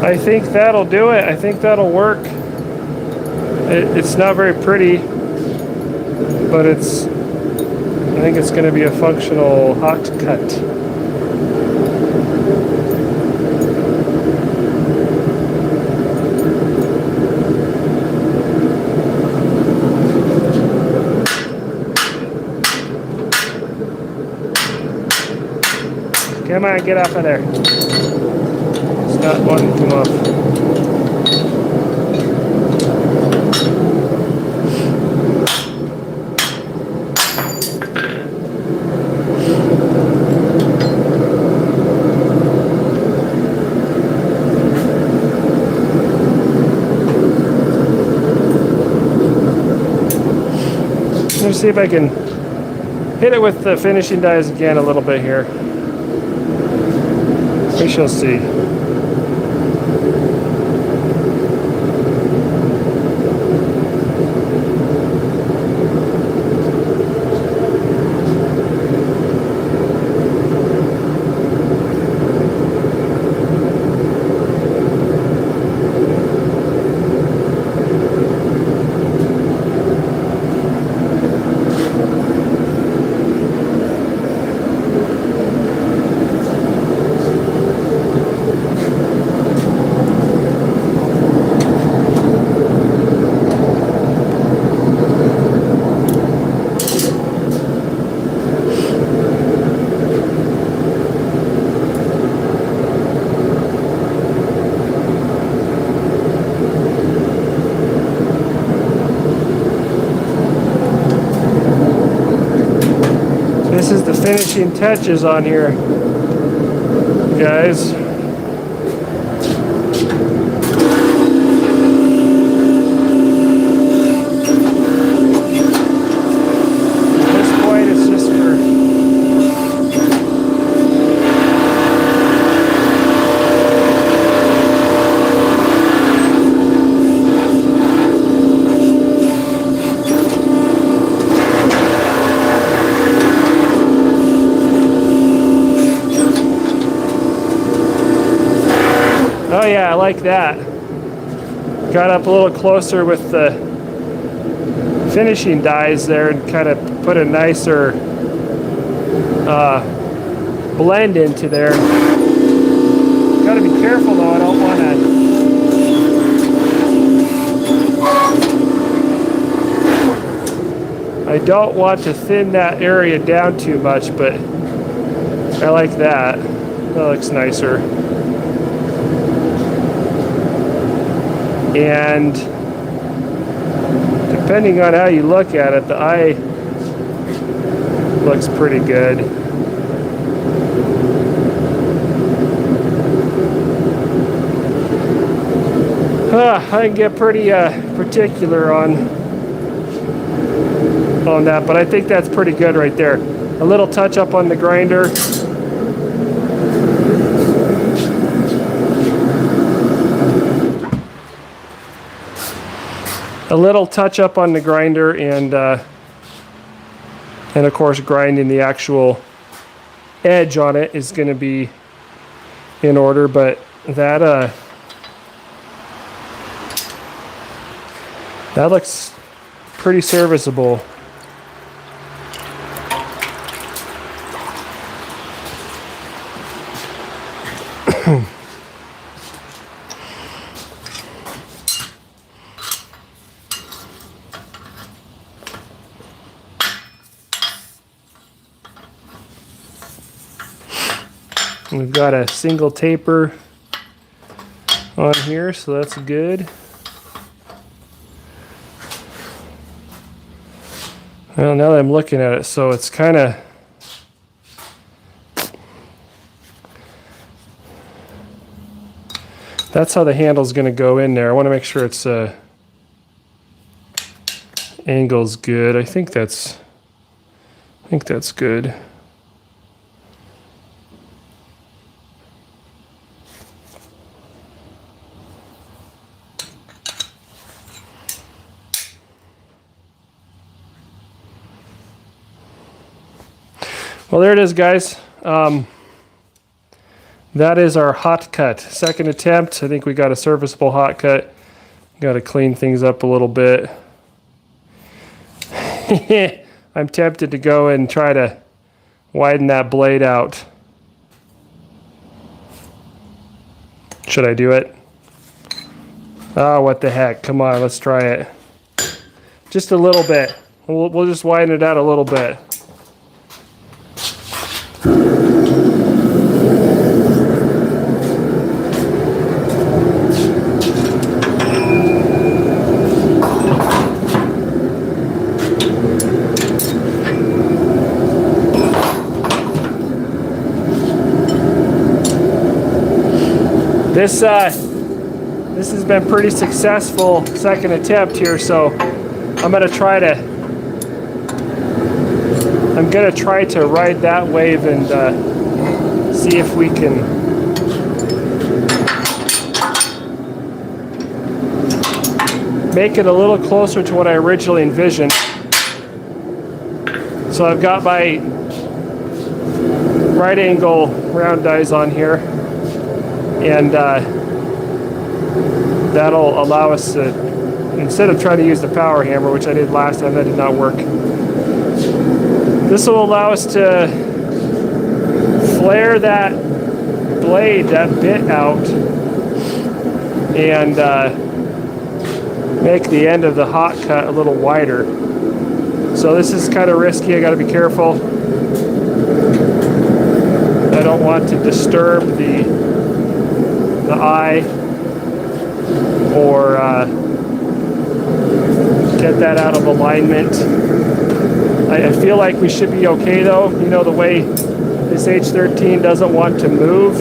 I think that'll do it. I think that'll work. It's not very pretty, but I think it's going to be a functional hot cut. on, get off of there. It's not wanting to come off. Let's see if I can hit it with the finishing dies again a little bit here. We shall see. This is the finishing touches on here, guys. At this point, it's just for oh yeah, I like that. Got up a little closer with the finishing dies there and kind of put a nicer blend into there. Got to be careful though, I don't want to thin that area down too much, but I like that. That looks nicer. And depending on how you look at it, the eye looks pretty good. I can get pretty particular on that, but I think that's pretty good right there. A little touch up on the grinder. A little touch up on the grinder and of course grinding the actual edge on it is going to be in order, but that looks pretty serviceable. We've got a single taper on here, so that's good. Well, now that I'm looking at it, so it's kind of that's how the handle's going to go in there. I want to make sure it's angle's good. I think that's good. Well, there it is, guys. That is our Hotcut. Second attempt. I think we got a serviceable Hotcut. Got to clean things up a little bit. I'm tempted to go and try to widen that blade out. Should I do it? Oh, what the heck. Come on, let's try it. Just a little bit. We'll just widen it out a little bit. This has been pretty successful second attempt here, so I'm gonna try to ride that wave and see if we can make it a little closer to what I originally envisioned. So I've got my right angle round dies on here, and that'll allow us to, instead of trying to use the power hammer, which I did last time, that did not work. This will allow us to flare that blade, that bit out, and make the end of the Hotcut a little wider. So this is kind of risky. I got to be careful. I don't want to disturb the eye or get that out of alignment. I feel like we should be okay though. You know, the way this H13 doesn't want to move,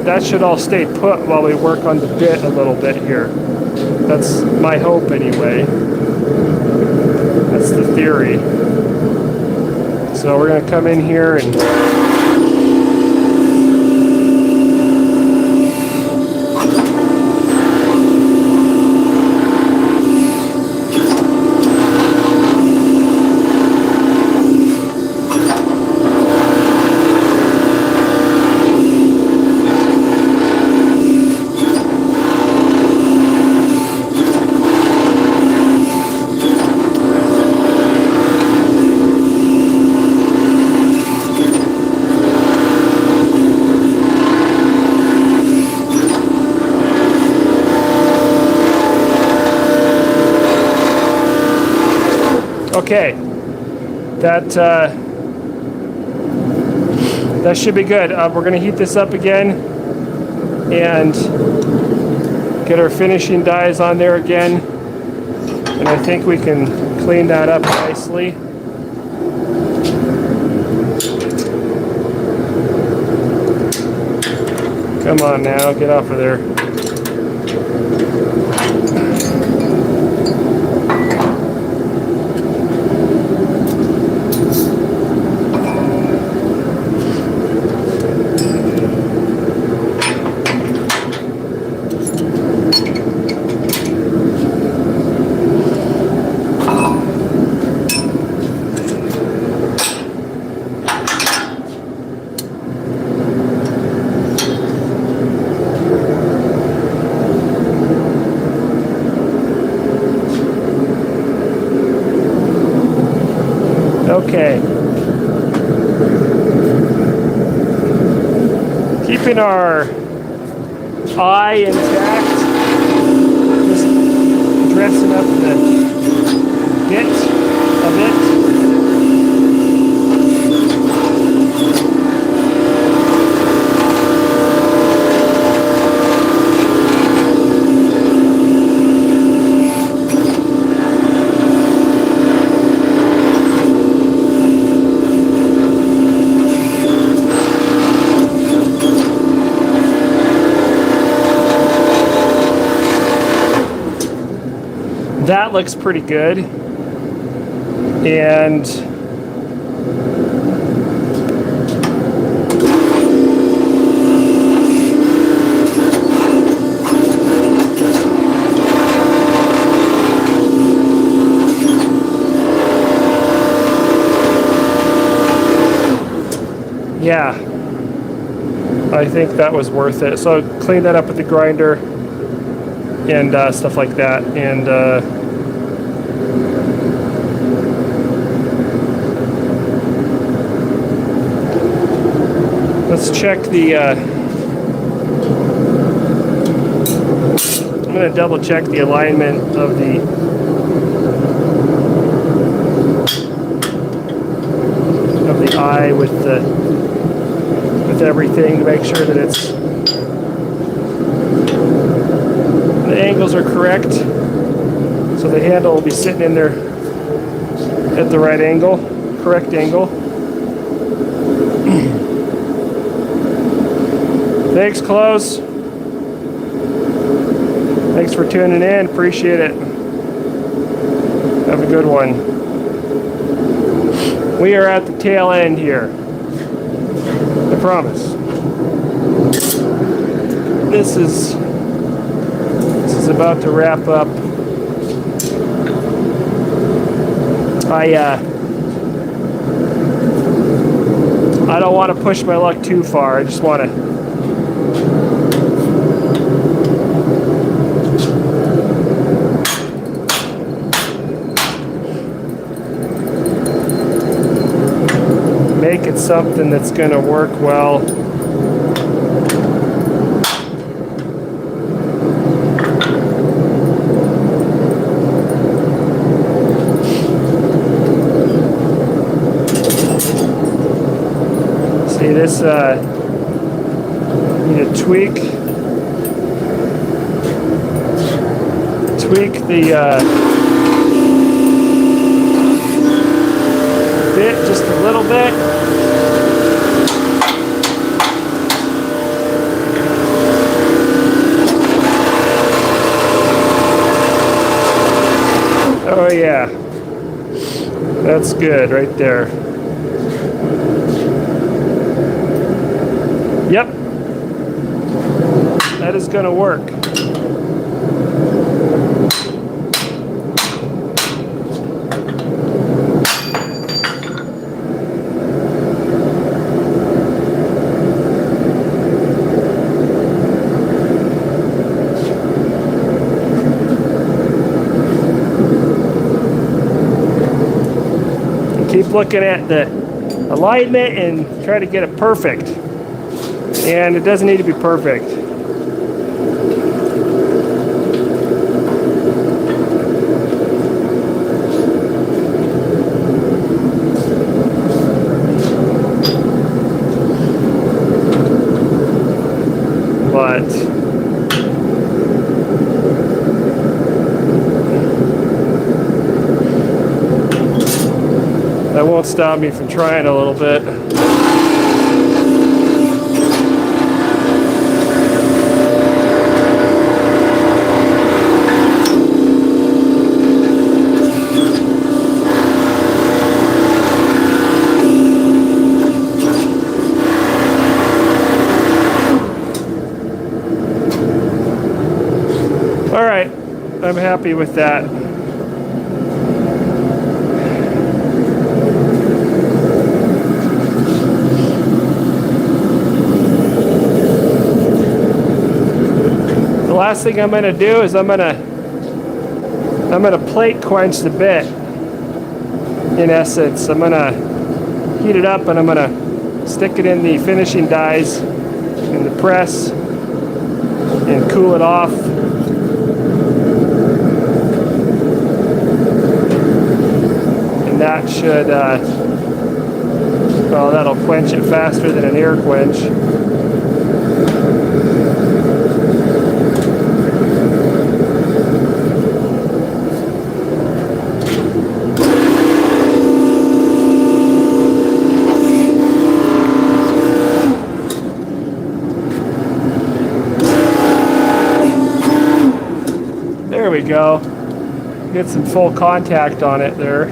that should all stay put while we work on the bit a little bit here. That's my hope anyway. That's the theory. So we're going to come in here and okay, that should be good. We're going to heat this up again and get our finishing dies on there again, and I think we can clean that up nicely. Come on now, get off of there. Okay. Keeping our eye intact, just dressing up the bit of it. That looks pretty good, and yeah, I think that was worth it. So clean that up with the grinder and stuff like that, and let's check the I'm going to double check the alignment of the eye with everything to make sure that the angles are correct, so the handle will be sitting in there at the right angle, correct angle. Thanks, Close. Thanks for tuning in. Appreciate it. Have a good one. We are at the tail end here. I promise. This is about to wrap up. I don't want to push my luck too far. I just want to make it something that's going to work well. See this, need to tweak the bit just a little bit. Oh yeah, that's good right there. Yep, that is going to work. Keep looking at the alignment and try to get it perfect. And it doesn't need to be perfect. But that won't stop me from trying a little bit. All right, I'm happy with that. The last thing I'm going to do is I'm going to plate quench the bit. In essence, I'm going to heat it up and I'm going to stick it in the finishing dies in the press and cool it off. And that should, well, that'll quench it faster than an air quench. There we go. Get some full contact on it there.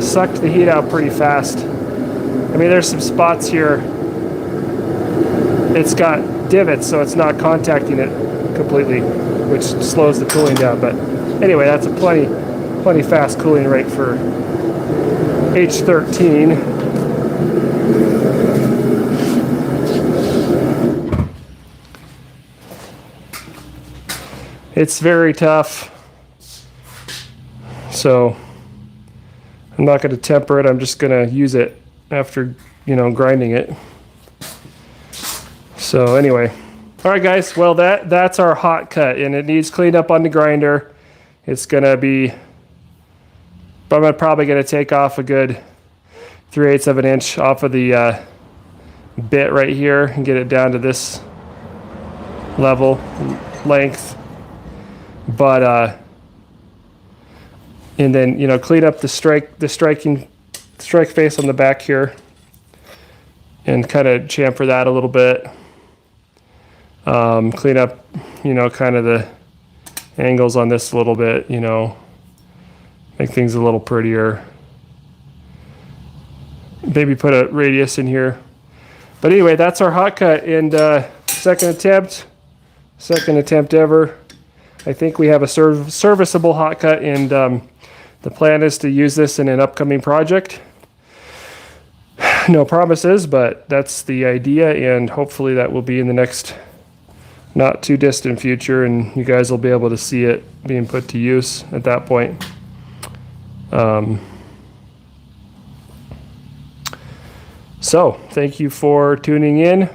Sucked the heat out pretty fast. I mean, there's some spots here. It's got divots, so it's not contacting it completely, which slows the cooling down. But anyway, that's a plenty fast cooling rate for H13. It's very tough, so I'm not going to temper it. I'm just going to use it after, grinding it. So anyway, all right, guys. Well, that's our Hotcut, and it needs cleaned up on the grinder. It's going to be, but I'm probably going to take off a good 3/8 of an inch off of the bit right here and get it down to this level length. But And then, you know, clean up the strike face on the back here and kind of chamfer that a little bit. Clean up, you know, kind of the angles on this a little bit, you know, make things a little prettier. Maybe put a radius in here. But anyway, that's our Hotcut, and second attempt ever. I think we have a serviceable Hotcut, and the plan is to use this in an upcoming project. No promises, but that's the idea, and hopefully that will be in the next not too distant future, and you guys will be able to see it being put to use at that point. So, thank you for tuning in,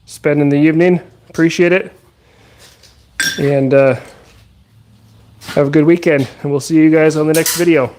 spending the evening. Appreciate it. And have a good weekend, and we'll see you guys on the next video.